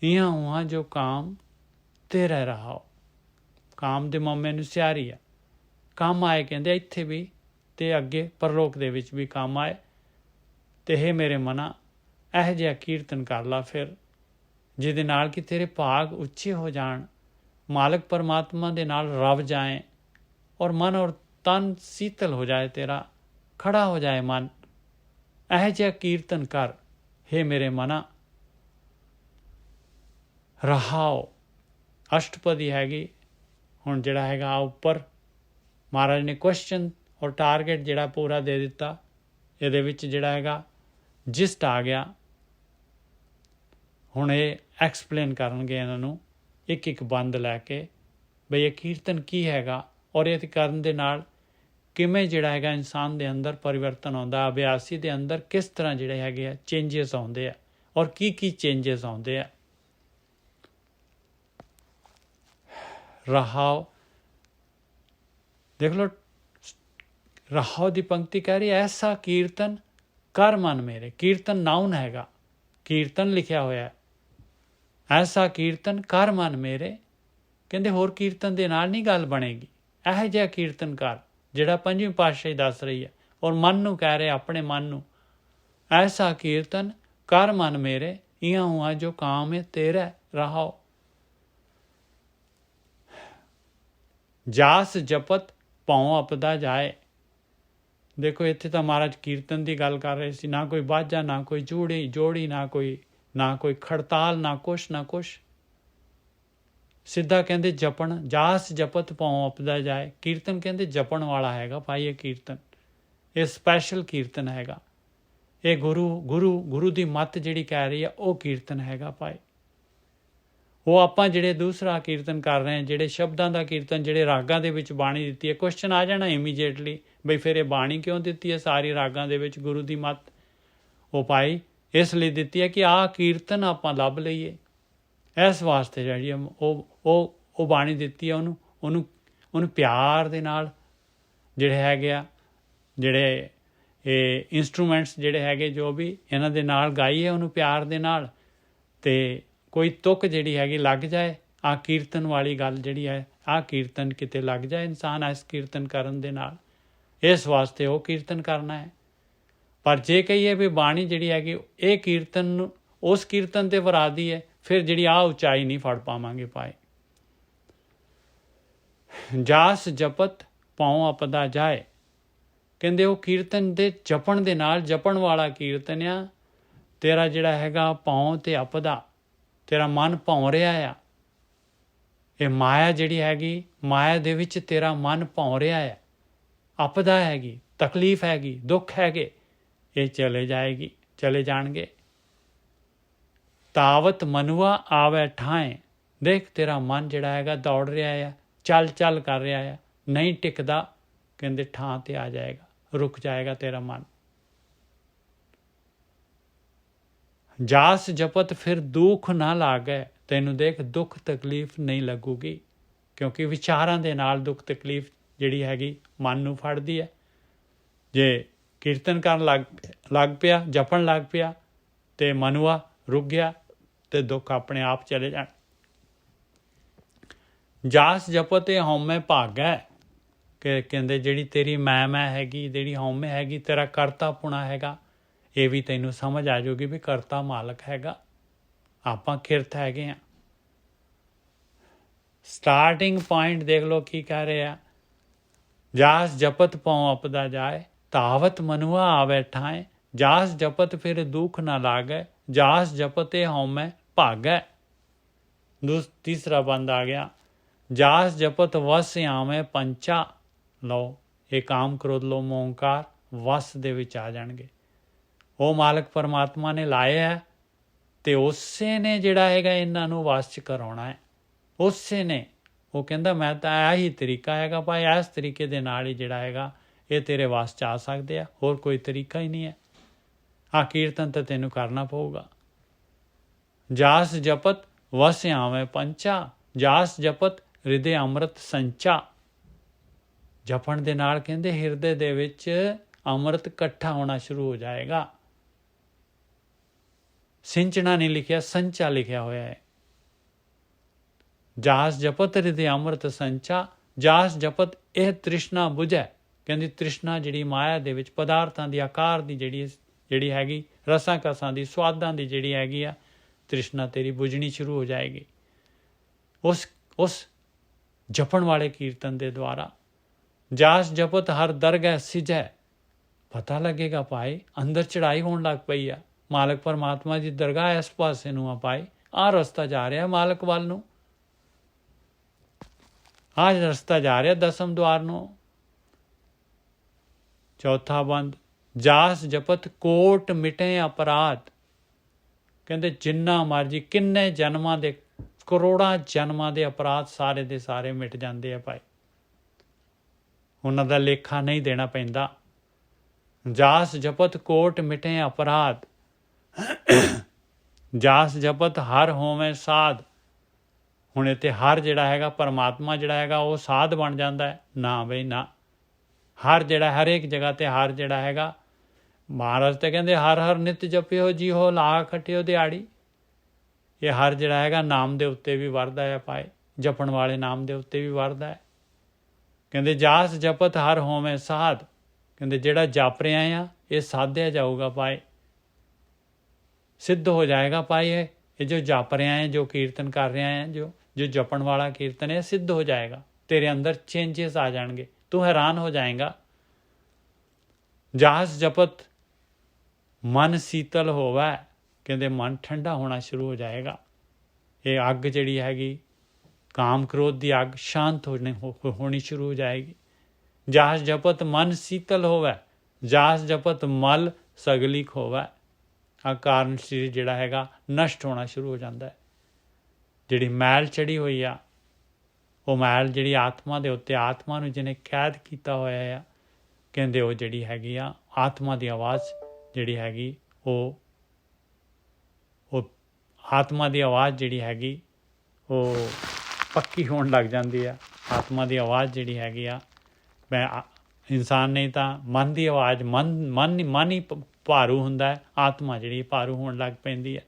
ਇਹਾਂ ਉਹਾਂ ਜੋ ਕਾਮ ਤੇਰਾ ਰਹਾਓ। ਕਾਮ ਦੇ ਮਾਮੇ ਨੂੰ ਸਿਆਰੀ ਆ, ਕੰਮ ਆਏ ਕਹਿੰਦੇ ਇੱਥੇ ਵੀ ਤੇ ਅੱਗੇ ਪਰਲੋਕ ਦੇ ਵਿੱਚ ਵੀ ਕੰਮ ਆਏ। ਤੇ ਇਹ ਮੇਰੇ ਮਨਾ ਇਹੋ ਜਿਹਾ ਕੀਰਤਨ ਕਰ ਲਾ ਫਿਰ, ਜਿਹਦੇ ਨਾਲ ਕਿ ਤੇਰੇ ਭਾਗ ਉੱਚੇ ਹੋ ਜਾਣ, ਮਾਲਕ ਪਰਮਾਤਮਾ ਦੇ ਨਾਲ ਰਵ ਜਾਏ ਔਰ ਮਨ ਔਰ ਤਨ ਸੀਤਲ ਹੋ ਜਾਏ, ਤੇਰਾ ਖੜਾ ਹੋ ਜਾਏ ਮਨ। ਇਹੋ ਜਿਹਾ ਕੀਰਤਨ ਕਰ ਹੇ ਮੇਰੇ ਮਨਾ। ਰਹਾਓ ਅਸ਼ਟਪਦੀ ਹੈਗੀ। ਹੁਣ ਜਿਹੜਾ ਹੈਗਾ ਉੱਪਰ ਮਹਾਰਾਜ ਨੇ ਕੁਐਸਚਨ ਔਰ ਟਾਰਗੇਟ ਜਿਹੜਾ ਪੂਰਾ ਦੇ ਦਿੱਤਾ। ਇਹਦੇ ਵਿੱਚ ਜਿਹੜਾ ਹੈਗਾ ਜਿਸਟ ਆ ਗਿਆ। ਹੁਣ ਇਹ ਐਕਸਪਲੇਨ ਕਰਨਗੇ ਇਹਨਾਂ ਨੂੰ ਇੱਕ ਇੱਕ ਬੰਦ ਲੈ ਕੇ, ਬਈ ਇਹ ਕੀਰਤਨ ਕੀ ਹੈਗਾ ਔਰ ਇਹ ਕਰਨ ਦੇ ਨਾਲ ਕਿਵੇਂ ਜਿਹੜਾ ਹੈਗਾ ਇਨਸਾਨ ਦੇ ਅੰਦਰ ਪਰਿਵਰਤਨ ਆਉਂਦਾ, ਅਭਿਆਸੀ ਦੇ ਅੰਦਰ ਕਿਸ ਤਰ੍ਹਾਂ ਜਿਹੜੇ ਹੈਗੇ ਆ ਚੇਂਜਸ ਆਉਂਦੇ ਆ ਔਰ ਕੀ ਕੀ ਚੇਂਜਸ ਆਉਂਦੇ ਆ। ਰਹਾਓ ਦੇਖ ਲਓ, ਰਹਾਓ ਦੀ ਪੰਕਤੀ ਕਹਿ ਰਹੀ ਐਸਾ ਕੀਰਤਨ ਕਰ ਮਨ ਮੇਰੇ। ਕੀਰਤਨ ਨਾਉਨ ਹੈਗਾ, ਕੀਰਤਨ ਲਿਖਿਆ ਹੋਇਆ। ਐਸਾ ਕੀਰਤਨ ਕਰ ਮਨ ਮੇਰੇ, ਕਹਿੰਦੇ ਹੋਰ ਕੀਰਤਨ ਦੇ ਨਾਲ ਨਹੀਂ ਗੱਲ ਬਣੇਗੀ। ਇਹੋ ਜਿਹਾ ਕੀਰਤਨ ਕਰ ਜਿਹੜਾ ਪੰਜਵੀਂ ਪਾਤਸ਼ਾਹੀ ਦੱਸ ਰਹੀ ਹੈ ਔਰ ਮਨ ਨੂੰ ਕਹਿ ਰਿਹਾ, ਆਪਣੇ ਮਨ ਨੂੰ। ਐਸਾ ਕੀਰਤਨ ਕਰ ਮਨ ਮੇਰੇ, ਇਹਾਂ ਹੁਆ ਜੋ ਕਾਮ ਹੈ ਤੇਰਾ ਰਹਾਓ। ਜਾਸ ਜਪਤ ਭਉ ਅਪਦਾ ਜਾਏ। ਦੇਖੋ ਇੱਥੇ ਤਾਂ ਮਹਾਰਾਜ ਕੀਰਤਨ ਦੀ ਗੱਲ ਕਰ ਰਹੇ ਸੀ, ਨਾ ਕੋਈ ਬਾਜਾ, ਨਾ ਕੋਈ ਜੋੜੀ, ਨਾ ਕੋਈ ਖੜਤਾਲ, ਨਾ ਕੁਛ। ਸਿੱਧਾ ਕਹਿੰਦੇ ਜਪਣ, ਜਾਸ ਜਪਤ ਭਉ ਅਪਦਾ ਜਾਏ। ਕੀਰਤਨ ਕਹਿੰਦੇ ਜਪਣ ਵਾਲਾ ਹੈਗਾ ਭਾਈ ਇਹ ਕੀਰਤਨ। ਇਹ ਸਪੈਸ਼ਲ ਕੀਰਤਨ ਹੈਗਾ। ਇਹ ਗੁਰੂ ਦੀ ਮੱਤ ਜਿਹੜੀ ਕਹਿ ਰਹੀ ਆ ਉਹ ਕੀਰਤਨ ਹੈਗਾ ਭਾਈ। ਉਹ ਆਪਾਂ ਜਿਹੜੇ ਦੂਸਰਾ ਕੀਰਤਨ ਕਰ ਰਹੇ ਹਾਂ, ਜਿਹੜੇ ਸ਼ਬਦਾਂ ਦਾ ਕੀਰਤਨ, ਜਿਹੜੇ ਰਾਗਾਂ ਦੇ ਵਿੱਚ ਬਾਣੀ ਦਿੱਤੀ ਹੈ। ਕੁਐਸਚਨ ਆ ਜਾਣਾ ਇਮੀਡੀਏਟਲੀ, ਬਈ ਫਿਰ ਇਹ ਬਾਣੀ ਕਿਉਂ ਦਿੱਤੀ ਹੈ ਸਾਰੀ ਰਾਗਾਂ ਦੇ ਵਿੱਚ ਗੁਰੂ ਦੀ ਮੱਤ? ਉਹ ਭਾਈ ਇਸ ਲਈ ਦਿੱਤੀ ਹੈ ਕਿ ਆਹ ਕੀਰਤਨ ਆਪਾਂ ਲੱਭ ਲਈਏ। ਇਸ ਵਾਸਤੇ ਜਿਹੜੀ ਉਹ ਬਾਣੀ ਦਿੱਤੀ ਹੈ, ਉਹਨੂੰ ਪਿਆਰ ਦੇ ਨਾਲ ਜਿਹੜੇ ਹੈਗੇ ਆ, ਜਿਹੜੇ ਇਹ ਇੰਸਟਰੂਮੈਂਟਸ ਜਿਹੜੇ ਹੈਗੇ, ਜੋ ਵੀ ਇਹਨਾਂ ਦੇ ਨਾਲ ਗਾਈਏ ਉਹਨੂੰ ਪਿਆਰ ਦੇ ਨਾਲ, ਤੇ ਕੋਈ ਤੁਕ ਜਿਹੜੀ ਹੈਗੀ ਲੱਗ ਜਾਏ। ਆਹ ਕੀਰਤਨ ਵਾਲੀ ਗੱਲ ਜਿਹੜੀ ਹੈ, ਆਹ ਕੀਰਤਨ ਕਿਤੇ ਲੱਗ ਜਾਏ ਇਨਸਾਨ ਇਸ ਕੀਰਤਨ ਕਰਨ ਦੇ ਨਾਲ, ਇਸ ਵਾਸਤੇ ਉਹ ਕੀਰਤਨ ਕਰਨਾ ਹੈ। ਪਰ ਜੇ ਕਹੀਏ ਵੀ ਬਾਣੀ ਜਿਹੜੀ ਹੈਗੀ ਇਹ ਕੀਰਤਨ ਨੂੰ ਉਸ ਕੀਰਤਨ ਤੇ ਵਰਾਦੀ ਹੈ, ਫਿਰ ਜਿਹੜੀ ਆਹ ਉਚਾਈ ਨਹੀਂ ਫੜ ਪਾਵਾਂਗੇ ਭਾਈ। ਜਾਸ ਜਪਤ ਭਉ ਅਪਦਾ ਜਾਏ, ਕਹਿੰਦੇ ਉਹ ਕੀਰਤਨ ਦੇ ਜਪਣ ਦੇ ਨਾਲ, ਜਪਣ ਵਾਲਾ ਕੀਰਤਨ ਆ ਤੇਰਾ ਜਿਹੜਾ ਹੈਗਾ ਭਉ ਤੇ ਅਪਦਾ, ਤੇਰਾ ਮਨ ਭੌਂ ਰਿਹਾ ਆ। ਇਹ ਮਾਇਆ ਜਿਹੜੀ ਹੈਗੀ, ਮਾਇਆ ਦੇ ਵਿੱਚ ਤੇਰਾ ਮਨ ਭੌਂ ਰਿਹਾ ਹੈ। ਅਪਦਾ ਹੈਗੀ, ਤਕਲੀਫ ਹੈਗੀ, ਦੁੱਖ ਹੈਗੇ, ਇਹ ਚਲੇ ਜਾਣਗੇ। ਤਾਵਤ ਮਨੁਆ ਆਵੇ ਠਾਏ, ਦੇਖ ਤੇਰਾ ਮਨ ਜਿਹੜਾ ਹੈਗਾ ਦੌੜ ਰਿਹਾ ਆ, ਚੱਲ ਕਰ ਰਿਹਾ ਆ, ਨਹੀਂ ਟਿਕਦਾ, ਕਹਿੰਦੇ ਠਾਂ ਤੇ ਆ ਜਾਏਗਾ, ਰੁਕ ਜਾਏਗਾ ਤੇਰਾ ਮਨ। ਜਾਸ ਜਪਤ ਫਿਰ ਦੁੱਖ ਨਾ ਲਾਗੇ, ਤੈਨੂੰ ਦੇਖ ਦੁੱਖ ਤਕਲੀਫ ਨਹੀਂ ਲੱਗੂਗੀ, ਕਿਉਂਕਿ ਵਿਚਾਰਾਂ ਦੇ ਨਾਲ ਦੁੱਖ ਤਕਲੀਫ ਜਿਹੜੀ ਹੈਗੀ ਮਨ ਨੂੰ ਫੜਦੀ ਹੈ। ਜੇ ਕੀਰਤਨ ਕਰਨ ਲੱਗ ਪਿਆ, ਜਪਣ ਲੱਗ ਪਿਆ, ਤੇ ਮਨੁਆ ਰੁਕ ਗਿਆ, ਤੇ ਦੁੱਖ ਆਪਣੇ ਆਪ ਚਲੇ ਜਾਣ। ਜਾਸ ਜਪਤੇ ਹਉਮੈ ਭਾਗੈ, ਕਿ ਕਹਿੰਦੇ ਜਿਹੜੀ ਤੇਰੀ ਮੈਂ ਹੈਗੀ, ਜਿਹੜੀ ਹਉਮੈ ਹੈਗੀ, ਤੇਰਾ ਕਰਤਾ ਪੁਣਾ ਹੈਗਾ, ਇਹ ਵੀ ਤੈਨੂੰ ਸਮਝ ਆ ਜਾਊਗੀ ਵੀ ਕਰਤਾ ਮਾਲਕ ਹੈਗਾ, ਆਪਾਂ ਕਿਰਤ ਹੈਗੇ ਆ। ਸਟਾਰਟਿੰਗ ਪੁਆਇੰਟ ਦੇਖ ਲਓ ਕੀ ਕਹਿ ਰਹੇ ਆ। ਜਾਸ ਜਪਤ ਭਉ ਅਪਦਾ ਜਾਏ, ਤਾਵਤ ਮਨੁਆ ਆਵੇ ਠਾਏ। ਜਾਸ ਜਪਤ ਫਿਰ ਦੁੱਖ ਨਾ ਲਾਗੇ, ਜਾਸ ਜਪਤੇ ਹਉਮੈ ਭਾਗੈ। ਤੀਸਰਾ ਬੰਦ ਆ ਗਿਆ। ਜਾਸ ਜਪਤ ਵਸ ਆਵੇਂ ਪੰਚਾ। ਲਓ ਇਹ ਕਾਮ ਕ੍ਰੋਧ ਲੋਭ ਮੋਹ ਅਹੰਕਾਰ ਵਸ ਦੇ ਵਿੱਚ ਆ ਜਾਣਗੇ। ਉਹ ਮਾਲਕ ਪਰਮਾਤਮਾ ਨੇ ਲਾਇਆ ਹੈ ਅਤੇ ਉਸੇ ਨੇ ਜਿਹੜਾ ਹੈਗਾ ਇਹਨਾਂ ਨੂੰ ਵਸ 'ਚ ਕਰਾਉਣਾ ਹੈ। ਉਸੇ ਨੇ ਉਹ ਕਹਿੰਦਾ ਮੈਂ ਤਾਂ ਇਹੀ ਤਰੀਕਾ ਹੈਗਾ ਭਾਈ, ਇਸ ਤਰੀਕੇ ਦੇ ਨਾਲ ਹੀ ਜਿਹੜਾ ਹੈਗਾ ਇਹ ਤੇਰੇ ਵਸ 'ਚ ਆ ਸਕਦੇ ਆ, ਹੋਰ ਕੋਈ ਤਰੀਕਾ ਹੀ ਨਹੀਂ ਹੈ। ਆਹ ਕੀਰਤਨ ਤਾਂ ਤੈਨੂੰ ਕਰਨਾ ਪਊਗਾ। ਜਾਸ ਜਪਤ ਵਸ ਆਵੇਂ ਪੰਚਾ, ਜਾਸ ਜਪਤ ਹਿਰਦੇ ਅੰਮ੍ਰਿਤ ਸੰਚਾ। ਜਪਣ ਦੇ ਨਾਲ ਕਹਿੰਦੇ ਹਿਰਦੇ ਦੇ ਵਿੱਚ ਅੰਮ੍ਰਿਤ ਇਕੱਠਾ ਹੋਣਾ ਸ਼ੁਰੂ ਹੋ ਜਾਏਗਾ। ਸਿੰਚਣਾ ਨਹੀਂ ਲਿਖਿਆ, ਸੰਚਾ ਲਿਖਿਆ ਹੋਇਆ ਹੈ। ਜਾਸ ਜਪਤ ਹਿਰਦੇ ਅੰਮ੍ਰਿਤ ਸੰਚਾ, ਜਾਸ ਜਪਤ ਇਹ ਤ੍ਰਿਸ਼ਨਾ ਬੁਝੈ। ਕਹਿੰਦੀ ਤ੍ਰਿਸ਼ਨਾ ਜਿਹੜੀ ਮਾਇਆ ਦੇ ਵਿੱਚ ਪਦਾਰਥਾਂ ਦੀ ਆਕਾਰ ਦੀ ਜਿਹੜੀ ਹੈਗੀ, ਰਸਾਂ ਕਸਾਂ ਦੀ, ਸਵਾਦਾਂ ਦੀ ਜਿਹੜੀ ਹੈਗੀ ਆ, ਤ੍ਰਿਸ਼ਨਾ ਤੇਰੀ ਬੁਝਣੀ ਸ਼ੁਰੂ ਹੋ ਜਾਏਗੀ ਉਸ ਜਪਣ ਵਾਲੇ ਕੀਰਤਨ ਦੇ ਦੁਆਰਾ। ਜਾਸ ਜਪਤ ਹਰ ਦਰਗਹਿ ਸਿਜੈ। ਪਤਾ ਲੱਗੇਗਾ ਭਾਈ ਅੰਦਰ ਚੜ੍ਹਾਈ ਹੋਣ ਲੱਗ ਪਈ ਆ, ਮਾਲਕ ਪਰਮਾਤਮਾ ਦੀ ਦਰਗਾਹ ਇਸ ਪਾਸੇ ਨੂੰ ਆ ਭਾਈ, ਆਹ ਰਸਤਾ ਜਾ ਰਿਹਾ ਮਾਲਕ ਵੱਲ ਨੂੰ, ਆਹ ਰਸਤਾ ਜਾ ਰਿਹਾ ਦਸਮ ਦੁਆਰ ਨੂੰ। ਚੌਥਾ ਬੰਦ, ਜਾਸ ਜਪਤ ਕੋਟ ਮਿਟੇ ਅਪਰਾਧ। ਕਹਿੰਦੇ ਜਿੰਨਾ ਮਰਜੀ ਕਿੰਨੇ ਜਨਮਾਂ ਦੇ, ਕਰੋੜਾਂ ਜਨਮਾਂ ਦੇ ਅਪਰਾਧ ਸਾਰੇ ਦੇ ਸਾਰੇ ਮਿਟ ਜਾਂਦੇ ਆ ਭਾਈ, ਉਹਨਾਂ ਦਾ ਲੇਖਾ ਨਹੀਂ ਦੇਣਾ ਪੈਂਦਾ। ਜਾਸ ਜਪਤ ਕੋਟ ਮਿਟੇ ਅਪਰਾਧ, ਜਾਸ ਜਪਤ ਹਰ ਹੋਵੇਂ ਸਾਧ। ਹੁਣ ਇੱਥੇ ਹਰ ਜਿਹੜਾ ਹੈਗਾ ਪਰਮਾਤਮਾ ਜਿਹੜਾ ਹੈਗਾ ਉਹ ਸਾਧ ਬਣ ਜਾਂਦਾ ਹੈ? ਨਾ ਬਈ ਨਾ। ਹਰ ਜਿਹੜਾ ਹਰੇਕ ਜਗ੍ਹਾ ਤੇ ਹਰ ਜਿਹੜਾ ਹੈਗਾ, ਮਹਾਰਾਜ ਤੇ ਕਹਿੰਦੇ ਹਰ ਹਰ ਨਿਤ ਜਪਿਓ ਜੀ ਹੋ ਲਾ ਖਟਿਓ ਦਿਹਾੜੀ। ਇਹ ਹਰ ਜਿਹੜਾ ਹੈਗਾ ਨਾਮ ਦੇ ਉੱਤੇ ਵੀ ਵਰਦਾ ਹੈ ਭਾਈ, ਜਪਣ ਵਾਲੇ ਨਾਮ ਦੇ ਉੱਤੇ ਵੀ ਵਰਦਾ ਹੈ। ਕਹਿੰਦੇ ਜਾਸ ਜਪਤ ਹਰ ਹੋਵੇਂ ਸਾਧ। ਕਹਿੰਦੇ ਜਿਹੜਾ ਜਪ ਰਿਹਾ ਆ ਇਹ ਸਾਧਿਆ ਜਾਊਗਾ ਭਾਈ, ਸਿੱਧ ਹੋ ਜਾਏਗਾ ਭਾਈ। ਇਹ ਜੋ ਜਪ ਰਿਹਾ ਹੈ, ਜੋ ਕੀਰਤਨ ਕਰ ਰਿਹਾ ਹੈ, ਜੋ ਜਪਣ ਵਾਲਾ ਕੀਰਤਨ ਹੈ, ਸਿੱਧ ਹੋ ਜਾਏਗਾ। ਤੇਰੇ ਅੰਦਰ ਚੇਂਜਸ ਆ ਜਾਣਗੇ, ਤੂੰ ਹੈਰਾਨ ਹੋ ਜਾਏਗਾ। ਜਾਸ ਜਪਤ ਮਨ ਸੀਤਲ ਹੋਵੇ। ਕਹਿੰਦੇ ਮਨ ਠੰਡਾ ਹੋਣਾ ਸ਼ੁਰੂ ਹੋ ਜਾਏਗਾ। ਇਹ ਅੱਗ ਜਿਹੜੀ ਹੈਗੀ ਕਾਮ ਕ੍ਰੋਧ ਦੀ ਅੱਗ ਸ਼ਾਂਤ ਹੋਣੀ ਸ਼ੁਰੂ ਹੋ ਜਾਏਗੀ। ਜਾਸ ਜਪਤ ਮਨ ਸੀਤਲ ਹੋਵੇ, ਜਾਸ ਜਪਤ ਮਲ ਸਗਲਿਕ ਹੋਵੇ। ਆ ਕਾਰਨ ਸਰੀਰ ਜਿਹੜਾ ਹੈਗਾ ਨਸ਼ਟ ਹੋਣਾ ਸ਼ੁਰੂ ਹੋ ਜਾਂਦਾ ਹੈ। ਜਿਹੜੀ ਮੈਲ ਚੜੀ ਹੋਈ ਆ, ਉਹ ਮੈਲ ਜਿਹੜੀ ਆਤਮਾ ਦੇ ਉੱਤੇ, ਆਤਮਾ ਨੂੰ ਜਿਹਨੇ ਕੈਦ ਕੀਤਾ ਹੋਇਆ ਆ, ਕਹਿੰਦੇ ਉਹ ਜਿਹੜੀ ਹੈਗੀ ਆ ਆਤਮਾ ਦੀ ਆਵਾਜ਼ ਜਿਹੜੀ ਹੈਗੀ ਉਹ ਆਤਮਾ ਦੀ ਆਵਾਜ਼ ਜਿਹੜੀ ਹੈਗੀ ਉਹ ਪੱਕੀ ਹੋਣ ਲੱਗ ਜਾਂਦੀ ਆ। ਆਤਮਾ ਦੀ ਆਵਾਜ਼ ਜਿਹੜੀ ਹੈਗੀ ਆ, ਮੈਂ ਇਨਸਾਨ ਨਹੀਂ ਤਾਂ ਮਨ ਦੀ ਆਵਾਜ਼, ਮਨ ਹੀ ਭਾਰੂ ਹੁੰਦਾ ਹੈ, ਆਤਮਾ ਜਿਹੜੀ ਭਾਰੂ ਹੋਣ ਲੱਗ ਪੈਂਦੀ ਹੈ।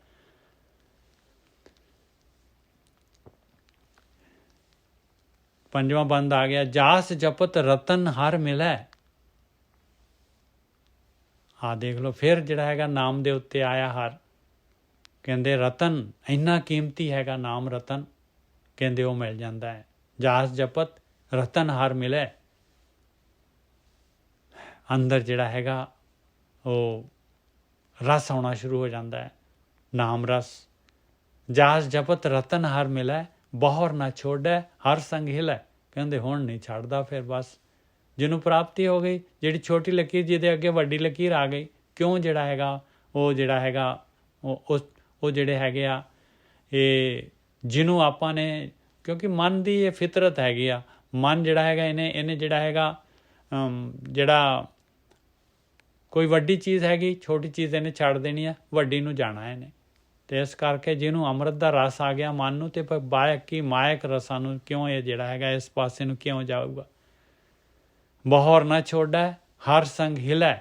ਪੰਜਵਾਂ ਬੰਦ ਆ ਗਿਆ, ਜਾਸ ਜਪਤ ਰਤਨ ਹਰ ਮਿਲੈ। ਦੇਖ ਲਓ ਫਿਰ ਜਿਹੜਾ ਹੈਗਾ ਨਾਮ ਦੇ ਉੱਤੇ ਆਇਆ ਹਰ। ਕਹਿੰਦੇ ਰਤਨ ਇੰਨਾ ਕੀਮਤੀ ਹੈਗਾ ਨਾਮ ਰਤਨ, ਕਹਿੰਦੇ ਉਹ ਮਿਲ ਜਾਂਦਾ ਹੈ। ਜਾਸ ਜਪਤ ਰਤਨ ਹਰ ਮਿਲੈ। ਅੰਦਰ ਜਿਹੜਾ ਹੈਗਾ ਉਹ ਰਸ ਆਉਣਾ ਸ਼ੁਰੂ ਹੋ ਜਾਂਦਾ ਹੈ, ਨਾਮ ਰਸ। ਜਾਸ ਜਪਤ ਰਤਨ ਹਰ ਮਿਲੈ, ਬਹੁਰ ਨਾ ਛੋੜੈ ਹਰ ਸੰਗ ਹਿਲੈ। ਕਹਿੰਦੇ ਹੁਣ ਨਹੀਂ ਛੱਡਦਾ ਫਿਰ ਬਸ। ਜਿਹਨੂੰ ਪ੍ਰਾਪਤੀ ਹੋ ਗਈ, ਜਿਹੜੀ ਛੋਟੀ ਲਕੀਰ ਜਿਹਦੇ ਅੱਗੇ ਵੱਡੀ ਲਕੀਰ ਆ ਗਈ, ਕਿਉਂ ਜਿਹੜਾ ਹੈਗਾ ਉਹ ਜਿਹੜਾ ਹੈਗਾ ਉਹ ਜਿਹੜੇ ਹੈਗੇ ਆ ਇਹ ਜਿਹਨੂੰ ਆਪਾਂ ਨੇ, ਕਿਉਂਕਿ ਮਨ ਦੀ ਇਹ ਫਿਤਰਤ ਹੈਗੀ ਆ। ਮਨ ਜਿਹੜਾ ਹੈਗਾ ਇਹਨੇ ਜਿਹੜਾ ਹੈਗਾ ਜਿਹੜਾ ਕੋਈ ਵੱਡੀ ਚੀਜ਼ ਹੈਗੀ, ਛੋਟੀ ਚੀਜ਼ ਇਹਨੇ ਛੱਡ ਦੇਣੀ ਆ, ਵੱਡੀ ਨੂੰ ਜਾਣਾ ਇਹਨੇ। ਅਤੇ ਇਸ ਕਰਕੇ ਜਿਹਨੂੰ ਅੰਮ੍ਰਿਤ ਦਾ ਰਸ ਆ ਗਿਆ ਮਨ ਨੂੰ, ਅਤੇ ਬਾਕੀ ਮਾਇਕ ਰਸਾਂ ਨੂੰ ਕਿਉਂ ਇਹ ਜਿਹੜਾ ਹੈਗਾ ਇਸ ਪਾਸੇ ਨੂੰ ਕਿਉਂ ਜਾਊਗਾ। ਬਹੁਰ ਨਾ ਛੋੜੈ ਹਰ ਸੰਗ ਹਿਲੈ,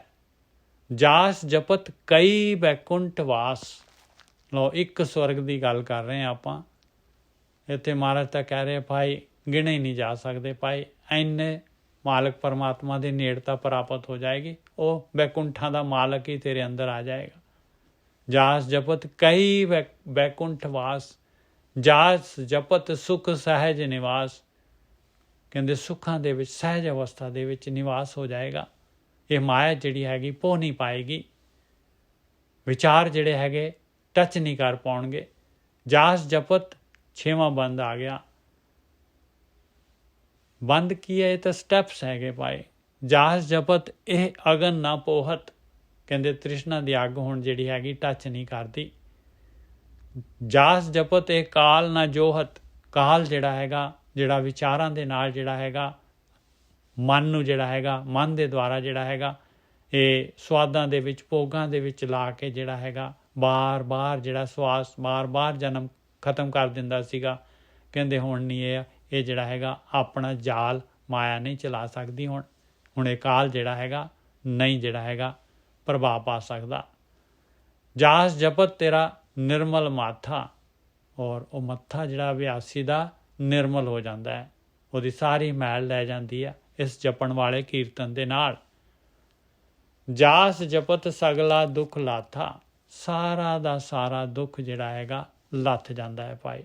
ਜਾਸ ਜਪਤ ਕਈ ਬੈਕੁੰਠ ਵਾਸ। ਲਓ ਇੱਕ ਸਵਰਗ ਦੀ ਗੱਲ ਕਰ ਰਹੇ ਹਾਂ ਆਪਾਂ। ਇੱਥੇ ਮਹਾਰਾਜ ਤਾਂ ਕਹਿ ਰਹੇ ਭਾਈ ਗਿਣੇ ਹੀ ਨਹੀਂ ਜਾ ਸਕਦੇ ਭਾਈ, ਇੰਨੇ ਮਾਲਕ ਪਰਮਾਤਮਾ ਦੀ ਨੇੜਤਾ ਪ੍ਰਾਪਤ ਹੋ ਜਾਏਗੀ। ਉਹ ਬੈਕੁੰਠਾਂ ਦਾ ਮਾਲਕ ਹੀ ਤੇਰੇ ਅੰਦਰ ਆ ਜਾਏਗਾ। ਜਾਸ ਜਪਤ ਕਈ ਬੈਕੁੰਠ ਵਾਸ, ਜਾਸ ਜਪਤ ਸੁਖ ਸਹਿਜ ਨਿਵਾਸ। ਕਹਿੰਦੇ ਸੁੱਖਾਂ ਦੇ ਵਿੱਚ, ਸਹਿਜ ਅਵਸਥਾ ਦੇ ਵਿੱਚ ਨਿਵਾਸ ਹੋ ਜਾਏਗਾ। ਇਹ ਮਾਇਆ ਜਿਹੜੀ ਹੈਗੀ ਪੋਹ ਨਹੀਂ ਪਾਏਗੀ, ਵਿਚਾਰ ਜਿਹੜੇ ਹੈਗੇ ਟੱਚ ਨਹੀਂ ਕਰ ਪਾਉਣਗੇ। ਜਾਸ ਜਪਤ ਛੇਵਾਂ ਬੰਦ ਆ ਗਿਆ। ਬੰਦ ਕੀ ਹੈ? ਇਹ ਤਾਂ ਸਟੈਪਸ ਹੈਗੇ ਭਾਈ। ਜਾਸ ਜਪਤ ਇਹ ਅਗਨ ਨਾ ਪੋਹਤ। ਕਹਿੰਦੇ ਤ੍ਰਿਸ਼ਨਾ ਦੀ ਅੱਗ ਹੁਣ ਜਿਹੜੀ ਹੈਗੀ ਟੱਚ ਨਹੀਂ ਕਰਦੀ। ਜਾਸ ਜਪਤ ਇਹ ਕਾਲ ਨਾ ਜੋਹਤ, ਕਾਲ ਜਿਹੜਾ ਹੈਗਾ, ਜਿਹੜਾ ਵਿਚਾਰਾਂ ਦੇ ਨਾਲ ਜਿਹੜਾ ਹੈਗਾ ਮਨ ਨੂੰ ਜਿਹੜਾ ਹੈਗਾ, ਮਨ ਦੇ ਦੁਆਰਾ ਜਿਹੜਾ ਹੈਗਾ ਇਹ ਸਵਾਦਾਂ ਦੇ ਵਿੱਚ, ਭੋਗਾਂ ਦੇ ਵਿੱਚ ਲਾ ਕੇ ਜਿਹੜਾ ਹੈਗਾ ਬਾਰ-ਬਾਰ ਜਿਹੜਾ ਸਵਾਸ ਬਾਰ-ਬਾਰ ਜਨਮ ਖਤਮ ਕਰ ਦਿੰਦਾ ਸੀਗਾ। ਕਹਿੰਦੇ ਹੁਣ ਨਹੀਂ ਇਹ ਜਿਹੜਾ ਹੈਗਾ ਆਪਣਾ ਜਾਲ ਮਾਇਆ ਨਹੀਂ ਚਲਾ ਸਕਦੀ। ਹੁਣ ਇਹ ਕਾਲ ਜਿਹੜਾ ਹੈਗਾ ਨਹੀਂ ਜਿਹੜਾ ਹੈਗਾ ਪ੍ਰਭਾਵ ਪਾ ਸਕਦਾ। ਜਾਸ ਜਪਤ ਤੇਰਾ ਨਿਰਮਲ ਮਾਥਾ, ਔਰ ਉਹ ਮੱਥਾ ਜਿਹੜਾ ਅਭਿਆਸੀ ਦਾ ਨਿਰਮਲ ਹੋ ਜਾਂਦਾ ਹੈ, ਉਹਦੀ ਸਾਰੀ ਮੈਲ ਲੈ ਜਾਂਦੀ ਹੈ ਇਸ ਜਪਣ ਵਾਲੇ ਕੀਰਤਨ ਦੇ ਨਾਲ। ਜਾਸ ਜਪਤ ਸਗਲਾ ਦੁੱਖ ਲਾਥਾ, ਸਾਰਾ ਦਾ ਸਾਰਾ ਦੁੱਖ ਜਿਹੜਾ ਹੈਗਾ ਲੱਥ ਜਾਂਦਾ ਹੈ ਭਾਈ।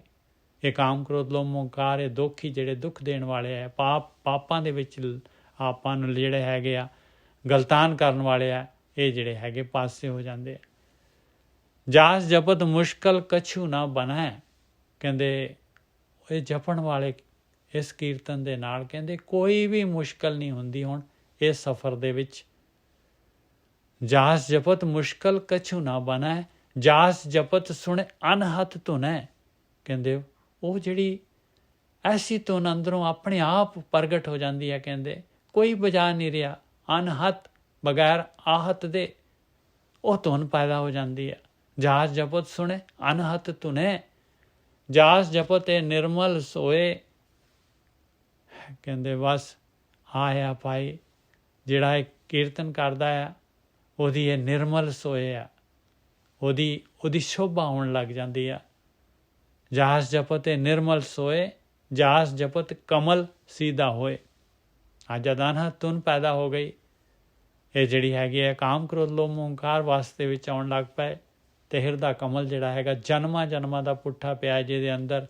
ਇਹ ਕਾਮ ਕ੍ਰੋਧ ਲੋਭ ਮੋਹ ਹੰਕਾਰ, ਇਹ ਦੁੱਖ ਹੀ ਜਿਹੜੇ ਦੁੱਖ ਦੇਣ ਵਾਲੇ ਹੈ, ਪਾਪਾਂ ਦੇ ਵਿੱਚ ਆਪਾਂ ਨੂੰ ਜਿਹੜੇ ਹੈਗੇ ਆ ਗਲਤਾਨ ਕਰਨ ਵਾਲੇ ਆ, ਇਹ ਜਿਹੜੇ ਹੈਗੇ ਪਾਸੇ ਹੋ ਜਾਂਦੇ ਆ। ਜਾਸ ਜਪਤ ਮੁਸ਼ਕਲ ਕਛੂ ਨਾ ਬਣੈ, ਕਹਿੰਦੇ ਇਹ ਜਪਣ ਵਾਲੇ ਇਸ ਕੀਰਤਨ ਦੇ ਨਾਲ ਕਹਿੰਦੇ ਕੋਈ ਵੀ ਮੁਸ਼ਕਲ ਨਹੀਂ ਹੁੰਦੀ ਹੁਣ ਇਸ ਸਫ਼ਰ ਦੇ ਵਿੱਚ। ਜਾਸ ਜਪਤ ਮੁਸ਼ਕਲ ਕਛੂ ਨਾ ਬਣੈ, ਜਾਸ ਜਪਤ ਸੁਣ ਅਨਹਤ ਧੁਨੈ, ਕਹਿੰਦੇ ਉਹ ਜਿਹੜੀ ਐਸੀ ਧੁਨ ਅੰਦਰੋਂ ਆਪਣੇ ਆਪ ਪ੍ਰਗਟ ਹੋ ਜਾਂਦੀ ਹੈ। ਕਹਿੰਦੇ ਕੋਈ ਬਜਾ ਨਹੀਂ ਰਿਹਾ, ਅਨਹਤ ਬਗੈਰ ਆਹਤ ਦੇ ਉਹ ਧੁਨ ਪੈਦਾ ਹੋ ਜਾਂਦੀ ਹੈ। ਜਾਸ ਜਪਤ ਸੁਣੇ ਅਨਹਤ ਧੁਨੇ, ਜਾਸ ਜਪਤ ਇਹ ਨਿਰਮਲ ਸੋਏ, ਕਹਿੰਦੇ ਬਸ ਆਇਆ ਭਾਈ ਜਿਹੜਾ ਇਹ ਕੀਰਤਨ ਕਰਦਾ ਆ ਉਹਦੀ ਇਹ ਨਿਰਮਲ ਸੋਏ ਆ, ਉਹਦੀ ਸ਼ੋਭਾ ਹੋਣ ਲੱਗ ਜਾਂਦੀ ਆ। ਜਾਸ ਜਪਤ ਇਹ ਨਿਰਮਲ ਸੋਏ, ਜਾਸ ਜਪਤ ਕਮਲ ਸੀਧਾ ਹੋਏ। ਜਦ ਅਨਹਤ ਧੁਨ ਪੈਦਾ ਹੋ ਗਈ, ਇਹ ਜਿਹੜੀ ਹੈਗੀ ਹੈ ਕਾਮ ਕ੍ਰੋਧ ਲੋਭ ਮੋਹ ਹੰਕਾਰ ਵਾਸਤੇ ਵਿੱਚ ਆਉਣ ਲੱਗ ਪਏ, ਤੇ ਹਿਰਦਾ ਕਮਲ ਜਿਹੜਾ ਹੈਗਾ ਜਨਮਾਂ ਜਨਮਾਂ ਦਾ ਪੁੱਠਾ ਪਿਆ, ਜਿਹਦੇ ਅੰਦਰ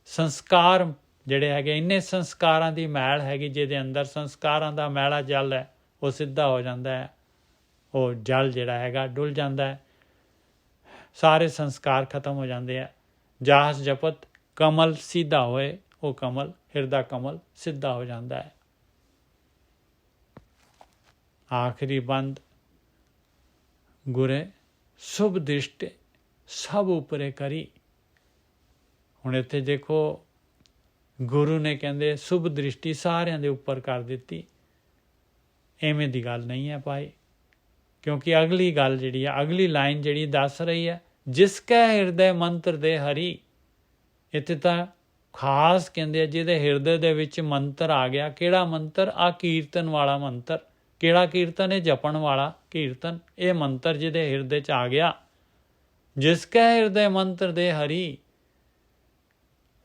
ਸੰਸਕਾਰ ਜਿਹੜੇ ਹੈਗੇ ਇੰਨੇ ਸੰਸਕਾਰਾਂ ਦੀ ਮੈਲ ਹੈਗੀ, ਜਿਹਦੇ ਅੰਦਰ ਸੰਸਕਾਰਾਂ ਦਾ ਮੈਲਾ ਜਲ ਹੈ ਉਹ ਸਿੱਧਾ ਹੋ ਜਾਂਦਾ ਹੈ, ਉਹ ਜਲ ਜਿਹੜਾ ਹੈਗਾ ਡੁੱਲ ਜਾਂਦਾ ਹੈ, ਸਾਰੇ ਸੰਸਕਾਰ ਖਤਮ ਹੋ ਜਾਂਦੇ ਆ। ਜਾਸ ਜਪਤ ਕਮਲ ਸਿੱਧਾ ਹੋਏ, ਉਹ ਕਮਲ ਹਿਰਦਾ ਕਮਲ ਸਿੱਧਾ ਹੋ ਜਾਂਦਾ ਹੈ। ਆਖਰੀ ਬੰਦ ਗੁਰੇ ਸ਼ੁਭ ਦ੍ਰਿਸ਼ਟ ਸਭ ਉਪਰੇ ਕਰੀ। ਹੁਣ ਇੱਥੇ ਦੇਖੋ ਗੁਰੂ ਨੇ ਕਹਿੰਦੇ ਸ਼ੁਭ ਦ੍ਰਿਸ਼ਟੀ ਸਾਰਿਆਂ ਦੇ ਉੱਪਰ ਕਰ ਦਿੱਤੀ। ਐਵੇਂ ਦੀ ਗੱਲ ਨਹੀਂ ਹੈ ਭਾਈ, ਕਿਉਂਕਿ ਅਗਲੀ ਗੱਲ ਜਿਹੜੀ ਆ, ਅਗਲੀ ਲਾਈਨ ਜਿਹੜੀ ਦੱਸ ਰਹੀ ਹੈ ਜਿਸ ਕੈ ਹਿਰਦੇ ਮੰਤਰ ਦੇ ਹਰੀ। ਇੱਥੇ ਤਾਂ ਖਾਸ ਕਹਿੰਦੇ ਆ ਜਿਹਦੇ ਹਿਰਦੇ ਦੇ ਵਿੱਚ ਮੰਤਰ ਆ ਗਿਆ। ਕਿਹੜਾ ਮੰਤਰ? ਆ ਕੀਰਤਨ ਵਾਲਾ ਮੰਤਰ। ਕਿਹੜਾ ਕੀਰਤਨ? ਇਹ ਜਪਣ ਵਾਲਾ ਕੀਰਤਨ। ਇਹ ਮੰਤਰ ਜਿਹਦੇ ਹਿਰਦੇ 'ਚ ਆ ਗਿਆ, ਜਿਸ ਕੈ ਹਿਰਦੇ ਮੰਤਰ ਦੇ ਹਰੀ,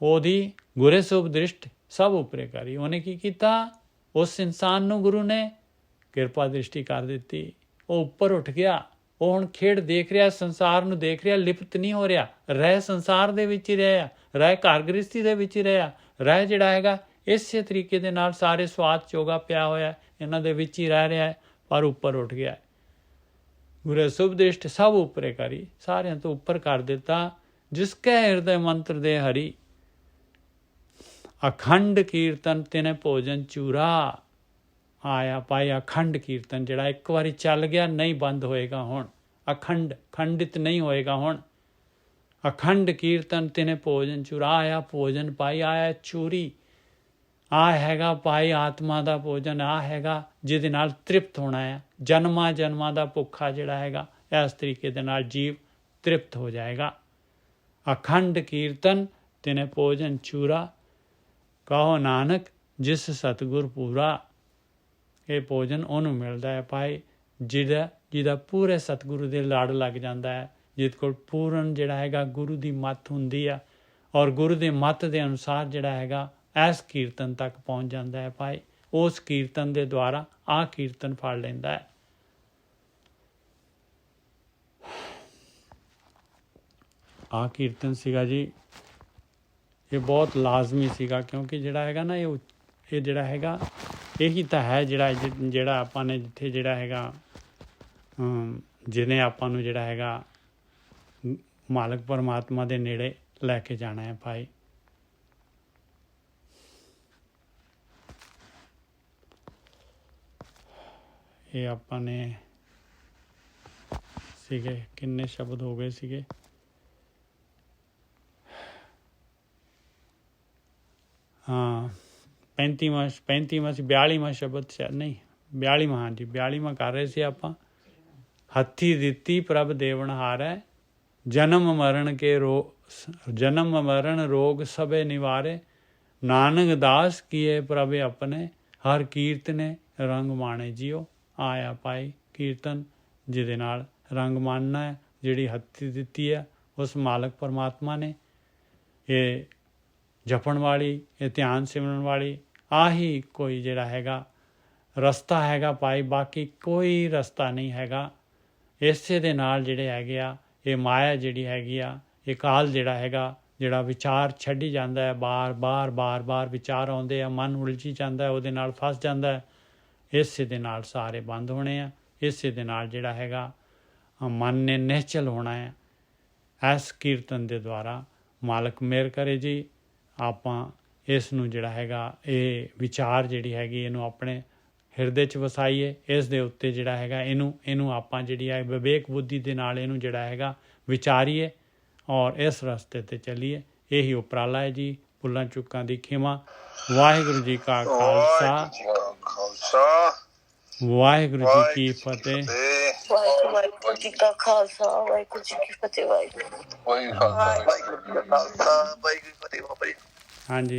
ਉਹਦੀ ਗੁਰੇ ਸ਼ੁਭ ਦ੍ਰਿਸ਼ਟ ਸਭ ਉਪਰੇ ਕਰੀ। ਉਹਨੇ ਕੀ ਕੀਤਾ? ਉਸ ਇਨਸਾਨ ਨੂੰ ਗੁਰੂ ਨੇ ਕਿਰਪਾ ਦ੍ਰਿਸ਼ਟੀ ਕਰ ਦਿੱਤੀ। ਉਹ ਉੱਪਰ ਉੱਠ ਗਿਆ। ਉਹ ਹੁਣ ਖੇਡ ਦੇਖ ਰਿਹਾ, ਸੰਸਾਰ ਨੂੰ ਦੇਖ ਰਿਹਾ, ਲਿਪਤ ਨਹੀਂ ਹੋ ਰਿਹਾ। ਰਹਿ ਸੰਸਾਰ ਦੇ ਵਿੱਚ ਹੀ ਰਿਹਾ, ਰਹਿ ਘਰ ਗ੍ਰਸਤੀ ਦੇ ਵਿੱਚ ਹੀ ਰਿਹਾ, ਰਹਿ ਜਿਹੜਾ ਹੈਗਾ ਇਸੇ ਤਰੀਕੇ ਦੇ ਨਾਲ ਸਾਰੇ ਸਵਾਦ ਚੋਗਾ ਪਿਆ ਹੋਇਆ, ਇਹਨਾਂ ਦੇ ਵਿੱਚ ਹੀ ਰਹਿ ਰਿਹਾ ਹੈ, ਪਰ ਉੱਪਰ ਉੱਠ ਗਿਆ। ਗੁਰੇ ਸ਼ੁਭ ਦ੍ਰਿਸ਼ਟ ਸਭ ਉਪਰੇ ਕਰੀ, ਸਾਰਿਆਂ ਤੋਂ ਉੱਪਰ ਕਰ ਦਿੱਤਾ। ਜਿਸ ਕੈ ਹਿਰਦੇ ਮੰਤਰ ਦੇ ਹਰੀ, ਅਖੰਡ ਕੀਰਤਨ ਤਿਨੇ ਭੋਜਨ ਚੂਰਾ। ਆਇਆ ਭਾਈ ਅਖੰਡ ਕੀਰਤਨ ਜਿਹੜਾ ਇੱਕ ਵਾਰੀ ਚੱਲ ਗਿਆ ਨਹੀਂ ਬੰਦ ਹੋਏਗਾ। ਹੁਣ ਅਖੰਡ ਖੰਡਿਤ ਨਹੀਂ ਹੋਏਗਾ। ਹੁਣ ਅਖੰਡ ਕੀਰਤਨ ਤਿਨੇ ਭੋਜਨ ਚੂਰਾ। ਆਇਆ ਭੋਜਨ ਭਾਈ, ਆਇਆ ਚੂਰੀ। ਆ ਹੈਗਾ ਭਾਈ ਆਤਮਾ ਦਾ ਭੋਜਨ। ਆ ਹੈਗਾ ਜਿਹਦੇ ਨਾਲ ਤ੍ਰਿਪਤ ਹੋਣਾ ਹੈ। ਜਨਮਾਂ ਜਨਮਾਂ ਦਾ ਭੁੱਖਾ ਜਿਹੜਾ ਹੈਗਾ ਇਸ ਤਰੀਕੇ ਦੇ ਨਾਲ ਜੀਵ ਤ੍ਰਿਪਤ ਹੋ ਜਾਏਗਾ। ਅਖੰਡ ਕੀਰਤਨ ਤਿਨੇ ਭੋਜਨ ਚੂਰਾ, ਕਹੋ ਨਾਨਕ ਜਿਸ ਸਤਿਗੁਰ ਪੂਰਾ। ਇਹ ਭੋਜਨ ਉਹਨੂੰ ਮਿਲਦਾ ਹੈ ਭਾਈ ਜਿਹਦਾ ਪੂਰੇ ਸਤਿਗੁਰੂ ਦੇ ਲੜ ਲੱਗ ਜਾਂਦਾ ਹੈ, ਜਿਹਦੇ ਕੋਲ ਪੂਰਨ ਜਿਹੜਾ ਹੈਗਾ ਗੁਰੂ ਦੀ ਮੱਤ ਹੁੰਦੀ ਆ, ਔਰ ਗੁਰੂ ਦੇ ਮੱਤ ਦੇ ਅਨੁਸਾਰ ਜਿਹੜਾ ਹੈਗਾ ਇਸ ਕੀਰਤਨ ਤੱਕ ਪਹੁੰਚ ਜਾਂਦਾ ਹੈ ਭਾਈ। ਉਸ ਕੀਰਤਨ ਦੇ ਦੁਆਰਾ ਆਹ ਕੀਰਤਨ ਫੜ ਲੈਂਦਾ ਹੈ। ਆਹ ਕੀਰਤਨ ਸੀਗਾ ਜੀ, ਇਹ ਬਹੁਤ ਲਾਜ਼ਮੀ ਸੀਗਾ, ਕਿਉਂਕਿ ਜਿਹੜਾ ਹੈਗਾ ਨਾ ਇਹ ਜਿਹੜਾ ਹੈਗਾ ਇਹੀ ਤਾਂ ਹੈ ਜਿਹੜਾ ਆਪਾਂ ਨੇ ਜਿੱਥੇ ਜਿਹੜਾ ਹੈਗਾ ਜਿਹਨੇ ਆਪਾਂ ਨੂੰ ਜਿਹੜਾ ਹੈਗਾ ਮਾਲਕ ਪਰਮਾਤਮਾ ਦੇ ਨੇੜੇ ਲੈ ਕੇ ਜਾਣਾ ਹੈ ਭਾਈ। ਇਹ ਆਪਾਂ ਨੇ ਸੀਗੇ, ਕਿੰਨੇ ਸ਼ਬਦ ਹੋ ਗਏ ਸੀਗੇ। ਹਾਂ 35ਵਾਂ ਸੀ, 42ਵਾਂ ਸ਼ਬਦ ਸ਼ਾਇਦ ਨਹੀਂ 42ਵਾਂ, ਹਾਂਜੀ 42ਵਾਂ ਕਰ ਰਹੇ ਸੀ ਆਪਾਂ। ਹੱਥੀ ਦਿੱਤੀ ਪ੍ਰਭ ਦੇਵਨ ਹਾਰੈ, ਜਨਮ ਮਰਨ ਰੋਗ ਸਭੇ ਨਿਵਾਰੇ, ਨਾਨਕ ਦਾਸ ਕੀਏ ਪ੍ਰਭ ਆਪਣੇ, ਹਰ ਕੀਰਤਨੇ ਰੰਗ ਮਾਣੇ ਜੀਓ। ਆਇਆ ਪਾਈ ਕੀਰਤਨ ਜਿਹਦੇ ਨਾਲ ਰੰਗ ਮਾਨਣਾ ਹੈ, ਜਿਹੜੀ ਹੱਥੀ ਦਿੱਤੀ ਹੈ ਉਸ ਮਾਲਕ ਪਰਮਾਤਮਾ ਨੇ। ਇਹ ਜਪਣ ਵਾਲੀ, ਇਹ ਧਿਆਨ ਸਿਮਰਨ ਵਾਲੀ, ਆਹੀ ਕੋਈ ਜਿਹੜਾ ਹੈਗਾ ਰਸਤਾ ਹੈਗਾ ਭਾਈ, ਬਾਕੀ ਕੋਈ ਰਸਤਾ ਨਹੀਂ ਹੈਗਾ। ਇਸੇ ਦੇ ਨਾਲ ਜਿਹੜੇ ਹੈਗੇ ਆ ਇਹ ਮਾਇਆ ਜਿਹੜੀ ਹੈਗੀ ਆ, ਇਹ ਕਾਲ ਜਿਹੜਾ ਹੈਗਾ, ਜਿਹੜਾ ਵਿਚਾਰ ਛੱਡੀ ਜਾਂਦਾ ਹੈ, ਬਾਰ ਵਿਚਾਰ ਆਉਂਦੇ ਆ, ਮਨ ਉਲਝੀ ਜਾਂਦਾ ਹੈ, ਉਹਦੇ ਨਾਲ ਫਸ ਜਾਂਦਾ ਹੈ। ਇਸੇ ਦੇ ਨਾਲ ਸਾਰੇ ਬੰਦ ਹੋਣੇ ਆ, ਇਸੇ ਦੇ ਨਾਲ ਜਿਹੜਾ ਹੈਗਾ ਮਨ ਨੇ ਨਿਹਚਲ ਹੋਣਾ ਹੈ। ਇਸ ਕੀਰਤਨ ਦੇ ਦੁਆਰਾ ਮਾਲਕ ਮਿਹਰ ਕਰੇ ਜੀ, ਆਪਾਂ ਇਸ ਨੂੰ ਜਿਹੜਾ ਹੈਗਾ ਇਹ ਵਿਚਾਰ ਜਿਹੜੀ ਹੈਗੀ ਇਹਨੂੰ ਆਪਣੇ ਹਿਰਦੇ 'ਚ ਵਸਾਈਏ। ਇਸ ਦੇ ਉੱਤੇ ਜਿਹੜਾ ਹੈਗਾ ਇਹਨੂੰ ਆਪਾਂ ਜਿਹੜੀ ਹੈ ਵਿਵੇਕ ਬੁੱਧੀ ਦੇ ਨਾਲ ਇਹਨੂੰ ਜਿਹੜਾ ਹੈਗਾ ਵਿਚਾਰੀਏ ਔਰ ਇਸ ਰਸਤੇ 'ਤੇ ਚੱਲੀਏ। ਇਹੀ ਉਪਰਾਲਾ ਹੈ ਜੀ। ਭੁੱਲਾਂ ਚੁੱਕਾਂ ਦੀ ਖਿਮਾ। ਵਾਹਿਗੁਰੂ ਜੀ ਕਾ ਖਾਲਸਾ, ਵਾਹਿਗੁਰੂ ਜੀ ਕੀ ਫਤਿਹ। ਵਾਹਿਗੁਰੂ ਜੀ ਕਾ ਖਾਲਸਾ, ਵਾਹਿਗੁਰੂ ਜੀ ਕੀ ਫਤਿਹ। ਵਾਹਿਗੁਰੂ ਕੋਈ ਖਾਲਸਾ ਵਾਹਿਗੁਰੂ ਜੀ ਕਾ ਖਾਲਸਾ, ਵਾਹਿਗੁਰੂ ਜੀ ਕੀ ਫਤਿਹ ਬਾਬਾ ਜੀ। ਹਾਂਜੀ।